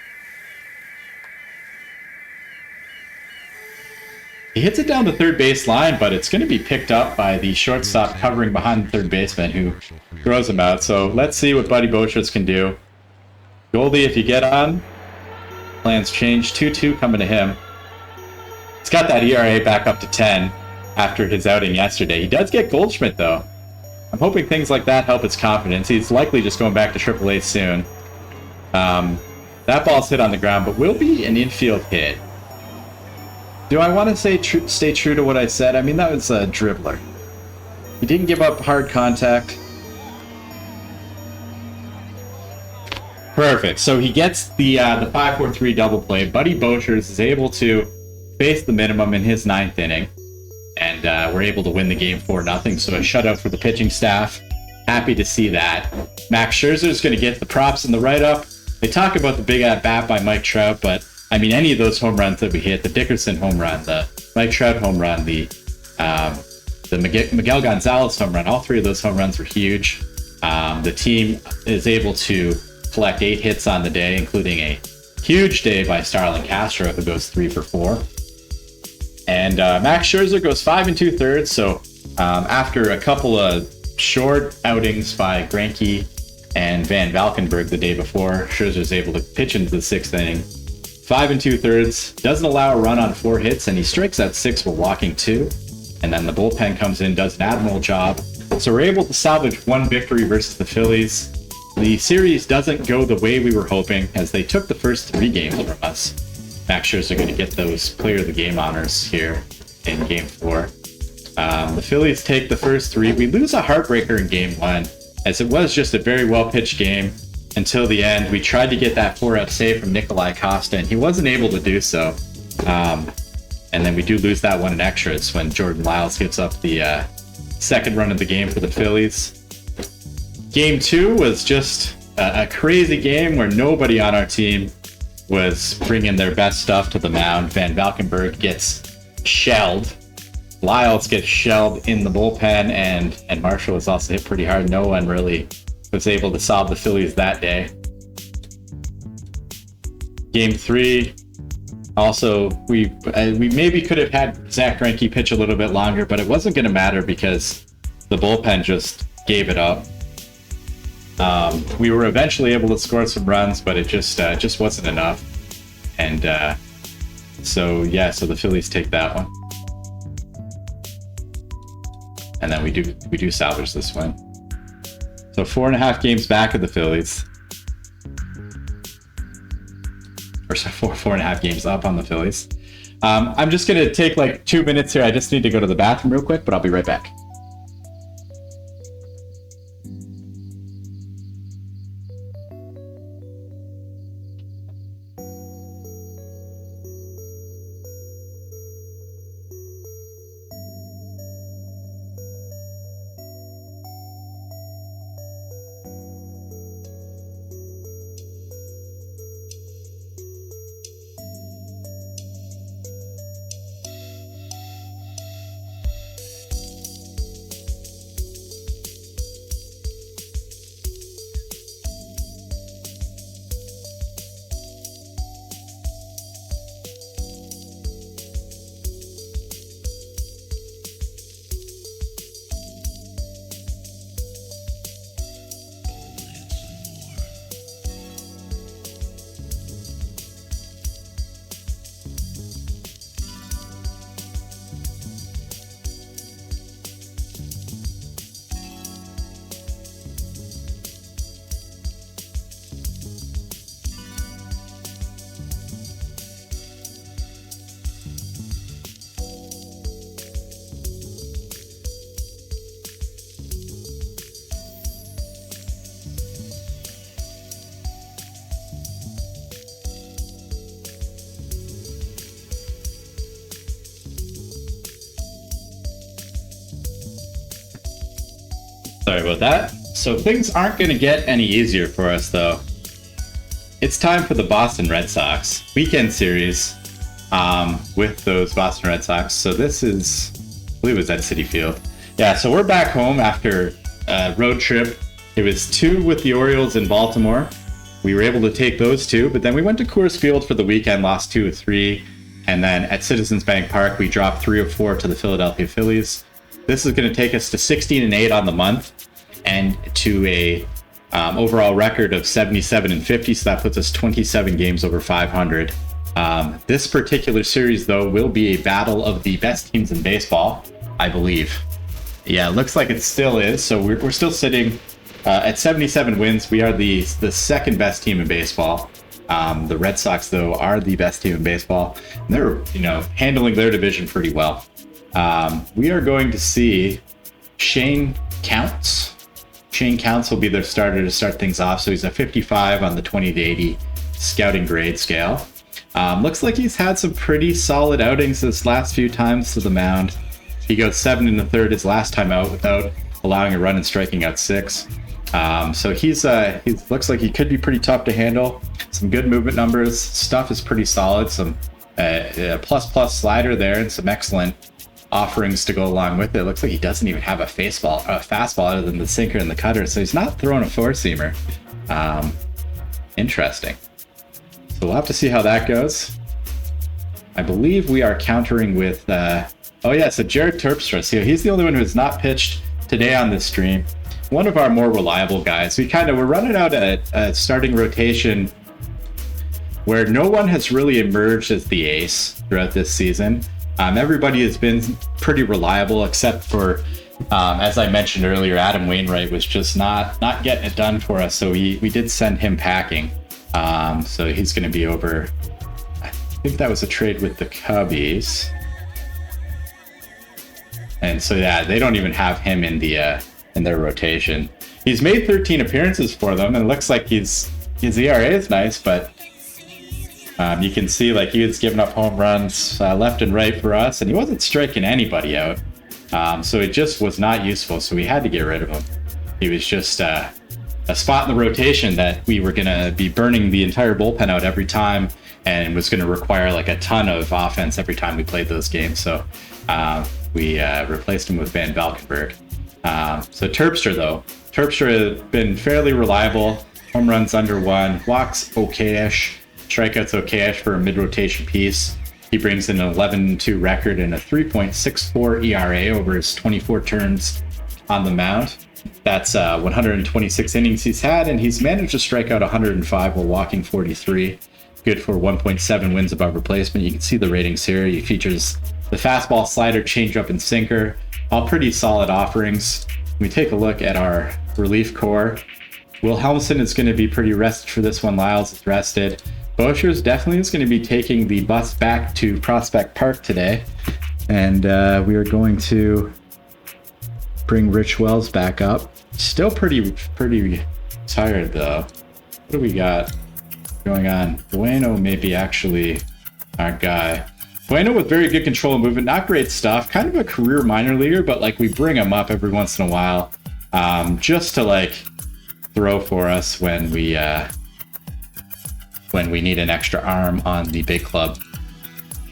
He hits it down the third base line, but it's going to be picked up by the shortstop covering behind the third baseman who throws him out. So let's see what Buddy Boschers can do. Goldie, if you get on, plans change. 2-2 coming to him. He's got that ERA back up to 10 after his outing yesterday. He does get Goldschmidt, though. I'm hoping things like that help his confidence. He's likely just going back to AAA soon. That ball's hit on the ground, but will be an infield hit. Do I want to say stay true to what I said? I mean, that was a dribbler. He didn't give up hard contact. Perfect. So he gets the 5-4-3 double play. Buddy Boschers is able to face the minimum in his 9th inning. And we're able to win the game 4-0. So a shutout for the pitching staff. Happy to see that. Max Scherzer is going to get the props in the write-up. They talk about the big at-bat by Mike Trout, but I mean, any of those home runs that we hit, the Dickerson home run, the Mike Trout home run, the Miguel Gonzalez home run, all 3 of those home runs were huge. The team is able to collect 8 hits on the day, including a huge day by Starlin Castro, who goes 3 for 4. And Max Scherzer goes 5 2/3. So after a couple of short outings by Greinke and Van Valkenburg the day before, Scherzer's able to pitch into the 6th inning. 5 2/3, doesn't allow a run on 4 hits, and he strikes out 6 while walking 2. And then the bullpen comes in, does an admirable job. So we're able to salvage 1 victory versus the Phillies. The series doesn't go the way we were hoping, as they took the first 3 games from us. Max Scherzer going to get those player of the game honors here in game 4. The Phillies take the first 3. We lose a heartbreaker in game 1. as it was just a very well-pitched game until the end. We tried to get that 4-out save from Nikolai Costa, and he wasn't able to do so. And then we do lose that one in extras when Jordan Lyles gives up the second run of the game for the Phillies. Game 2 was just a crazy game where nobody on our team was bringing their best stuff to the mound. Van Valkenburg gets shelled. Lyles gets shelled in the bullpen, and Marshall was also hit pretty hard. No one really was able to solve the Phillies that day. Game 3, also, we maybe could have had Zach Greinke pitch a little bit longer, but it wasn't going to matter because the bullpen just gave it up. We were eventually able to score some runs, but it just wasn't enough. And so the Phillies take that one. And then we do salvage this win. So 4.5 games back of the Phillies. Or so 4.5 games up on the Phillies. I'm just gonna take like 2 minutes here. I just need to go to the bathroom real quick, but I'll be right back. Sorry about that. So things aren't going to get any easier for us, though. It's time for the Boston Red Sox weekend series with those Boston Red Sox. So this is, I believe it was at Citi Field. Yeah, so we're back home after a road trip. It was 2 with the Orioles in Baltimore. We were able to take those 2, but then we went to Coors Field for the weekend, lost 2 of 3. And then at Citizens Bank Park, we dropped 3 of 4 to the Philadelphia Phillies. This is going to take us to 16-8 on the month and to a overall record of 77-50. So that puts us 27 games over 500. This particular series, though, will be a battle of the best teams in baseball, I believe. Yeah, it looks like it still is. So we're still sitting at 77 wins. We are the second best team in baseball. The Red Sox, though, are the best team in baseball. And they're, handling their division pretty well. We are going to see Shane Counts. Shane Counts will be their starter to start things off. So he's a 55 on the 20 to 80 scouting grade scale. Looks like he's had some pretty solid outings this last few times to the mound. He goes 7 1/3 his last time out without allowing a run and striking out 6. So he looks like he could be pretty tough to handle. Some good movement numbers. Stuff is pretty solid. Some plus slider there and some excellent offerings to go along with it. Looks like he doesn't even have a fastball other than the sinker and the cutter, so he's not throwing a 4-seamer. Interesting. So we'll have to see how that goes. I believe we are countering with so Jared Terpstra. So he's the only one who has not pitched today on this stream. One of our more reliable guys. We're running out a starting rotation where no one has really emerged as the ace throughout this season. Everybody has been pretty reliable, except for, as I mentioned earlier, Adam Wainwright was just not getting it done for us. So we did send him packing. So he's going to be over. I think that was a trade with the Cubbies. And so, yeah, they don't even have him in their rotation. he's made 13 appearances for them, and it looks like his ERA is nice, but you can see like he was giving up home runs left and right for us, and he wasn't striking anybody out. So it just was not useful, so we had to get rid of him. He was just a spot in the rotation that we were going to be burning the entire bullpen out every time, and was going to require like a ton of offense every time we played those games. So we replaced him with Van Valkenburg. So Terpstra, though. Terpstra has been fairly reliable. Home runs under 1, walks okay-ish, strikeouts okay-ish for a mid-rotation piece. He brings in an 11-2 record and a 3.64 ERA over his 24 turns on the mound. That's 126 innings he's had, and he's managed to strike out 105 while walking 43. Good for 1.7 wins above replacement. You can see the ratings here. He features the fastball, slider, changeup, and sinker. All pretty solid offerings. We take a look at our relief core. Will Helmson is going to be pretty rested for this one. Lyles is rested. Boschers definitely is going to be taking the bus back to Prospect Park today. And we are going to bring Rich Wells back up. Still pretty tired, though. What do we got going on? Bueno may be actually our guy. Bueno with very good control and movement. Not great stuff. Kind of a career minor leaguer, but like we bring him up every once in a while just to like throw for us when we need an extra arm on the big club.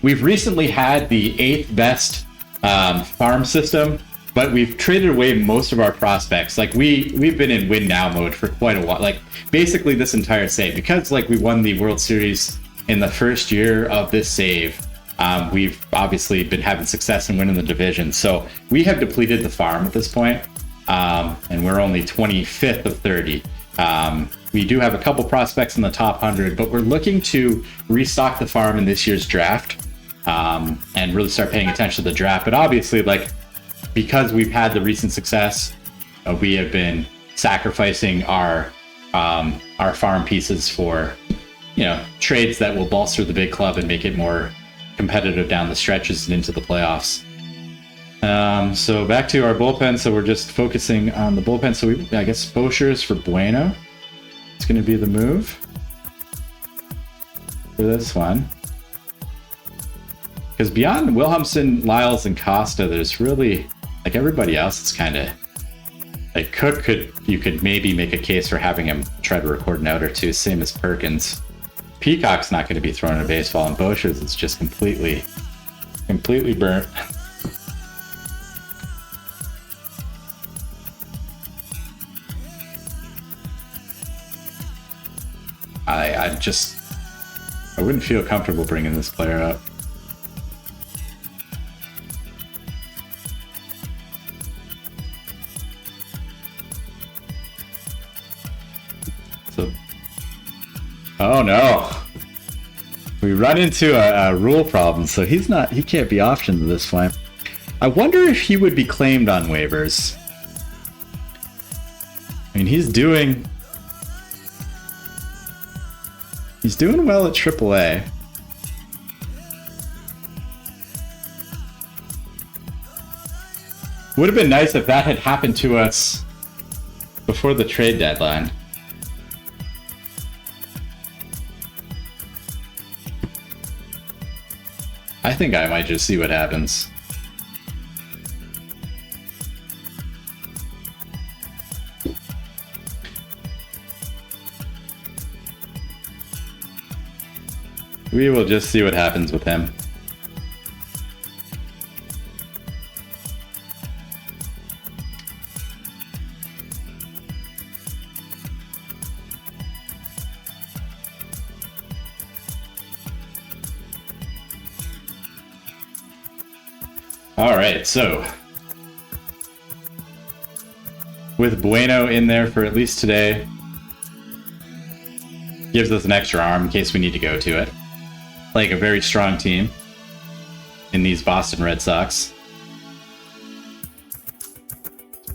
We've recently had the 8th best farm system, but we've traded away most of our prospects. Like we've been in win now mode for quite a while. Like basically this entire save, because like we won the World Series in the first year of this save. We've obviously been having success in winning the division. So we have depleted the farm at this point, and we're only 25th of 30. We do have a couple prospects in the top 100, but we're looking to restock the farm in this year's draft and really start paying attention to the draft. But obviously, like, because we've had the recent success, we have been sacrificing our farm pieces for, trades that will bolster the big club and make it more competitive down the stretches and into the playoffs. So back to our bullpen. So we're just focusing on the bullpen. So I guess Boschers for Bueno. It's going to be the move for this one. Because beyond Wilhelmsen, Lyles, and Costa, there's really, like, everybody else is kind of, like, Cook you could maybe make a case for having him try to record an out or two, same as Perkins. Peacock's not going to be throwing a baseball, and Boschers is just completely burnt. I wouldn't feel comfortable bringing this player up. So, oh no, we run into a rule problem. So he can't be optioned at this point. I wonder if he would be claimed on waivers. I mean, he's doing well at AAA. Would have been nice if that had happened to us before the trade deadline. I think I might just see what happens. We will just see what happens with him. All right, so with Bueno in there for at least today, gives us an extra arm in case we need to go to it. Like a very strong team in these Boston Red Sox.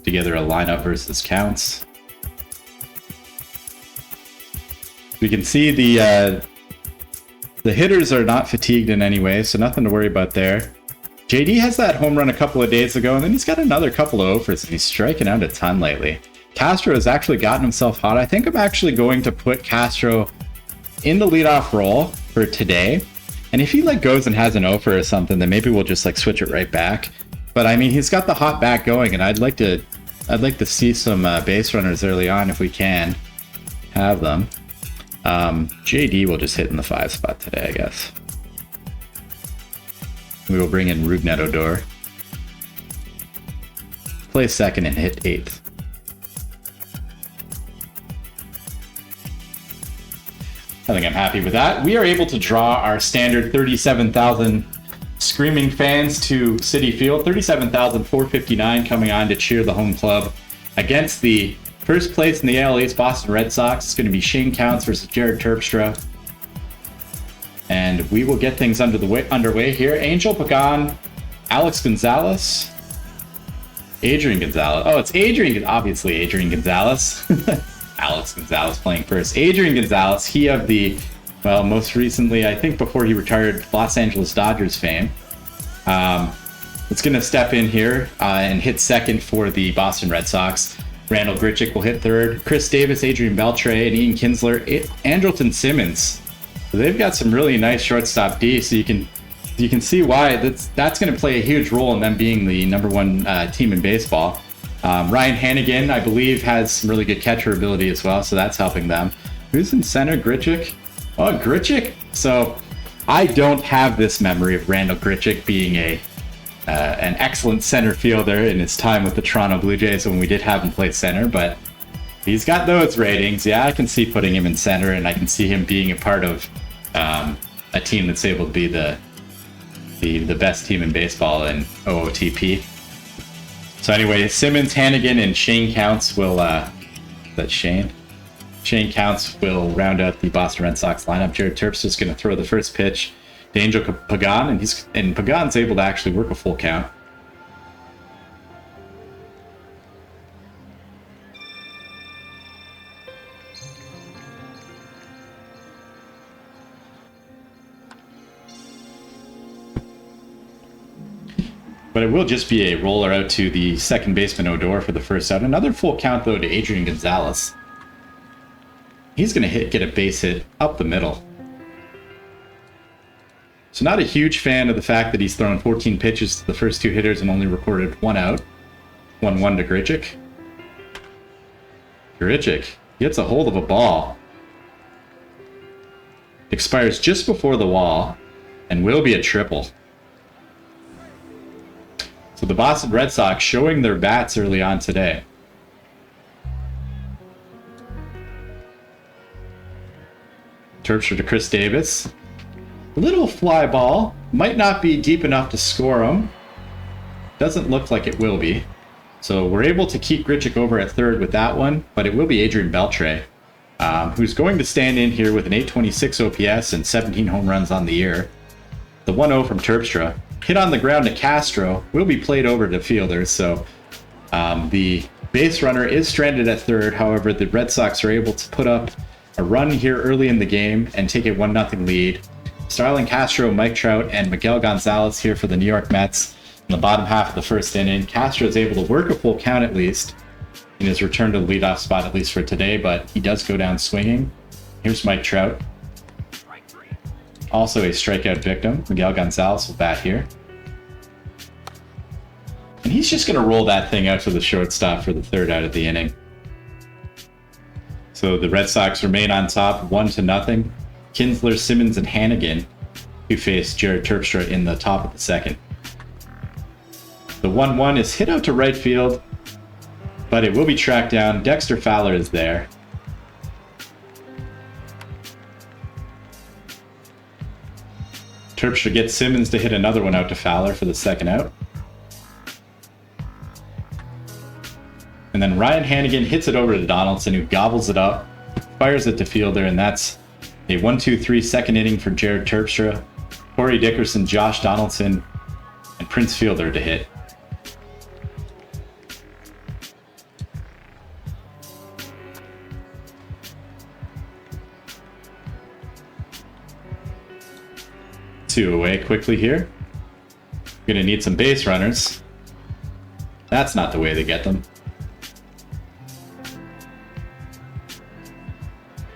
Together a lineup versus counts. We can see the hitters are not fatigued in any way, so nothing to worry about there. JD has that home run a couple of days ago, and then he's got another couple of offers, and he's striking out a ton lately. Castro has actually gotten himself hot. I think I'm actually going to put Castro in the leadoff role for today. And if he like goes and has an offer or something, then maybe we'll just like switch it right back. But I mean, he's got the hot bat going, and I'd like to see some base runners early on if we can have them. JD will just hit in the 5 spot today, I guess. We will bring in Rougned Odor. Play second and hit 8th. I think I'm happy with that. We are able to draw our standard 37,000 screaming fans to Citi Field. 37,459 coming on to cheer the home club against the first place in the AL East Boston Red Sox. It's going to be Shane Counts versus Jared Terpstra. And we will get things underway here. Angel Pagan, Alex Gonzalez, Adrian Gonzalez. Oh, it's Adrian, obviously Adrian Gonzalez. Alex Gonzalez playing first. Adrian Gonzalez, he of the, well, most recently, I think before he retired, Los Angeles Dodgers fame. It's going to step in here and hit second for the Boston Red Sox. Randall Grichuk will hit third. Chris Davis, Adrian Beltre, and Ian Kinsler, Andrelton Simmons. So they've got some really nice shortstop D, so you can see why that's going to play a huge role in them being the #1 team in baseball. Ryan Hannigan, I believe, has some really good catcher ability as well, so that's helping them. Who's in center? Grichuk? Oh, Grichuk? So I don't have this memory of Randall Grichuk being an excellent center fielder in his time with the Toronto Blue Jays when we did have him play center, but he's got those ratings. Yeah, I can see putting him in center, and I can see him being a part of a team that's able to be the best team in baseball in OOTP. So anyway, Simmons, Hannigan, and Shane Counts will that's Shane. Shane Counts will round out the Boston Red Sox lineup. Jared Terpstra is going to throw the first pitch to Angel Pagan, and Pagan's able to actually work a full count. But it will just be a roller out to the second baseman Odor for the first out. Another full count, though, to Adrian Gonzalez. He's going to get a base hit up the middle. So not a huge fan of the fact that he's thrown 14 pitches to the first 2 hitters and only recorded 1 out. 1-1 to Grichuk. Grichuk gets a hold of a ball. Expires just before the wall and will be a triple. So the Boston Red Sox showing their bats early on today. Terpstra to Chris Davis. A little fly ball. Might not be deep enough to score him. Doesn't look like it will be. So we're able to keep Grichuk over at third with that one, but it will be Adrian Beltre, who's going to stand in here with an 826 OPS and 17 home runs on the year. The 1-0 from Terpstra. Hit on the ground to Castro, will be played over to fielders, so the base runner is stranded at third. However, the Red Sox are able to put up a run here early in the game and take a 1-0 lead. Starlin Castro, Mike Trout, and Miguel Gonzalez here for the New York Mets in the bottom half of the first inning. Castro is able to work a full count at least in his return to the leadoff spot, at least for today, but he does go down swinging. Here's Mike Trout. Also a strikeout victim. Miguel Gonzalez will bat here. And he's just going to roll that thing out to the shortstop for the third out of the inning. So the Red Sox remain on top, 1-0. Kinsler, Simmons, and Hannigan, who face Jared Terpstra in the top of the second. The 1-1 is hit out to right field, but it will be tracked down. Dexter Fowler is there. Terpstra gets Simmons to hit another one out to Fowler for the second out. And then Ryan Hannigan hits it over to Donaldson, who gobbles it up, fires it to fielder, and that's a 1-2-3 second inning for Jared Terpstra, Corey Dickerson, Josh Donaldson, and Prince Fielder to hit. Two away quickly here. We're going to need some base runners. That's not the way to get them.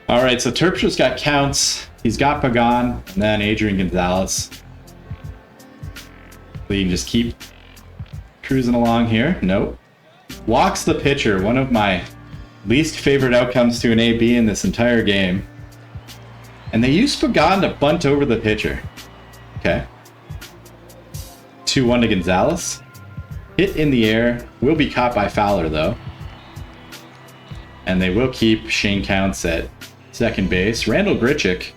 All right, so Terpsha's got counts. He's got Pagan, and then Adrian Gonzalez. So you can just keep cruising along here. Nope. Walks the pitcher, one of my least favorite outcomes to an AB in this entire game. And they use Pagan to bunt over the pitcher. Okay. 2-1 to Gonzalez. Hit in the air. Will be caught by Fowler, though. And they will keep Shane Counts at second base. Randall Grichuk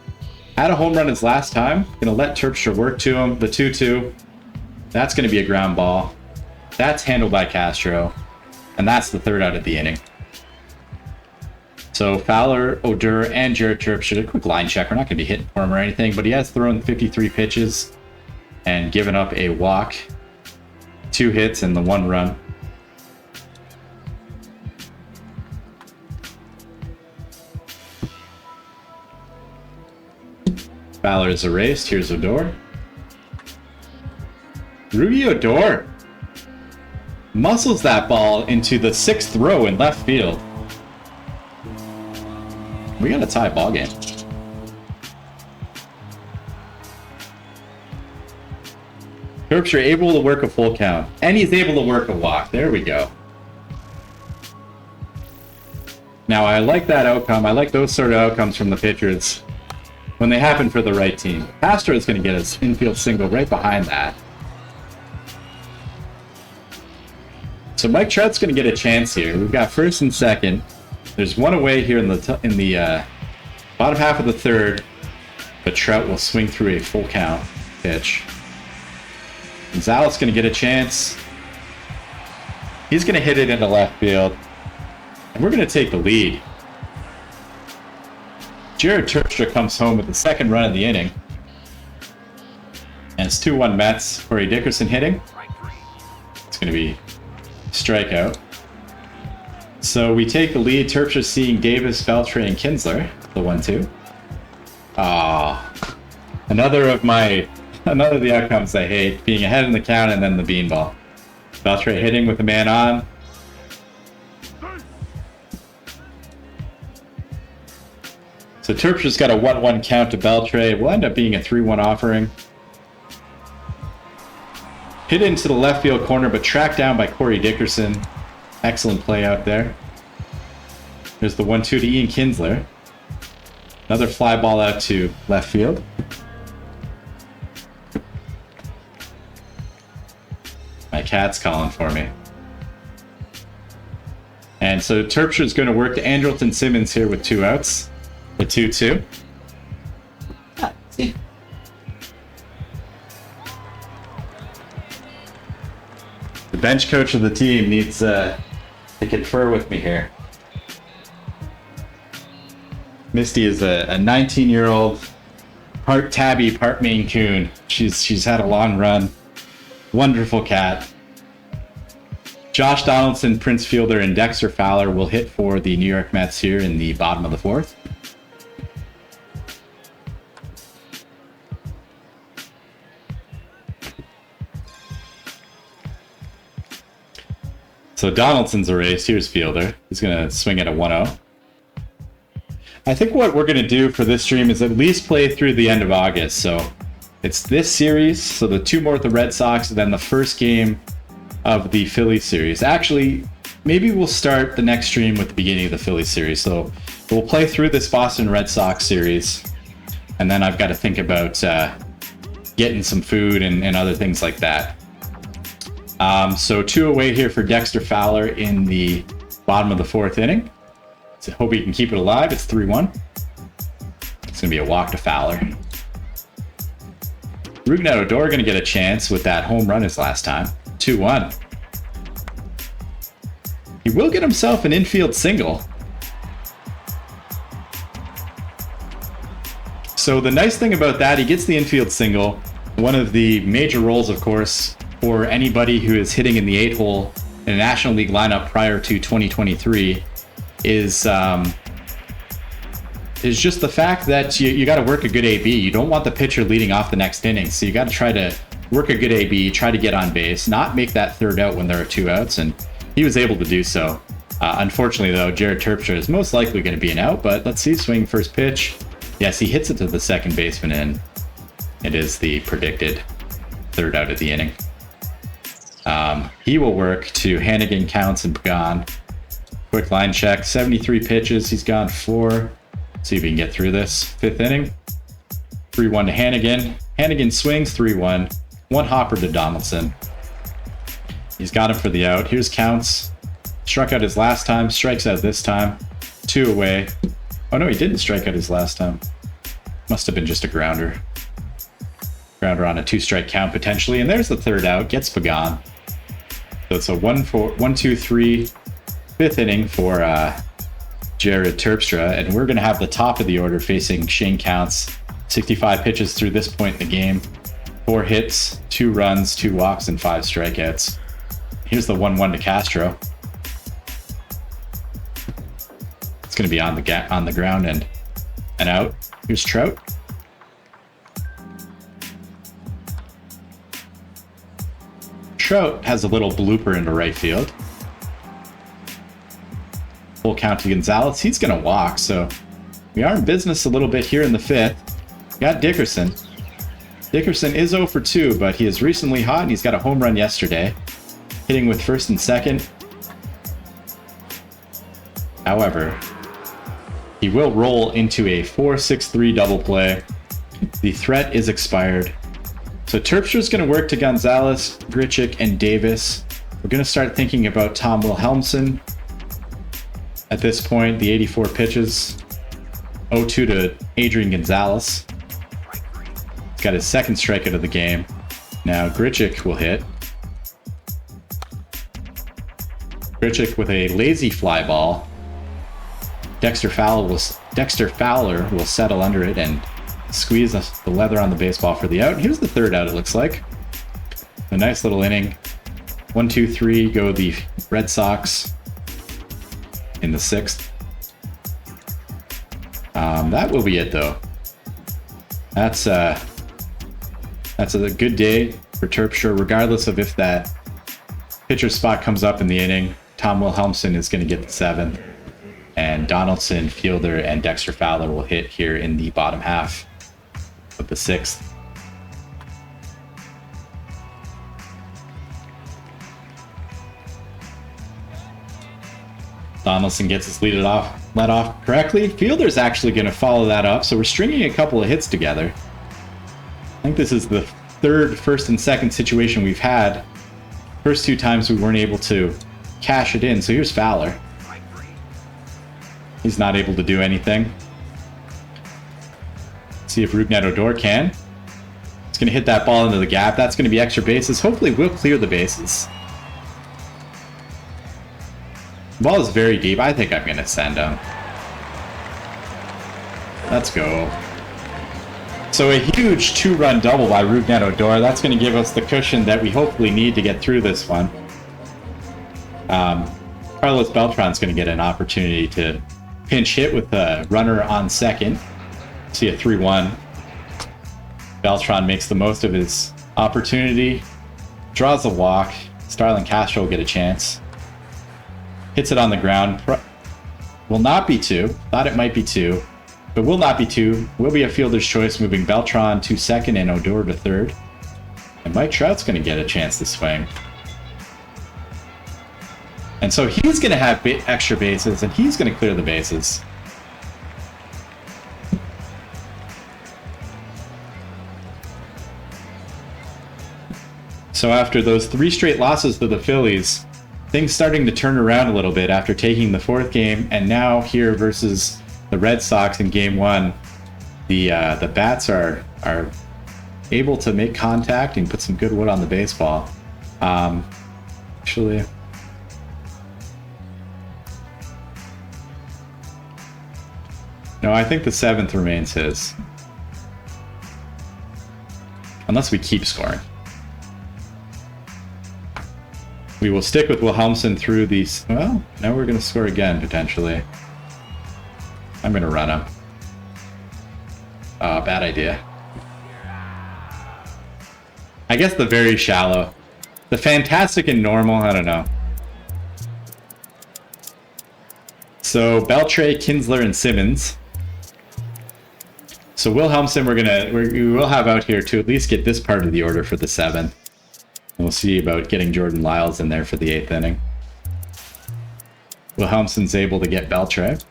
had a home run his last time. Gonna let Terpstra work to him. The 2-2. That's gonna be a ground ball. That's handled by Castro. And that's the third out of the inning. So Fowler, O'Dur, and Jared Terpstra, a quick line check. We're not gonna be hitting for him or anything, but he has thrown 53 pitches and given up a walk, 2 hits, and the 1 run. Fowler is erased. Here's O'Dur. Rudy O'Dur muscles that ball into the 6th row in left field. We got a tie ball game. Terpstra able to work a full count, and he's able to work a walk. There we go. Now I like that outcome. I like those sort of outcomes from the pitchers when they happen for the right team. Castro is going to get his infield single right behind that. So Mike Trout's going to get a chance here. We've got first and second. There's one away here in the bottom half of the third, but Trout will swing through a full count pitch. Gonzalez going to get a chance. He's going to hit it into left field, and we're going to take the lead. Jared Terpstra comes home with the second run of the inning. And it's 2-1 Mets. Corey Dickerson hitting. It's going to be strikeout. So we take the lead. Terpstra seeing Davis, Beltre, and Kinsler. The 1-2. Another of the outcomes I hate. Being ahead in the count and then the beanball. Beltre hitting with the man on. So Terpstra's got a 1-1 count to Beltre. It will end up being a 3-1 offering. Hit into the left field corner, but tracked down by Corey Dickerson. Excellent play out there. There's the 1-2 to Ian Kinsler. Another fly ball out to left field. My cat's calling for me. And so Terpstra's going to work to Andrelton Simmons here with 2 outs. The 2-2. The bench coach of the team needs to confer with me here. Misty is a 19-year-old part tabby, part Maine Coon. She's had a long run. Wonderful cat. Josh Donaldson, Prince Fielder, and Dexter Fowler will hit for the New York Mets here in the bottom of the 4th. So Donaldson's erased. Here's Fielder. He's going to swing at a 1-0. I think what we're going to do for this stream is at least play through the end of August. So it's this series, so the 2 more with the Red Sox, and then the first game of the Phillies series. Actually, maybe we'll start the next stream with the beginning of the Phillies series. So we'll play through this Boston Red Sox series, and then I've got to think about getting some food and other things like that. So 2 away here for Dexter Fowler in the bottom of the 4th inning. So hope he can keep it alive. It's 3-1. It's going to be a walk to Fowler. Rougned Odor going to get a chance with that home run his last time. 2-1. He will get himself an infield single. So the nice thing about that, he gets the infield single. One of the major roles, of course, for anybody who is hitting in the 8-hole in a National League lineup prior to 2023 is just the fact that you got to work a good AB. You don't want the pitcher leading off the next inning, so you got to try to work a good AB, try to get on base, not make that 3rd out when there are 2 outs, and he was able to do so. Unfortunately, though, Jared Terpstra is most likely going to be an out, but let's see. Swing first pitch. Yes, he hits it to the second baseman, and it is the predicted third out of the inning. He will work to Heenan, Counts, and Pagan. Quick line check. 73 pitches. He's gone 4. See if we can get through this. 5th inning. 3-1 to Heenan. Heenan swings 3-1. 1 hopper to Donaldson. He's got him for the out. Here's Counts. Struck out his last time. Strikes out this time. 2 away. Oh no, he didn't strike out his last time. Must have been just a grounder. Grounder on a 2-strike count potentially. And there's the third out. Gets Pagan. So it's a 1-2-3 5th inning for Jared Terpstra. And we're going to have the top of the order facing Shane Counts. 65 pitches through this point in the game. 4 hits, 2 runs, 2 walks, and 5 strikeouts. Here's the 1-1 to Castro. It's going to be on the ground and out. Here's Trout. Trout has a little blooper into right field. Full count to Gonzalez. He's going to walk, so we are in business a little bit here in the 5th. Got Dickerson. Dickerson is 0 for 2, but he is recently hot, and he's got a home run yesterday, hitting with first and second. However, he will roll into a 4-6-3 double play. The threat is expired. So Terpstra's going to work to Gonzalez, Grichuk, and Davis. We're going to start thinking about Tom Wilhelmsen. At this point, the 84 pitches. 0-2 to Adrian Gonzalez. He's got his second strikeout of the game. Now Grichuk will hit. Grichuk with a lazy fly ball. Dexter Fowler will settle under it and squeeze the leather on the baseball for the out. Here's the third out, it looks like. A nice little inning. 1-2-3 go the Red Sox in the 6th. That will be it, though. That's a good day for Terpstra, regardless of if that pitcher spot comes up in the inning. Tom Wilhelmsen is going to get the 7th. And Donaldson, Fielder, and Dexter Fowler will hit here in the bottom half of the 6th. Donaldson gets his let off correctly. Fielder's actually going to follow that up, so we're stringing a couple of hits together. I think this is the 3rd first and second situation we've had. First 2 times we weren't able to cash it in, so here's Fowler. He's not able to do anything. See if Rougned Odor can. He's going to hit that ball into the gap. That's going to be extra bases. Hopefully we'll clear the bases. The ball is very deep. I think I'm going to send him. Let's go. So a huge 2-run double by Rougned Odor. That's going to give us the cushion that we hopefully need to get through this one. Carlos Beltran's going to get an opportunity to pinch hit with a runner on second. See a 3-1. Beltran makes the most of his opportunity. Draws a walk. Starlin Castro will get a chance. Hits it on the ground. Will not be 2. Thought it might be 2. But will not be 2. Will be a fielder's choice, moving Beltran to second and Odor to third. And Mike Trout's going to get a chance to swing. And so he's going to have extra bases, and he's going to clear the bases. So after those 3 straight losses to the Phillies, things starting to turn around a little bit after taking the 4th game, and now here versus the Red Sox in Game 1, the bats are able to make contact and put some good wood on the baseball. Actually, no, I think the 7th remains his. Unless we keep scoring. We will stick with Wilhelmsen through these. Well, now we're going to score again, potentially. I'm going to run him. Bad idea. I guess the very shallow. The fantastic and normal, I don't know. So Beltre, Kinsler, and Simmons. So Wilhelmsen, we will have out here to at least get this part of the order for the 7th. And we'll see about getting Jordan Lyles in there for the 8th inning. Wilhelmsen's able to get Beltre.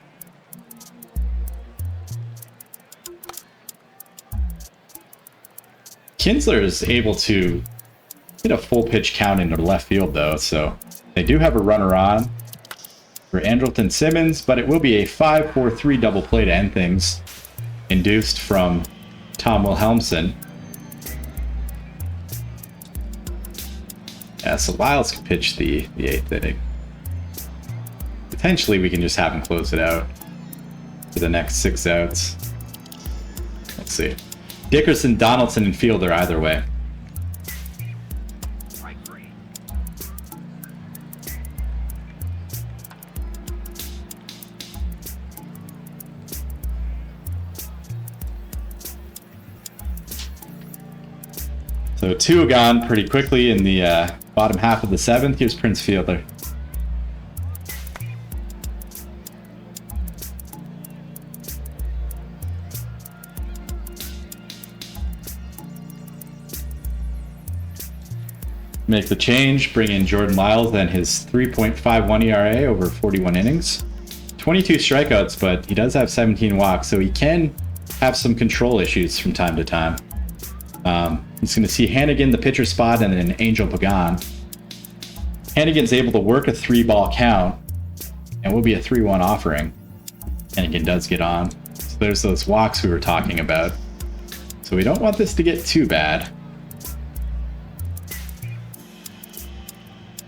Kinsler is able to hit a full pitch count into left field though, so they do have a runner on for Andrelton Simmons, but it will be a 5-4-3 double play to end things, induced from Tom Wilhelmsen. Yeah, so Lyles can pitch the 8th inning. Potentially we can just have him close it out for the next 6 outs. Let's see. Dickerson, Donaldson, and Fielder either way. So 2 gone pretty quickly in the bottom half of the 7th. Here's Prince Fielder. Make the change, bring in Jordan Lyles and his 3.51 ERA over 41 innings. 22 strikeouts, but he does have 17 walks, so he can have some control issues from time to time. He's going to see Hannigan, the pitcher spot, and then Angel Pagan. Hannigan's able to work a 3-ball count, and will be a 3-1 offering. Hannigan does get on. So there's those walks we were talking about. So we don't want this to get too bad.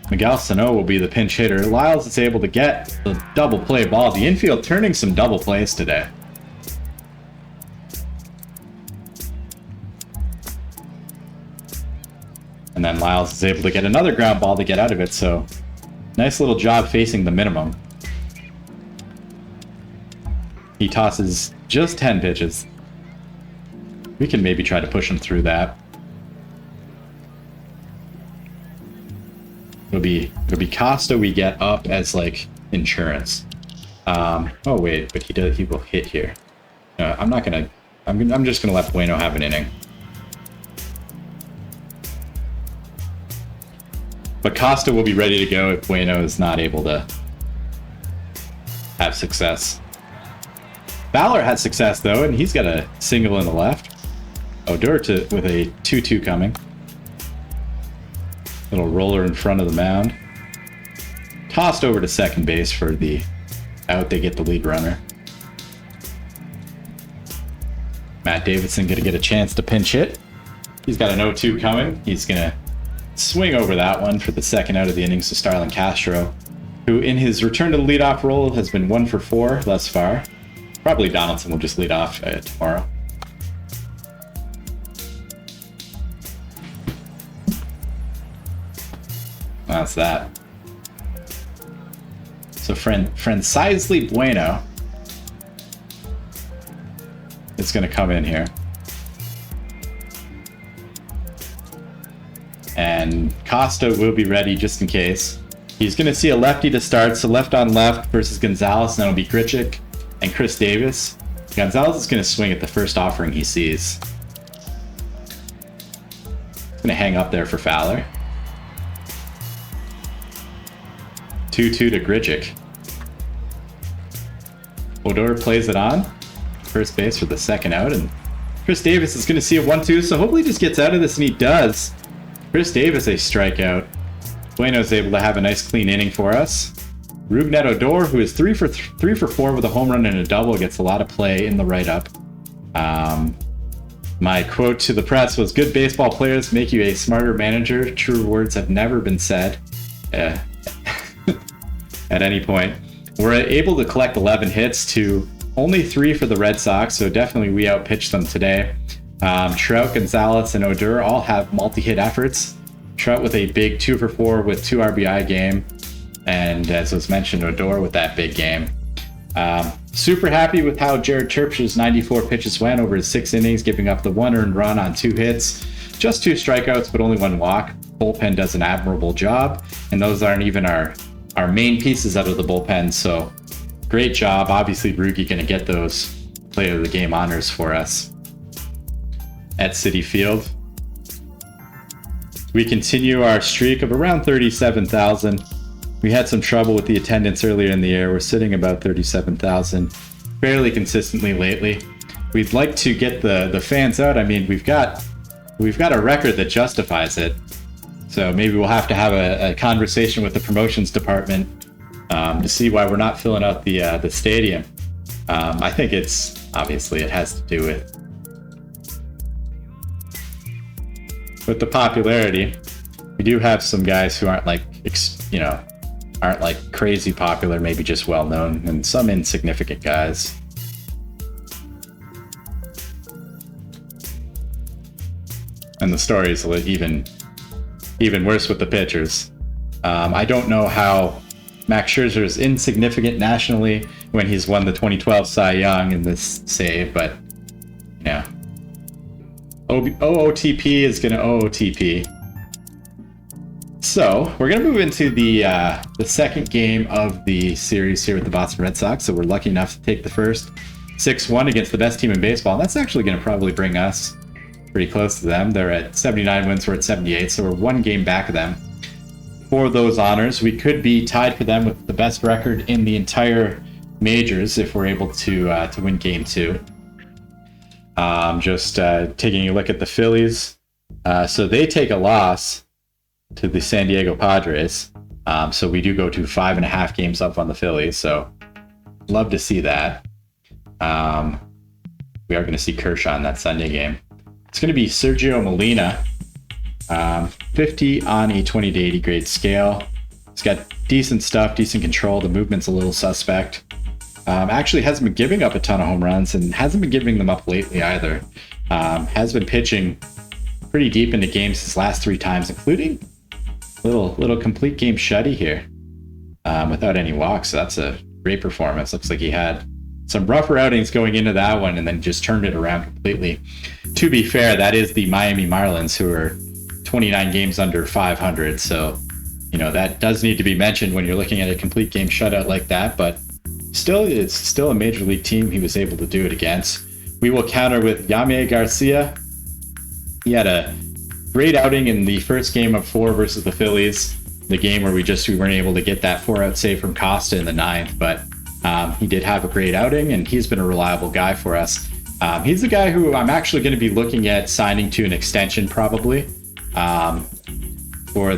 Miguel Sano will be the pinch hitter. Lyles is able to get the double play ball. The infield turning some double plays today. And then Lyles is able to get another ground ball to get out of it, so nice little job facing the minimum. He tosses just 10 pitches. We can maybe try to push him through that. It'll be Costa we get up as like insurance. Oh wait, but he will hit here. I'm just gonna let Bueno have an inning. But Costa will be ready to go if Bueno is not able to have success. Fowler had success though, and he's got a single in the left. Odor with a 2-2 coming. Little roller in front of the mound. Tossed over to second base for the out. They get the lead runner. Matt Davidson gonna get a chance to pinch hit. He's got an 0-2 coming. He's gonna swing over that one for the second out of the innings to Starlin Castro, who in his return to the leadoff role has been 1 for 4 thus far. Probably Donaldson will just lead off tomorrow. That's that. So Sisley Bueno is going to come in here. And Costa will be ready just in case. He's going to see a lefty to start, so left on left versus Gonzalez, and that'll be Grichuk and Chris Davis. Gonzalez is going to swing at the first offering he sees. He's going to hang up there for Fowler. 2-2 to Grichuk. Odor plays it on first base for the second out, and Chris Davis is going to see a 1-2, so hopefully he just gets out of this, and he does. Chris Davis a strikeout. Bueno's able to have a nice clean inning for us. Rougned Odor, who is 3 for 4 with a home run and a double, gets a lot of play in the write-up. My quote to the press was, "Good baseball players make you a smarter manager. True words have never been said at any point." We're able to collect 11 hits to only 3 for the Red Sox, so definitely we outpitched them today. Trout, Gonzalez, and Odor all have multi-hit efforts. Trout with a big 2 for 4 with 2 RBI game, and as was mentioned, Odor with that big game. Super happy with how Jared Terpsh's 94 pitches went over his 6 innings, giving up the 1 earned run on 2 hits, just 2 strikeouts, but only 1 walk. Bullpen does an admirable job, and those aren't even our main pieces out of the bullpen, so Great job. Obviously, Rookie going to get those Player of the Game honors for us at Citi Field. We continue our streak of around 37,000. We had some trouble with the attendance earlier in the year. We're sitting about 37,000 fairly consistently lately. We'd like to get the fans out. I mean, we've got a record that justifies it. So maybe we'll have to have a conversation with the promotions department to see why we're not filling out the stadium. I think it has to do with the popularity. We do have some guys who aren't aren't like crazy popular, maybe just well known, and some insignificant guys. And the story is even worse with the pitchers. I don't know how Max Scherzer is insignificant nationally when he's won the 2012 Cy Young in this save, but yeah. OOTP is going to OOTP. So we're going to move into the second game of the series here with the Boston Red Sox. So we're lucky enough to take the first 6-1 against the best team in baseball. And that's actually going to probably bring us pretty close to them. They're at 79 wins, we're at 78, so we're one game back of them. For those honors, we could be tied for them with the best record in the entire majors if we're able to win Game 2. Just taking a look at the Phillies. So they take a loss to the San Diego Padres. So we do go to 5.5 games up on the Phillies. So love to see that. We are going to see Kershaw in that Sunday game. It's going to be Sergio Molina, 50 on a 20 to 80 grade scale. He's got decent stuff, decent control. The movement's a little suspect. Actually hasn't been giving up a ton of home runs and hasn't been giving them up lately either. Has been pitching pretty deep into games his last 3 times, including little complete game shutty here without any walks. So that's a great performance. Looks like he had some rougher outings going into that one and then just turned it around completely. To be fair, that is the Miami Marlins, who are 29 games under 500. So, that does need to be mentioned when you're looking at a complete game shutout like that. But still, it's still a major league team he was able to do it against. We will counter with Yamie Garcia. He had a great outing in the first game of 4 versus the Phillies, the game where we weren't able to get that 4-out save from Costa in the 9th. But he did have a great outing, and he's been a reliable guy for us. He's the guy who I'm actually going to be looking at signing to an extension probably for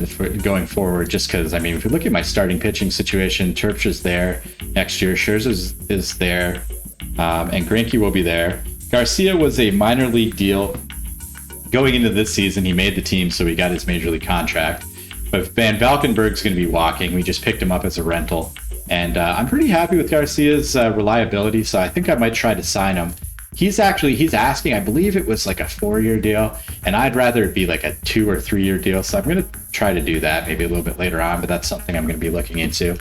for going forward, just because, if you look at my starting pitching situation, Terpsha's there next year, Scherzer is there, and Greinke will be there. Garcia was a minor league deal. Going into this season, he made the team, so he got his major league contract. But Van Valkenburg's going to be walking. We just picked him up as a rental. And I'm pretty happy with Garcia's reliability, so I think I might try to sign him. He's asking, I believe it was like a 4-year deal, and I'd rather it be like a 2 or 3 year deal. So I'm going to try to do that maybe a little bit later on, but that's something I'm going to be looking into.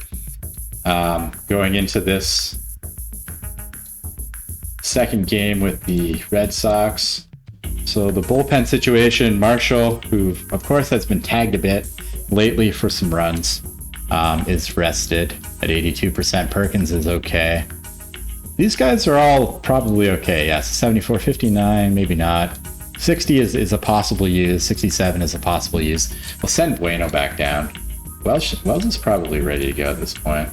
Going into this second game with the Red Sox. So the bullpen situation, Marshall, who of course has been tagged a bit lately for some runs, is rested at 82%. Perkins is okay. These guys are all probably okay. Yes, 74, 59, maybe not. 60 is a possible use. 67 is a possible use. We'll send Bueno back down. Wells is probably ready to go at this point.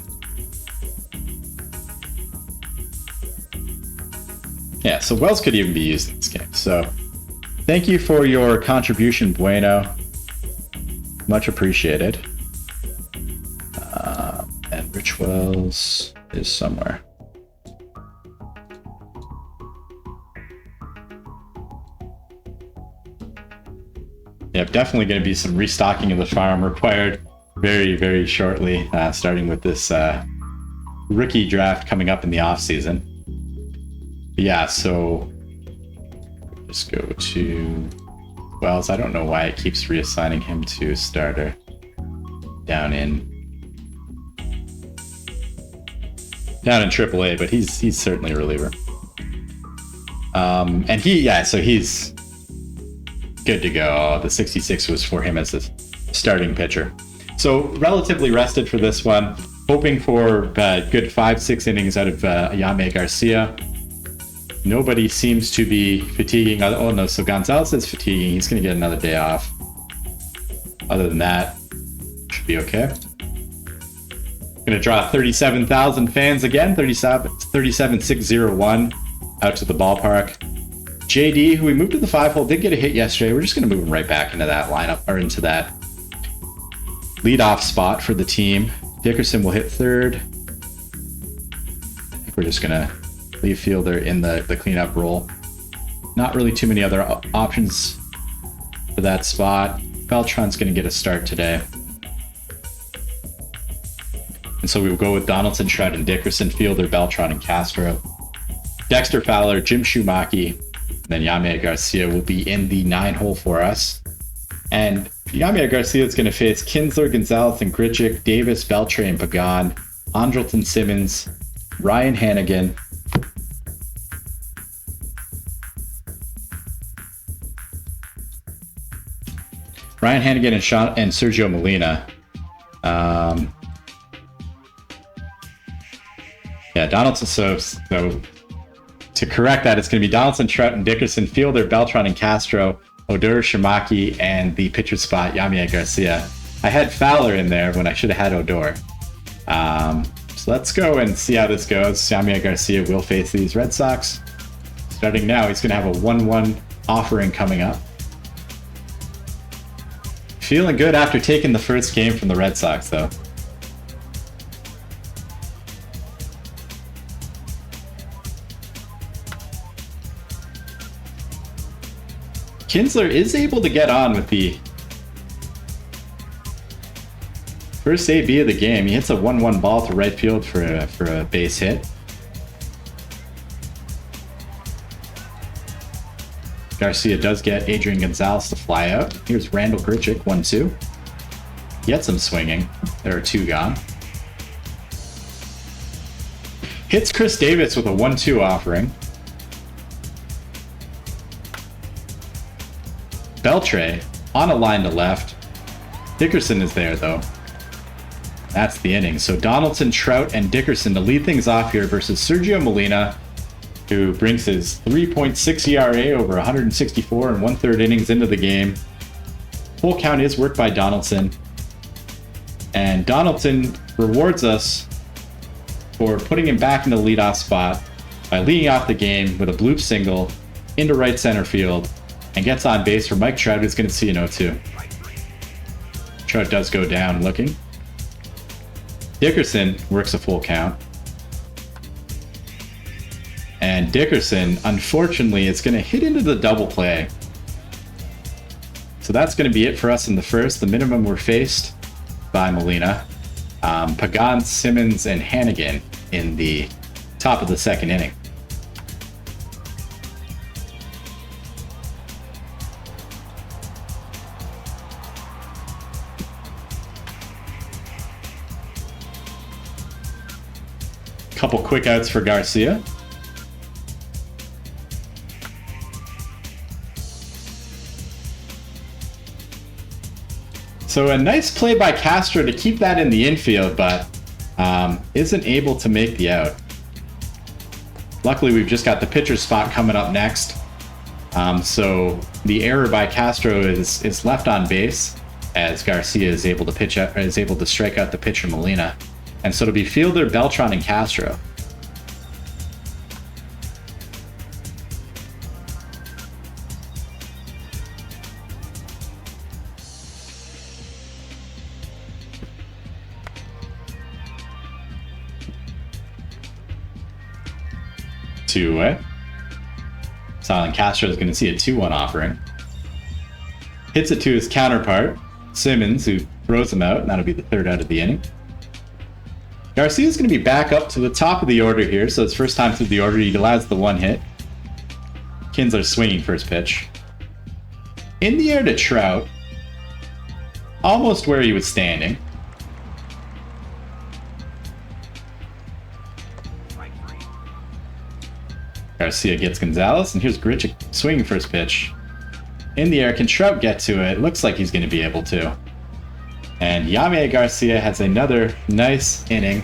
Yeah, so Wells could even be used in this game. So thank you for your contribution, Bueno. Much appreciated. And Rich Wells is somewhere. Yeah, definitely going to be some restocking of the farm required very, very shortly, starting with this rookie draft coming up in the offseason. Yeah, so just go to Wells. I don't know why it keeps reassigning him to starter down in AAA, but he's certainly a reliever. And so he's good to go. The 66 was for him as a starting pitcher. So relatively rested for this one. Hoping for good 5-6 innings out of Yame Garcia. Nobody seems to be fatiguing. Oh no, so Gonzalez is fatiguing. He's going to get another day off. Other than that, should be okay. Going to draw 37,000 fans again. 37,601 out to the ballpark. JD, who we moved to the 5-hole, did get a hit yesterday. We're just going to move him right back into that lineup, or into that leadoff spot for the team. Dickerson will hit third. I think we're just going to leave fielder in the cleanup role. Not really too many other options for that spot. Beltran's going to get a start today. And so we will go with Donaldson, Trout, and Dickerson, fielder, Beltran, and Castro. Dexter Fowler, Jim Shumaki, then Yame Garcia will be in the 9-hole for us. And Yame Garcia is going to face Kinsler, Gonzalez, and Grichuk, Davis, Beltre, and Pagan, Andrelton Simmons, Ryan Hannigan, and Sergio Molina. Yeah, Donaldson. So to correct that, it's going to be Donaldson, Trout, and Dickerson, fielder, Beltran, and Castro, Odor, Shimaki, and the pitcher spot, Yame Garcia. I had Fowler in there when I should have had Odor. So let's go and see how this goes. Yame Garcia will face these Red Sox. Starting now, he's going to have a 1-1 offering coming up. Feeling good after taking the first game from the Red Sox, though. Kinsler is able to get on with the first AB of the game. He hits a 1-1 ball to right field for a base hit. Garcia does get Adrian Gonzalez to fly out. Here's Randall Grichuk, 1-2. Gets him swinging. There are 2 gone. Hits Chris Davis with a 1-2 offering. Beltre on a line to left. Dickerson is there, though. That's the inning. So Donaldson, Trout, and Dickerson to lead things off here versus Sergio Molina, who brings his 3.6 ERA over 164 and 1/3 innings into the game. Full count is worked by Donaldson. And Donaldson rewards us for putting him back in the leadoff spot by leading off the game with a bloop single into right center field, and gets on base for Mike Trout, who's going to see an 0-2. Trout does go down looking. Dickerson works a full count. And Dickerson, unfortunately, is going to hit into the double play. So that's going to be it for us in the first. The minimum we're faced by Molina. Pagan, Simmons, and Hannigan in the top of the second inning. Couple quick outs for Garcia. So a nice play by Castro to keep that in the infield, but isn't able to make the out. Luckily, we've just got the pitcher spot coming up next. So the error by Castro is left on base, as Garcia is able to strike out the pitcher Molina. And so it'll be fielder, Beltran, and Castro. Two-way. Silent Castro is going to see a 2-1 offering. Hits it to his counterpart, Simmons, who throws him out, and that'll be the third out of the inning. Garcia's going to be back up to the top of the order here, so it's first time through the order. He allows the 1 hit. Kinsler swinging first pitch. In the air to Trout. Almost where he was standing. Garcia gets Gonzalez, and here's Grichuk swinging first pitch. In the air, can Trout get to it? Looks like he's going to be able to. And Yamie Garcia has another nice inning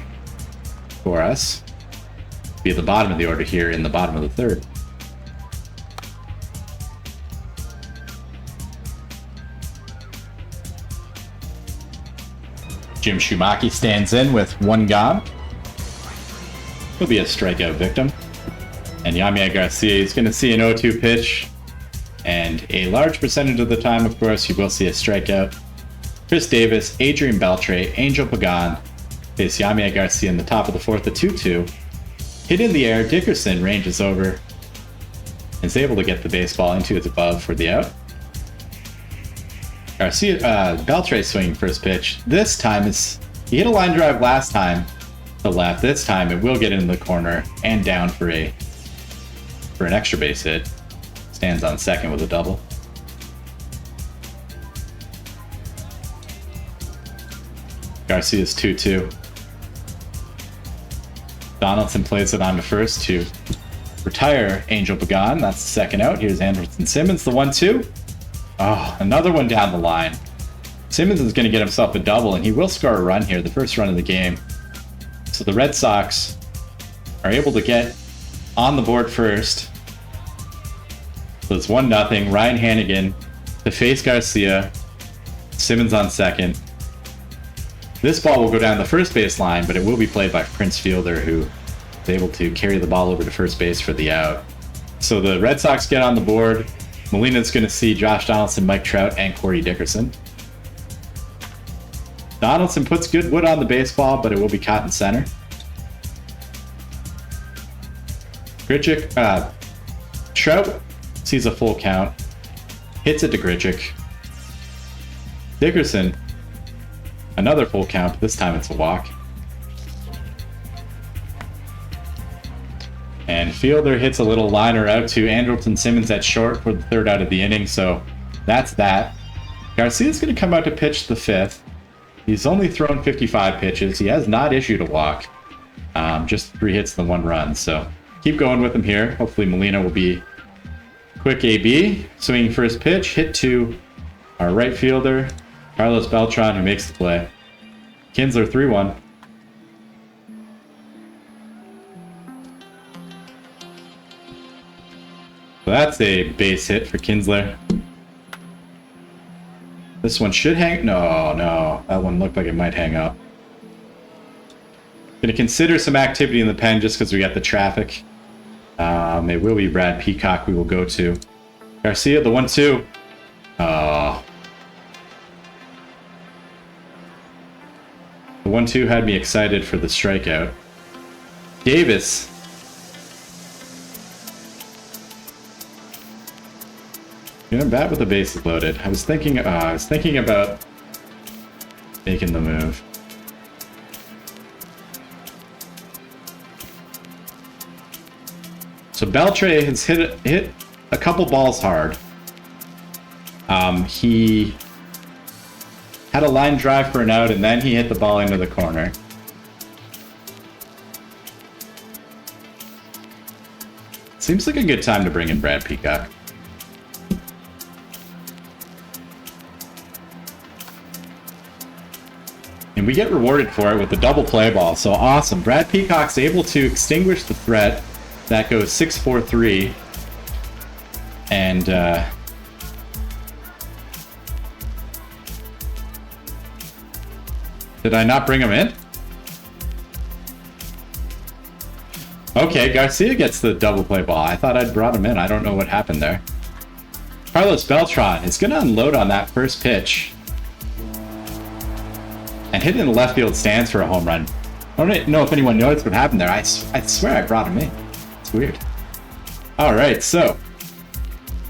for us. Be at the bottom of the order here in the bottom of the third. Jim Shumaki stands in with one gone. He'll be a strikeout victim. And Yamie Garcia is going to see an 0-2 pitch. And a large percentage of the time, of course, you will see a strikeout. Chris Davis, Adrian Beltre, Angel Pagan face Yamie Garcia in the top of the fourth, the 2-2. Hit in the air, Dickerson ranges over and is able to get the baseball into its above for the out. Garcia, Beltre swinging first pitch. This time he hit a line drive last time to left. This time it will get into the corner and down for an extra base hit. Stands on second with a double. Garcia's 2-2. Donaldson plays it on to first to retire Angel Pagan. That's the second out. Here's Anderson Simmons, the 1-2. Oh, another one down the line. Simmons is going to get himself a double, and he will score a run here, the first run of the game. So the Red Sox are able to get on the board first. So it's 1-0. Ryan Hannigan to face Garcia. Simmons on second. This ball will go down the first base line, but it will be played by Prince Fielder, who is able to carry the ball over to first base for the out. So the Red Sox get on the board. Molina's going to see Josh Donaldson, Mike Trout, and Corey Dickerson. Donaldson puts good wood on the baseball, but it will be caught in center. Trout sees a full count, hits it to Grichuk. Dickerson, another full count, this time it's a walk. And Fielder hits a little liner out to Andrelton Simmons at short for the third out of the inning, so that's that. Garcia's going to come out to pitch the fifth. He's only thrown 55 pitches. He has not issued a walk. Just 3 hits and 1 run, so keep going with him here. Hopefully Molina will be quick AB. Swinging first pitch, hit to our right fielder, Carlos Beltran, who makes the play. Kinsler 3-1. So that's a base hit for Kinsler. This one should hang. No. That one looked like it might hang up. Going to consider some activity in the pen just because we got the traffic. It will be Brad Peacock we will go to. Garcia, the 1-2. Oh. The 1-2 had me excited for the strikeout. Davis. Gonna bat with the bases loaded. I was thinking about making the move. So Beltre has hit a couple balls hard. He had a line drive for an out, and then he hit the ball into the corner. Seems like a good time to bring in Brad Peacock. And we get rewarded for it with the double play ball. So awesome. Brad Peacock's able to extinguish the threat. That goes 6-4-3. And did I not bring him in? Okay, Garcia gets the double play ball. I thought I'd brought him in. I don't know what happened there. Carlos Beltran is going to unload on that first pitch. And hit in the left field stands for a home run. I don't know if anyone noticed what happened there. I swear I brought him in. It's weird. Alright, so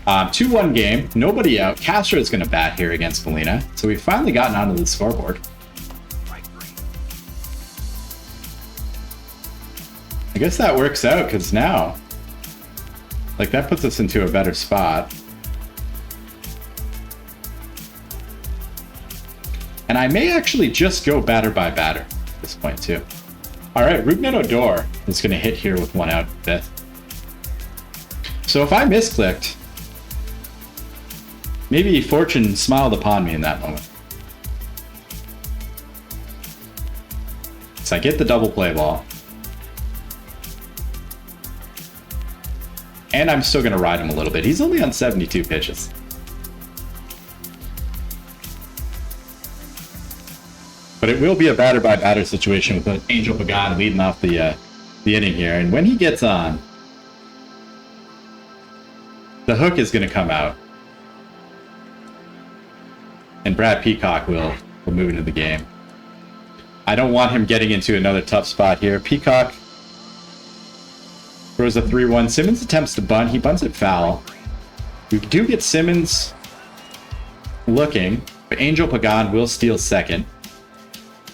2-1 game. Nobody out. Castro is going to bat here against Molina. So we've finally gotten onto the scoreboard. I guess that works out because now, like, that puts us into a better spot. And I may actually just go batter by batter at this point, too. All right, Rougned Odor is going to hit here with 1 out fifth. So if I misclicked, maybe fortune smiled upon me in that moment. So I get the double play ball. And I'm still going to ride him a little bit. He's only on 72 pitches. But it will be a batter by batter situation with Angel Pagan leading off the inning here. And when he gets on, the hook is going to come out. And Brad Peacock will move into the game. I don't want him getting into another tough spot here. Peacock throws a 3-1. Simmons attempts to bunt. He bunts it foul. We do get Simmons looking, but Angel Pagan will steal second.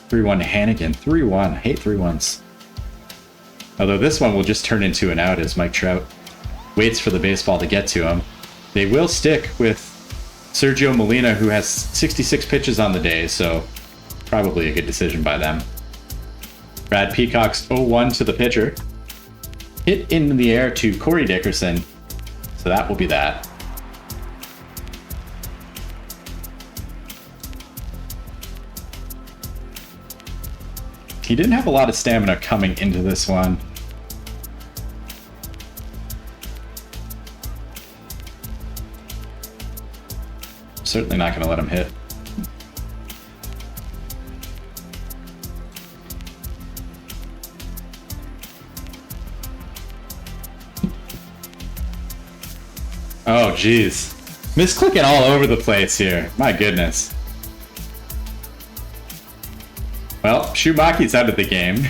3-1 to Hannigan. 3-1. I hate 3-1s. Although this one will just turn into an out as Mike Trout waits for the baseball to get to him. They will stick with Sergio Molina, who has 66 pitches on the day, so probably a good decision by them. Brad Peacock's 0-1 to the pitcher. Hit in the air to Corey Dickerson, so that will be that. He didn't have a lot of stamina coming into this one. Certainly not going to let him hit. Oh, geez. Misclicking all over the place here. My goodness. Well, Shumaki's out of the game.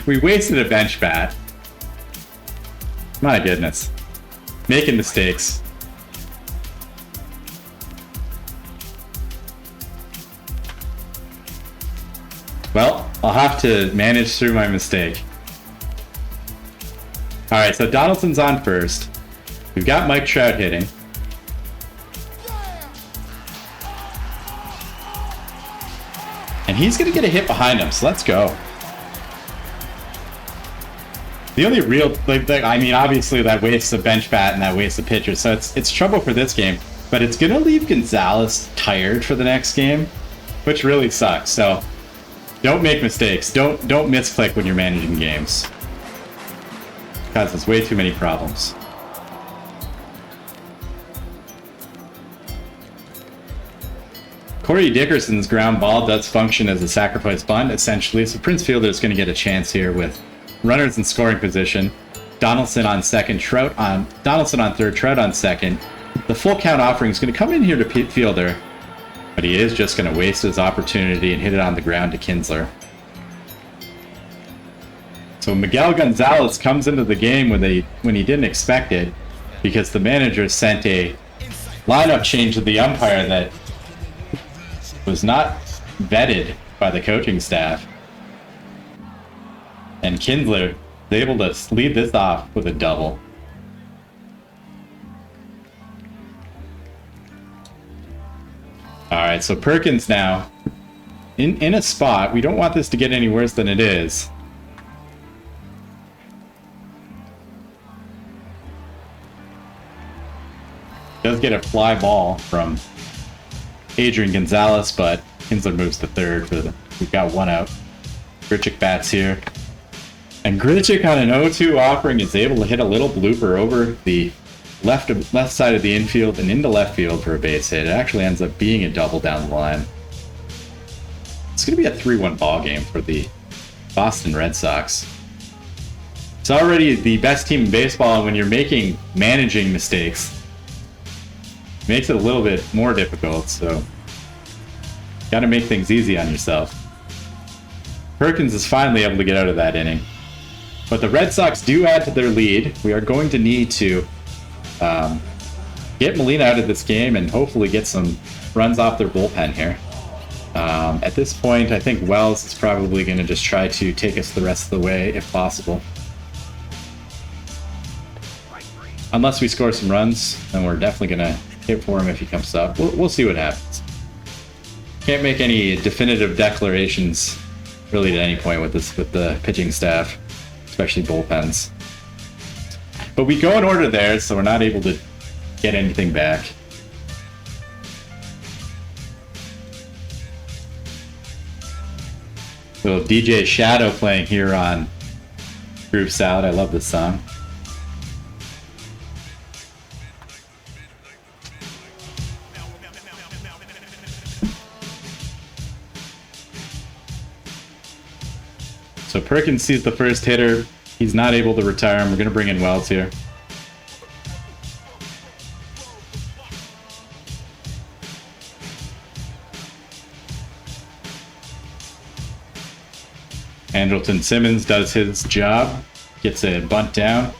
We wasted a bench bat. My goodness. Making mistakes. Well, I'll have to manage through my mistake. Alright, so Donaldson's on first. We've got Mike Trout hitting. And he's going to get a hit behind him, so let's go. The only real, I mean, obviously that wastes a bench bat and that wastes a pitcher, so it's trouble for this game. But it's going to leave Gonzalez tired for the next game, which really sucks. So don't make mistakes. Don't misclick when you're managing games. It causes way too many problems. Corey Dickerson's ground ball does function as a sacrifice bunt, essentially, so Prince Fielder is going to get a chance here with runners in scoring position. Donaldson on second, Donaldson on third, Trout on second. The full count offering is going to come in here to Fielder, but he is just going to waste his opportunity and hit it on the ground to Kinsler. So Miguel Gonzalez comes into the game when he didn't expect it, because the manager sent a lineup change to the umpire that was not vetted by the coaching staff. And Kinsler is able to lead this off with a double. Alright, so Perkins now in a spot. We don't want this to get any worse than it is. Does get a fly ball from Adrian Gonzalez, but Kinsler moves to third. We've got one out. Grichuk bats here. And Grichuk on an 0-2 offering is able to hit a little blooper over the left side of the infield and into left field for a base hit. It actually ends up being a double down the line. It's going to be a 3-1 ball game for the Boston Red Sox. It's already the best team in baseball, and when you're managing mistakes, it makes it a little bit more difficult, so got to make things easy on yourself. Perkins is finally able to get out of that inning. But the Red Sox do add to their lead. We are going to need to get Molina out of this game and hopefully get some runs off their bullpen here. At this point, I think Wells is probably going to just try to take us the rest of the way, if possible. Unless we score some runs, then we're definitely going to hit for him if he comes up. We'll see what happens. Can't make any definitive declarations really at any point with the pitching staff, especially bullpens. But we go in order there, so we're not able to get anything back. Little DJ Shadow playing here on Groove Salad. I love this song. So Perkins sees the first hitter. He's not able to retire him. We're going to bring in Wells here. Andrelton Simmons does his job, gets a bunt down.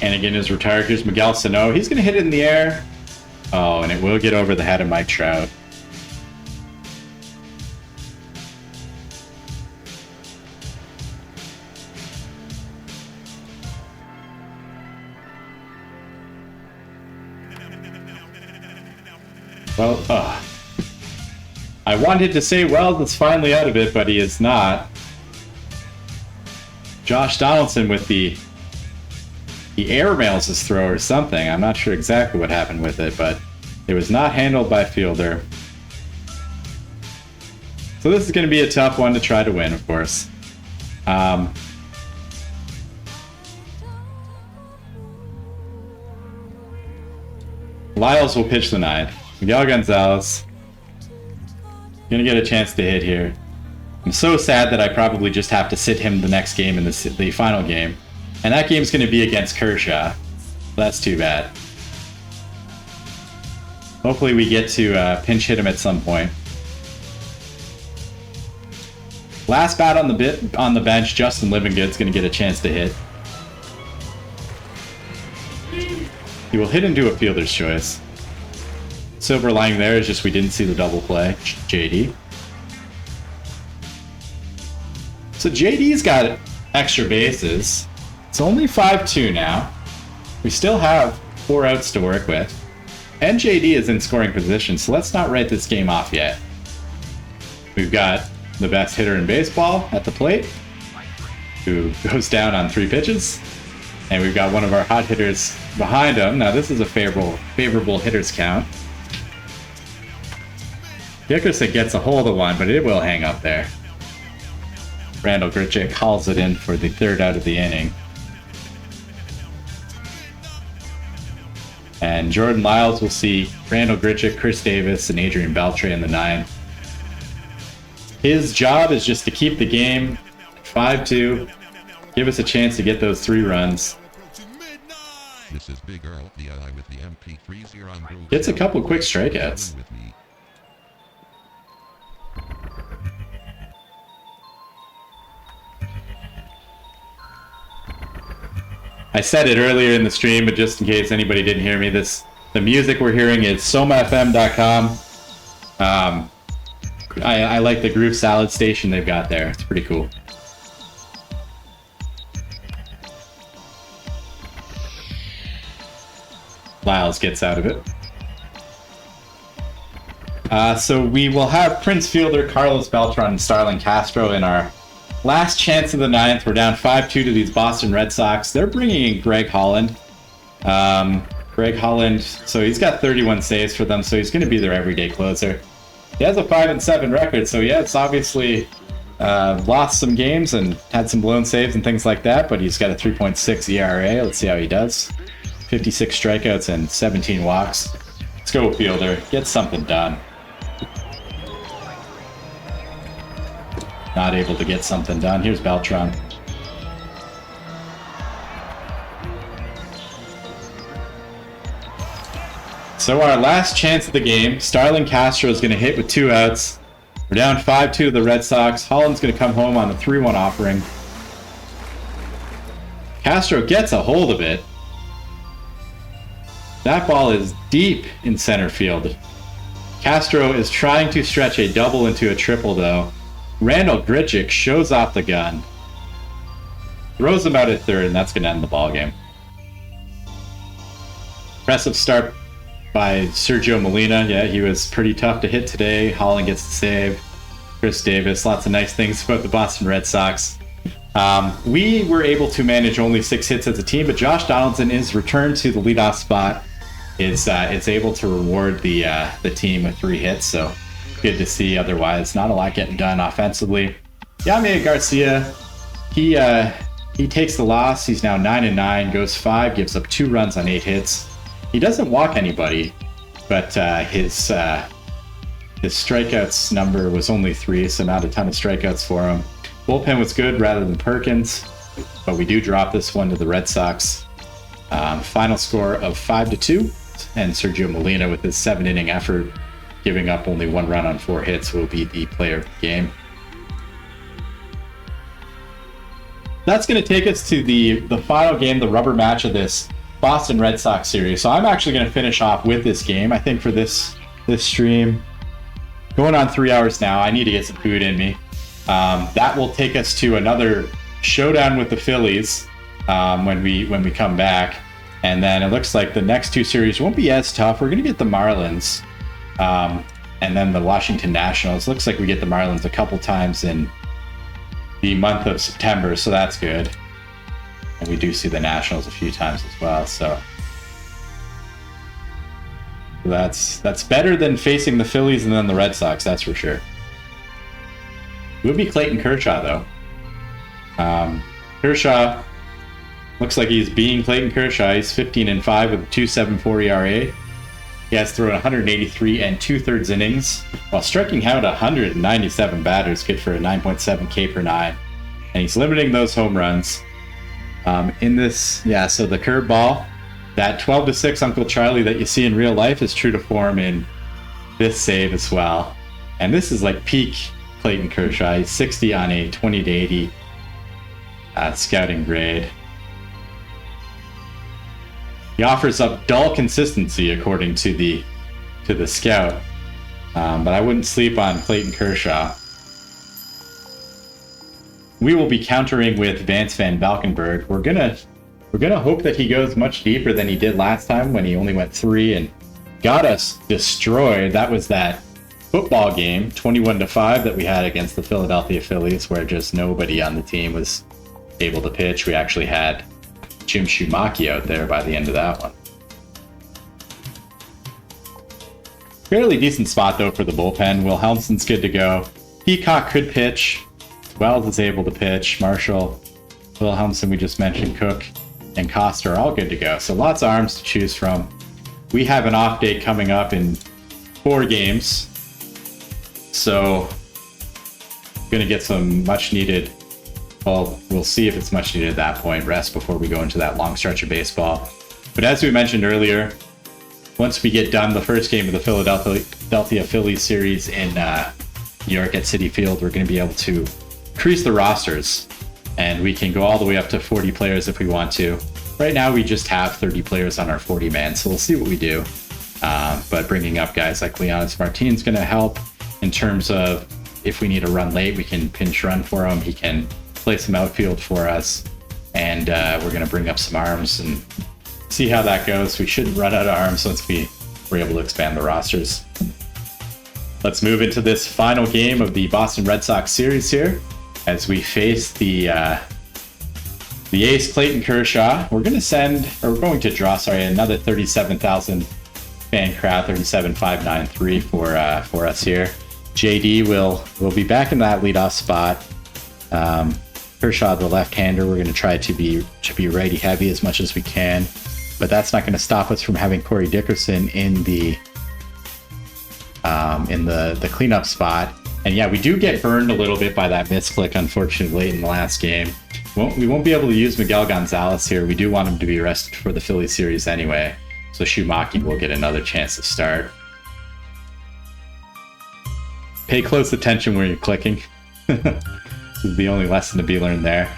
Hannigan is retired. Here's Miguel Sano. He's going to hit it in the air. Oh, and it will get over the head of Mike Trout. Well, I wanted to say Wells is finally out of it, but he is not. Josh Donaldson with the airmails his throw or something. I'm not sure exactly what happened with it, but it was not handled by fielder. So this is going to be a tough one to try to win, of course. Lyles will pitch the 9th. Miguel Gonzalez gonna get a chance to hit here. I'm so sad that I probably just have to sit him the next game in the final game. And that game's going to be against Kershaw. That's too bad. Hopefully we get to pinch hit him at some point. Last bat on the bench, Justin Livingood's going to get a chance to hit. He will hit into a fielder's choice. Silver lining there is just we didn't see the double play. JD. So JD's got extra bases. It's only 5-2 now. We still have 4 outs to work with. And JD is in scoring position, so let's not write this game off yet. We've got the best hitter in baseball at the plate, who goes down on 3 pitches. And we've got one of our hot hitters behind him. Now this is a favorable hitters count. Dickerson gets a hold of one, but it will hang up there. Randall Grichuk hauls it in for the 3rd out of the inning. And Jordan Lyles will see Randall Grichuk, Chris Davis, and Adrian Beltre in the 9. His job is just to keep the game 5-2, give us a chance to get those 3 runs. This is Big Earl, the ally with the MP30 on Groove. Gets a couple quick strikeouts. I said it earlier in the stream, but just in case anybody didn't hear me, the music we're hearing is somafm.com. I like the Groove Salad station they've got there. It's pretty cool. Lyles gets out of it. So we will have Prince Fielder, Carlos Beltran, and Starlin Castro in our last chance of the 9th. We're down 5-2 to these Boston Red Sox. They're bringing in Greg Holland. Greg Holland, so he's got 31 saves for them, so he's going to be their everyday closer. He has a 5-7 record, so yeah, it's obviously lost some games and had some blown saves and things like that, but he's got a 3.6 ERA. Let's see how he does. 56 strikeouts and 17 walks. Let's go, Fielder. Get something done. Not able to get something done. Here's Beltran. So our last chance of the game, Starlin Castro is going to hit with 2 outs. We're down 5-2 to the Red Sox. Holland's going to come home on a 3-1 offering. Castro gets a hold of it. That ball is deep in center field. Castro is trying to stretch a double into a triple, though. Randall Grichuk shows off the gun. Throws him out at 3rd, and that's going to end the ballgame. Impressive start by Sergio Molina. Yeah, he was pretty tough to hit today. Holland gets the save. Chris Davis, lots of nice things about the Boston Red Sox. We were able to manage only 6 hits as a team, but Josh Donaldson is returned to the leadoff spot. Is able to reward the team with 3 hits, so good to see. Otherwise, not a lot getting done offensively. Yamia Garcia, he takes the loss. He's now 9-9, goes 5, gives up 2 runs on 8 hits. He doesn't walk anybody, but his strikeouts number was only 3, so not a ton of strikeouts for him. Bullpen was good rather than Perkins, but we do drop this one to the Red Sox. Final score of 5-2, and Sergio Molina with his 7-inning effort, giving up only 1 run on 4 hits, will be the player of the game. That's going to take us to the final game, the rubber match of this Boston Red Sox series. So I'm actually going to finish off with this game. I think for this stream, going on 3 hours now, I need to get some food in me. That will take us to another showdown with the Phillies when we come back. And then it looks like the next 2 series won't be as tough. We're going to get the Marlins and then the Washington Nationals. Looks like we get the Marlins a couple times in the month of September, so that's good. And we do see the Nationals a few times as well, so that's better than facing the Phillies and then the Red Sox, that's for sure. It would be Clayton Kershaw, though. Kershaw looks like he's being Clayton Kershaw. He's 15-5 with a 2.74 ERA. He has thrown 183 2/3 innings, while striking out 197 batters, good for a 9.7 K per 9. And he's limiting those home runs. In this, so the curveball, that 12-6 Uncle Charlie that you see in real life is true to form in this save as well. And this is like peak Clayton Kershaw. He's 60 on a 20-80 scouting grade. He offers up dull consistency, according to the scout, but I wouldn't sleep on Clayton Kershaw. We will be countering with Vance Van Valkenburg. We're gonna hope that he goes much deeper than he did last time when he only went 3 and got us destroyed. That was that football game, 21-5, that we had against the Philadelphia Phillies, where just nobody on the team was able to pitch. We actually had Jim Shumaki out there by the end of that one. Fairly decent spot, though, for the bullpen. Wilhelmsen's good to go. Peacock could pitch. Wells is able to pitch. Marshall, Wilhelmsen, we just mentioned, Cook, and Costa are all good to go. So lots of arms to choose from. We have an off day coming up in 4 games. So going to get some much needed, well, we'll see if it's much needed at that point, rest before we go into that long stretch of baseball. But as we mentioned earlier, once we get done the first game of the Philadelphia Phillies series in New York at Citi Field, we're going to be able to increase the rosters, and we can go all the way up to 40 players if we want to. Right now, we just have 30 players on our 40-man, so we'll see what we do. But bringing up guys like Leonis Martin's going to help in terms of if we need a run late, we can pinch run for him. He can play some outfield for us, and we're going to bring up some arms and see how that goes. We shouldn't run out of arms once we're able to expand the rosters. Let's move into this final game of the Boston Red Sox series here as we face the ace Clayton Kershaw. We're going to draw another 37,000 fan crowd, 37,593 for us here. JD will be back in that leadoff spot. Kershaw, the left-hander, we're going to try to be righty heavy as much as we can, but that's not going to stop us from having Corey Dickerson in the cleanup spot. And yeah, we do get burned a little bit by that misclick, unfortunately, late in the last game. We won't be able to use Miguel Gonzalez here. We do want him to be rested for the Phillies series anyway, so Shumaki will get another chance to start. Pay close attention where you're clicking. This is the only lesson to be learned there.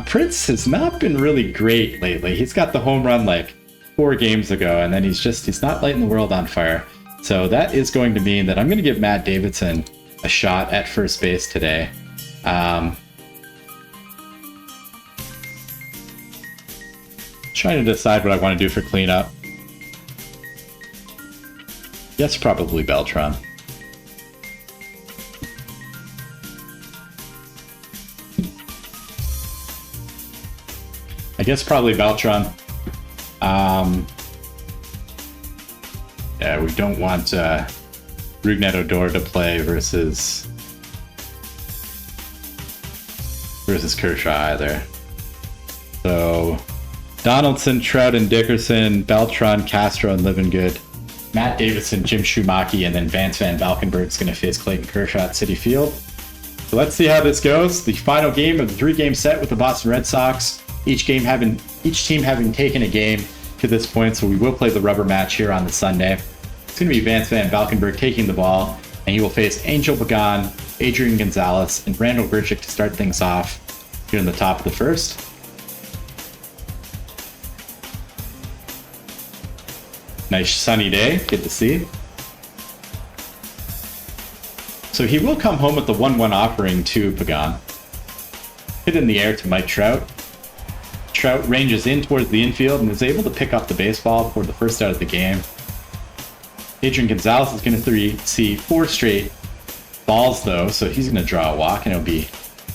Prince has not been really great lately. He's got the home run like 4 games ago, and then he's not lighting the world on fire. So that is going to mean that I'm going to give Matt Davidson a shot at first base today. Trying to decide what I want to do for cleanup. Yes, probably Beltran. I guess probably Beltran. Yeah, we don't want Rougned Odor to play versus Kershaw either. So Donaldson, Trout, and Dickerson, Beltran, Castro, and Livingood, Matt Davidson, Jim Shumaki, and then Vance Van Valkenburg's going to face Clayton Kershaw at Citi Field. So let's see how this goes. The final game of the 3-game set with the Boston Red Sox. Each team having taken a game to this point, so we will play the rubber match here on the Sunday. It's going to be Vance Van Valkenburg taking the ball, and he will face Angel Pagan, Adrian Gonzalez, and Randall Grichuk to start things off here in the top of the first. Nice sunny day, good to see. So he will come home with the 1-1 offering to Pagan. Hit in the air to Mike Trout. Trout ranges in towards the infield and is able to pick up the baseball for the first out of the game. Adrian Gonzalez is going to see 4 straight balls though, so he's going to draw a walk, and it'll be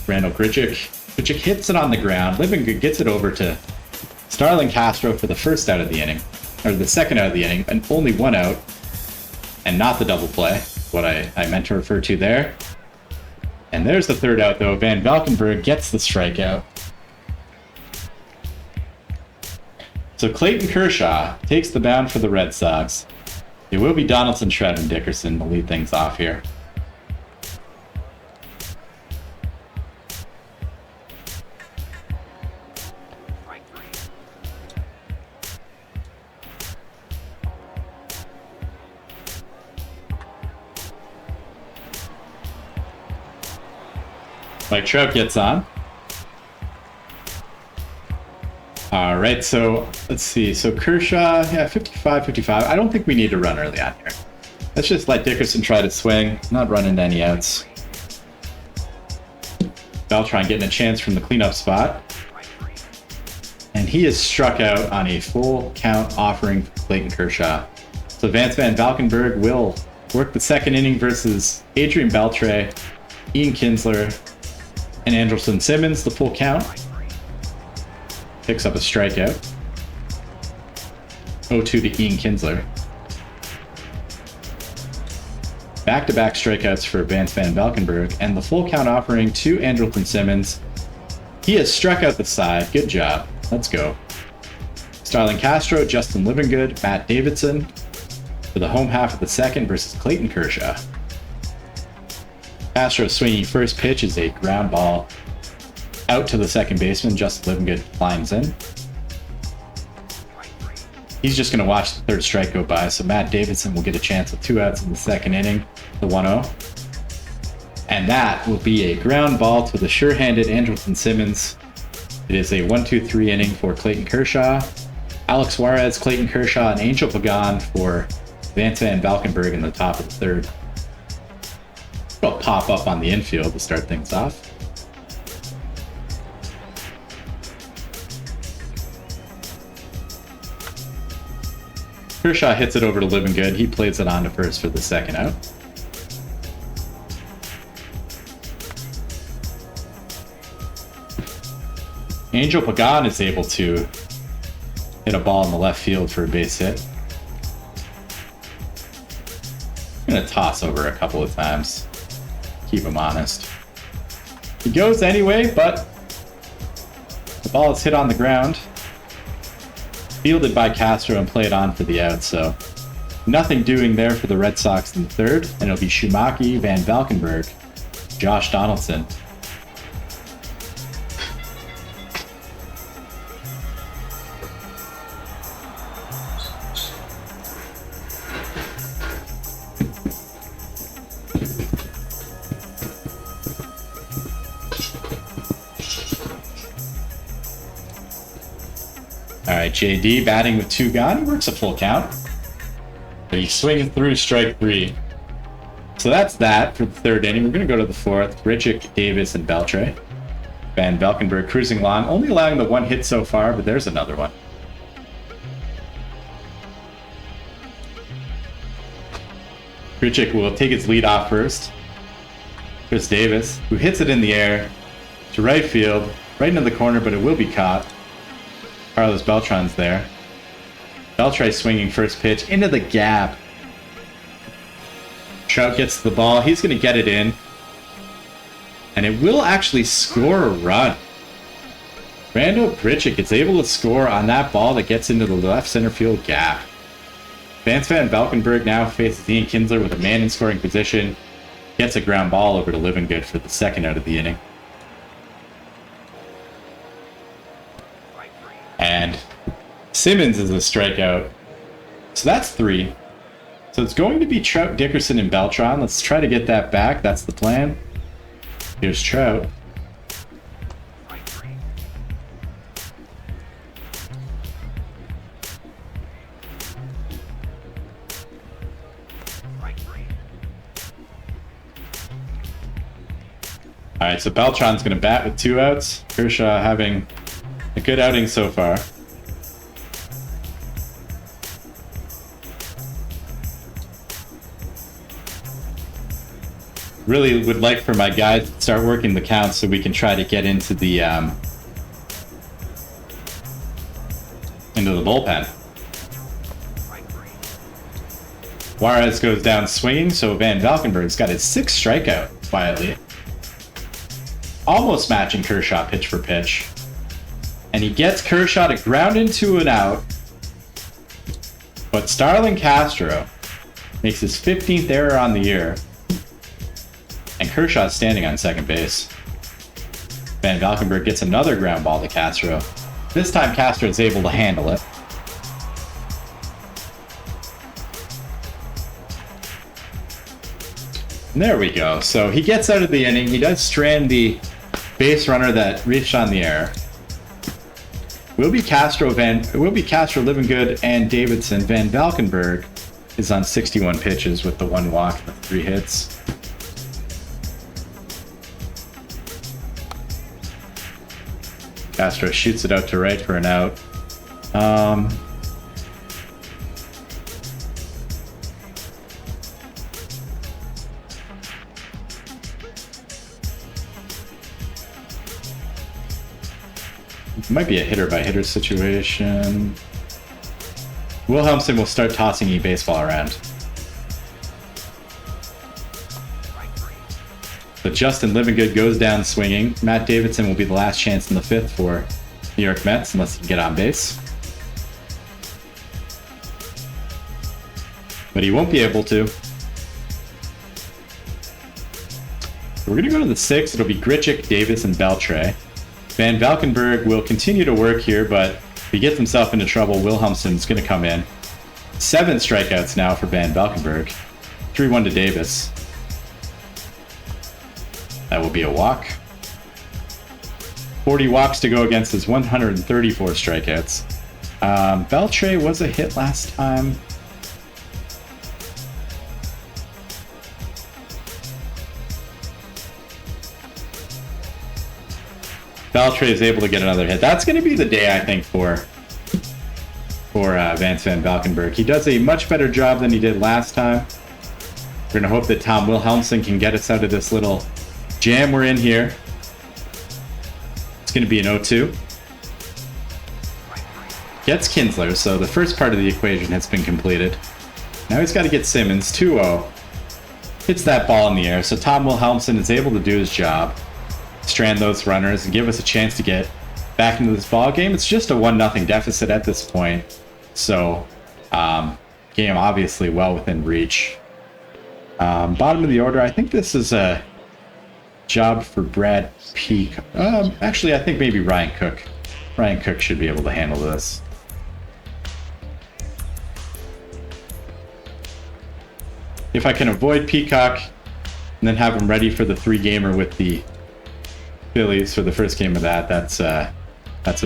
Randall Grichuk. Grichuk hits it on the ground. Livingood gets it over to Starlin Castro for the first out of the inning, or the second out of the inning, and only 1 out, and not the double play, what I meant to refer to there. And there's the third out though. Van Valkenburg gets the strikeout. So Clayton Kershaw takes the mound for the Red Sox. It will be Donaldson, Trout, and Dickerson to lead things off here. Mike Trout gets on. All right, so let's see. So Kershaw, yeah, 55-55. I don't think we need to run early on here. Let's just let Dickerson try to swing, not run into any outs. Beltran getting a chance from the cleanup spot. And he is struck out on a full count offering for Clayton Kershaw. So Vance Van Valkenburg will work the second inning versus Adrian Beltre, Ian Kinsler, and Andrelton Simmons, the full count. Picks up a strikeout. 0-2 to Ian Kinsler. Back-to-back strikeouts for Vance Van Valkenburg, and the full count offering to Andrelton Simmons. He has struck out the side. Good job. Let's go. Starlin Castro, Justin Livingood, Matt Davidson for the home half of the second versus Clayton Kershaw. Castro swinging first pitch is a ground ball out to the second baseman. Justin Livingood climbs in. He's just going to watch the third strike go by, so Matt Davidson will get a chance with 2 outs in the second inning, the 1-0. And that will be a ground ball to the sure-handed Andrelton Simmons. It is a 1-2-3 inning for Clayton Kershaw. Alex Juarez, Clayton Kershaw, and Angel Pagan for Vance Van Valkenburg in the top of the third. It'll pop up on the infield to start things off. Kershaw hits it over to Livingood. He plays it on to first for the second out. Angel Pagan is able to hit a ball in the left field for a base hit. I'm going to toss over a couple of times. Keep him honest. He goes anyway, but the ball is hit on the ground. Fielded by Castro and played on for the out, so nothing doing there for the Red Sox in the third, and it'll be Shumaki, Van Valkenburg, Josh Donaldson. All right, JD batting with 2 gone. He works a full count. But he's swinging through strike 3. So that's that for the third inning. We're going to go to the fourth. Grichuk, Davis, and Beltre. Van Valkenburg cruising along, only allowing the 1 hit so far, but there's another one. Grichuk will take his lead off first. Chris Davis, who hits it in the air to right field, right into the corner, but it will be caught. Carlos Beltran's there. Beltre swinging first pitch into the gap. Trout gets the ball. He's going to get it in. And it will actually score a run. Randall Grichuk is able to score on that ball that gets into the left center field gap. Vance Van Valkenburg now faces Ian Kinsler with a man in scoring position. Gets a ground ball over to Livingood for the second out of the inning. And Simmons is a strikeout. So that's 3. So it's going to be Trout, Dickerson, and Beltran. Let's try to get that back. That's the plan. Here's Trout. All right, so Beltran's going to bat with 2 outs. Kershaw having a good outing so far. Really would like for my guys to start working the count so we can try to get into the bullpen. Juarez goes down swinging, so Van Valkenburg's got his 6th strikeout quietly. Almost matching Kershaw pitch for pitch. And he gets Kershaw to ground into an out. But Starlin Castro makes his 15th error on the year. And Kershaw's standing on second base. Van Valkenburg gets another ground ball to Castro. This time Castro is able to handle it. And there we go. So he gets out of the inning. He does strand the base runner that reached on the air. Will be Castro, Livingood, and Davidson. Van Valkenburg is on 61 pitches with the 1 walk and the 3 hits. Castro shoots it out to right for an out. Might be a hitter by hitter situation. Wilhelmsen will start tossing e-baseball around. But Justin Livingood goes down swinging. Matt Davidson will be the last chance in the 5th for New York Mets unless he can get on base. But he won't be able to. We're going to go to the 6th. It'll be Grichuk, Davis, and Beltre. Van Valkenburg will continue to work here, but if he gets himself into trouble, Wilhelmsen's going to come in. 7 strikeouts now for Van Valkenburg. 3-1 to Davis. That will be a walk. 40 walks to go against his 134 strikeouts. Beltre was a hit last time. Beltre is able to get another hit. That's going to be the day, I think, for Vance Van Valkenburg. He does a much better job than he did last time. We're going to hope that Tom Wilhelmsen can get us out of this little jam we're in here. It's going to be an 0-2. Gets Kinsler, so the first part of the equation has been completed. Now he's got to get Simmons. 2-0. Hits that ball in the air, so Tom Wilhelmsen is able to do his job. Strand those runners and give us a chance to get back into this ball game. It's just a 1-0 deficit at this point, so game obviously well within reach. Bottom of the order, I think this is a job for Brad Peak. Actually, I think maybe Ryan Cook. Ryan Cook should be able to handle this. If I can avoid Peacock and then have him ready for the 3-gamer with the Phillies for the first game of that's a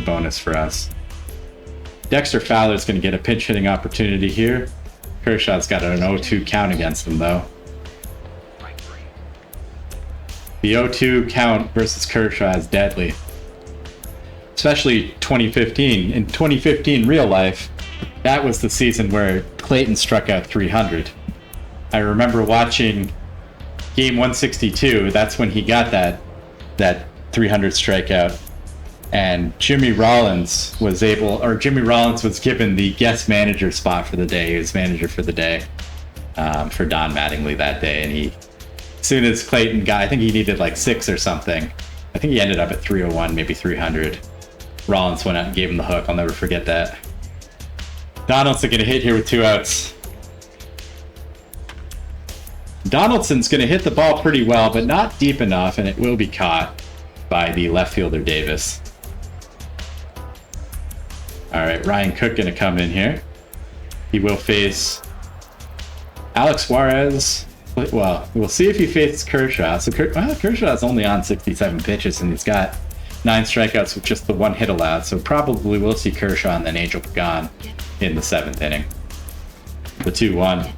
bonus for us. Dexter Fowler's going to get a pinch hitting opportunity here. Kershaw's got an 0-2 count against him, though. The 0-2 count versus Kershaw is deadly. Especially 2015. In 2015 real life, that was the season where Clayton struck out 300. I remember watching game 162. That's when he got that 300 strikeout. And Jimmy Rollins was given the guest manager spot for the day. He was manager for the day for Don Mattingly that day. And as soon as Clayton got, I think he needed like 6 or something. I think he ended up at 301, maybe 300. Rollins went out and gave him the hook. I'll never forget that. Donaldson going to hit here with 2 outs. Donaldson's going to hit the ball pretty well, but not deep enough, and it will be caught by the left fielder Davis. All right, Ryan Cook going to come in here. He will face Alex Suarez. Well, we'll see if he faces Kershaw. So Kershaw's only on 67 pitches, and he's got 9 strikeouts with just the 1 hit allowed. So probably we'll see Kershaw and then Angel Pagan in the 7th inning. The 2-1.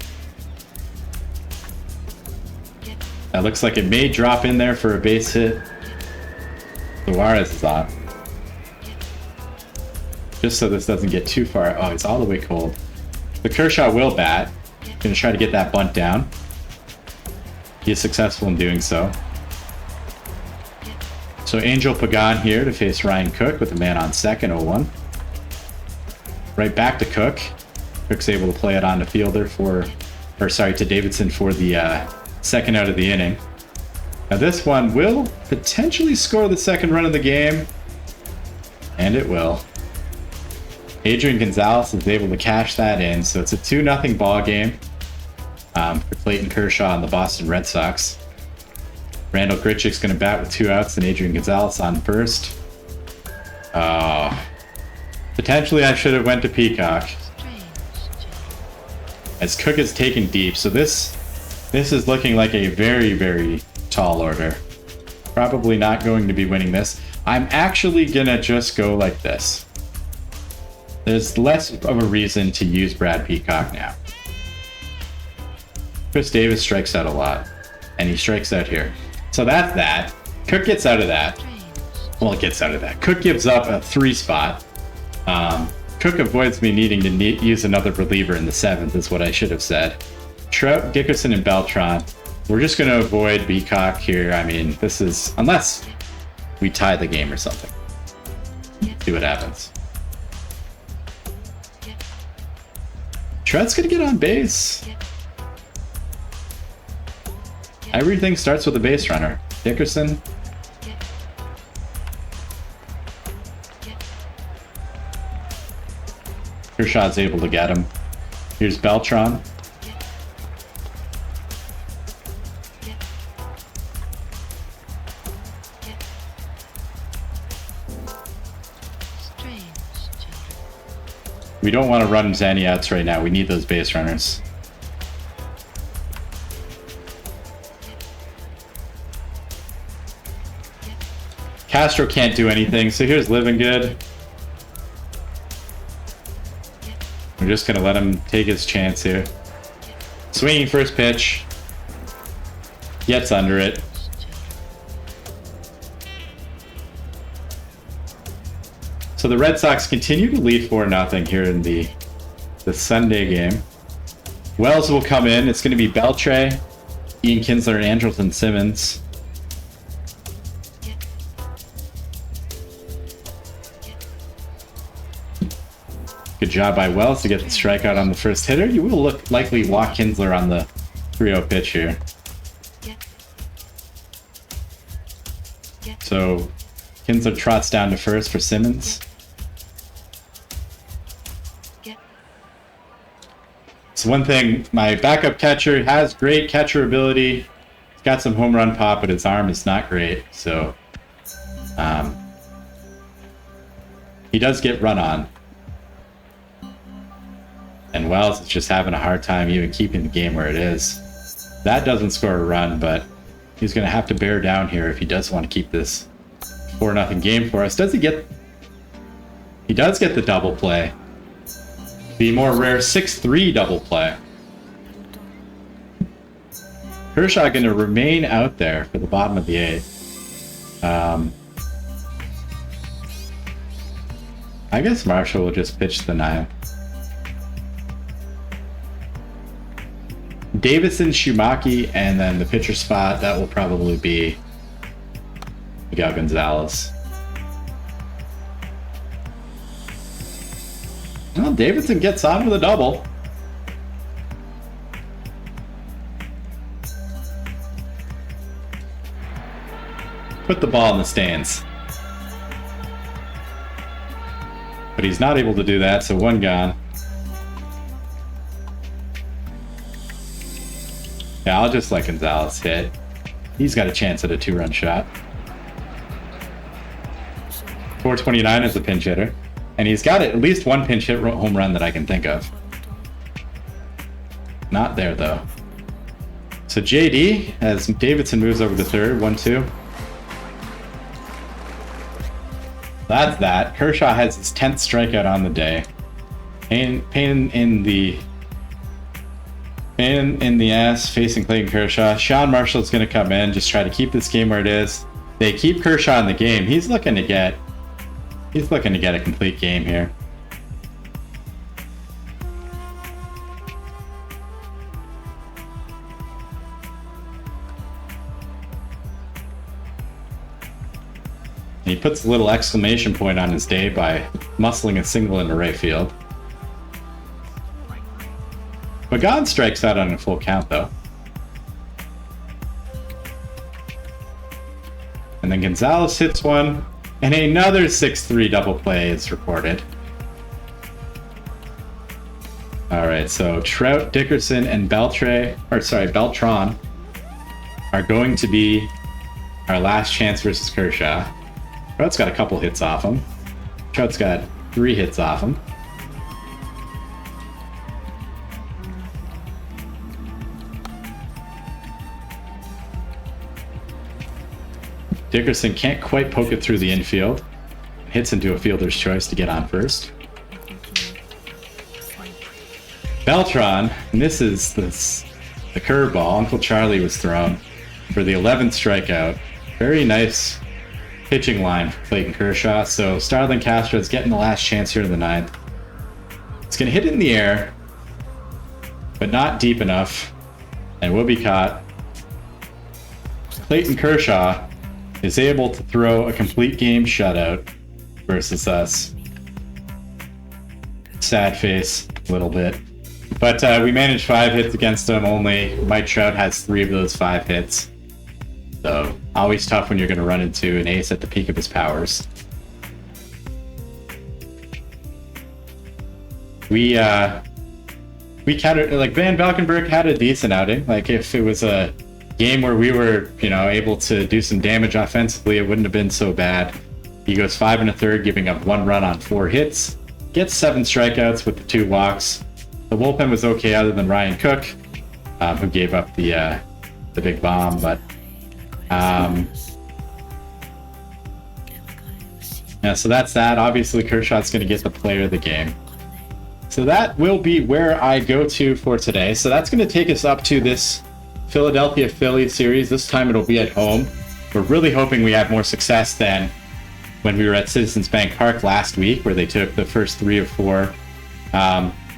That looks like it may drop in there for a base hit. Suarez is on. Just so this doesn't get too far. Oh, he's all the way cold. The Kershaw will bat. Going to try to get that bunt down. He is successful in doing so. So Angel Pagan here to face Ryan Cook with a man on second, 0-1. Right back to Cook. Cook's able to play it on to fielder to Davidson for the second out of the inning. Now this one will potentially score the second run of the game. And it will. Adrian Gonzalez is able to cash that in, so it's a 2-0 ball game for Clayton Kershaw and the Boston Red Sox. Randall Grichuk's going to bat with 2 outs and Adrian Gonzalez on first. Potentially I should have went to Peacock. As Cook is taken deep, so this is looking like a very, very tall order. Probably not going to be winning this. I'm actually going to just go like this. There's less of a reason to use Brad Peacock now. Chris Davis strikes out a lot, and he strikes out here. So that's that. Cook gets out of that. Well, it gets out of that. Cook gives up a 3 spot. Cook avoids me needing to use another reliever in the 7th, is what I should have said. Trout, Dickerson, and Beltran. We're just going to avoid Peacock here. I mean, this is... unless we tie the game or something. See what happens. Trout's going to get on base. Everything starts with a base runner. Dickerson. Kershaw's able to get him. Here's Beltran. We don't want to run any outs right now. We need those base runners. Castro can't do anything, so here's Living Good. We're just going to let him take his chance here. Swinging first pitch. Gets under it. So the Red Sox continue to lead 4-0 here in the Sunday game. Wells will come in. It's going to be Beltre, Ian Kinsler, and Andrelton Simmons. Good job by Wells to get the strikeout on the first hitter. You will likely walk Kinsler on the 3-0 pitch here. So Kinsler trots down to first for Simmons. So one thing, my backup catcher has great catcher ability. He's got some home run pop, but his arm is not great. So he does get run on. And Wells is just having a hard time even keeping the game where it is. That doesn't score a run, but he's going to have to bear down here if he does want to keep this 4-0 game for us. Does he get... He does get the double play. The more rare 6-3 double play. Kershaw going to remain out there for the bottom of the 8th. I guess Marshall will just pitch the 9th. Davison, Shumaki, and then the pitcher spot, that will probably be Miguel Gonzalez. Well, Davidson gets on with a double. Put the ball in the stands. But he's not able to do that, so one gone. Yeah, I'll just let Gonzalez hit. He's got a chance at a 2-run shot. 429 is a pinch hitter. And he's got at least one pinch hit home run that I can think of. Not there, though. So JD, as Davidson moves over to third, 1-2. That's that. Kershaw has his 10th strikeout on the day. Pain in the ass facing Clayton Kershaw. Sean Marshall's going to come in, just try to keep this game where it is. They keep Kershaw in the game. He's looking to get a complete game here. He puts a little exclamation point on his day by muscling a single into right field. Magan strikes out on a full count, though. And then Gonzalez hits one, and another 6-3 double play is recorded. All right, so Trout, Dickerson, and Beltran are going to be our last chance versus Kershaw. Trout's got a couple hits off him. Trout's got 3 hits off him. Dickerson can't quite poke it through the infield. Hits into a fielder's choice to get on first. Beltran, and this is the curveball Uncle Charlie was thrown for the 11th strikeout. Very nice pitching line for Clayton Kershaw. So Starlin Castro's getting the last chance here in the 9th. It's going to hit it in the air, but not deep enough, and will be caught. Clayton Kershaw is able to throw a complete game shutout versus us. Sad face, a little bit. But we managed 5 hits against him only. Mike Trout has 3 of those 5 hits. So always tough when you're going to run into an ace at the peak of his powers. We countered, like Van Valkenburg had a decent outing. Like if it was a game where we were, able to do some damage offensively, it wouldn't have been so bad. He goes 5 1/3, giving up 1 run on 4 hits. Gets 7 strikeouts with the 2 walks. The bullpen was okay other than Ryan Cook, who gave up the big bomb, but yeah, so that's that. Obviously, Kershaw's going to get the player of the game. So that will be where I go to for today. So that's going to take us up to this Philadelphia Phillies series. This time it'll be at home. We're really hoping we have more success than when we were at Citizens Bank Park last week, where they took the first 3 of 4.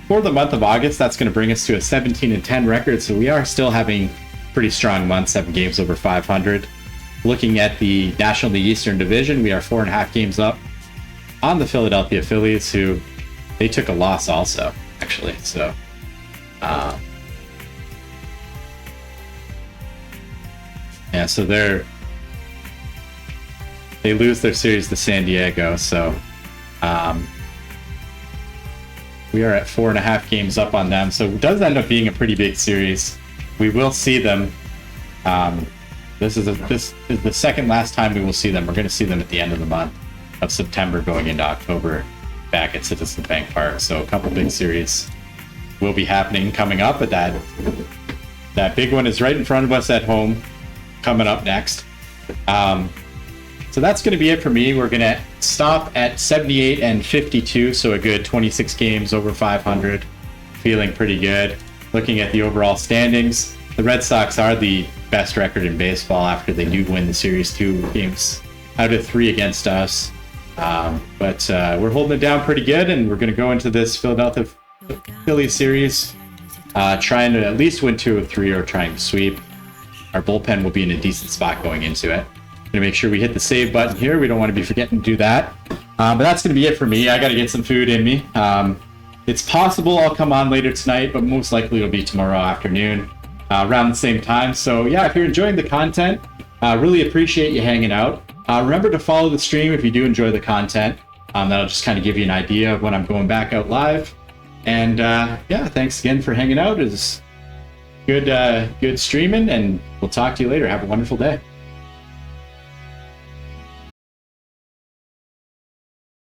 For the month of August, that's going to bring us to a 17-10 record. So we are still having pretty strong month, 7 games over 500. Looking at the National League Eastern Division, we are 4.5 games up on the Philadelphia Phillies, who they took a loss also, actually. So, yeah, so they lose their series to San Diego. So, we are at 4.5 games up on them. So it does end up being a pretty big series. We will see them. This is the second last time we will see them. We're going to see them at the end of the month of September, going into October, back at Citizens Bank Park. So a couple big series will be happening coming up. But that big one is right in front of us at home, coming up next. So that's going to be it for me. We're going to stop at 78 and 52, so a good 26 games over 500. Feeling pretty good. Looking at the overall standings, the Red Sox are the best record in baseball after they do win the series 2 games out of 3 against us. But we're holding it down pretty good, and we're going to go into this Philadelphia Phillies series trying to at least win 2 of 3 or trying to sweep. Our bullpen will be in a decent spot going into it. Going to make sure we hit the save button here. We don't want to be forgetting to do that. But that's going to be it for me. I got to get some food in me. It's possible I'll come on later tonight, but most likely it'll be tomorrow afternoon around the same time. So yeah, if you're enjoying the content, really appreciate you hanging out. Remember to follow the stream if you do enjoy the content. That'll just kind of give you an idea of when I'm going back out live. And yeah, thanks again for hanging out. It's good streaming, and we'll talk to you later. Have a wonderful day.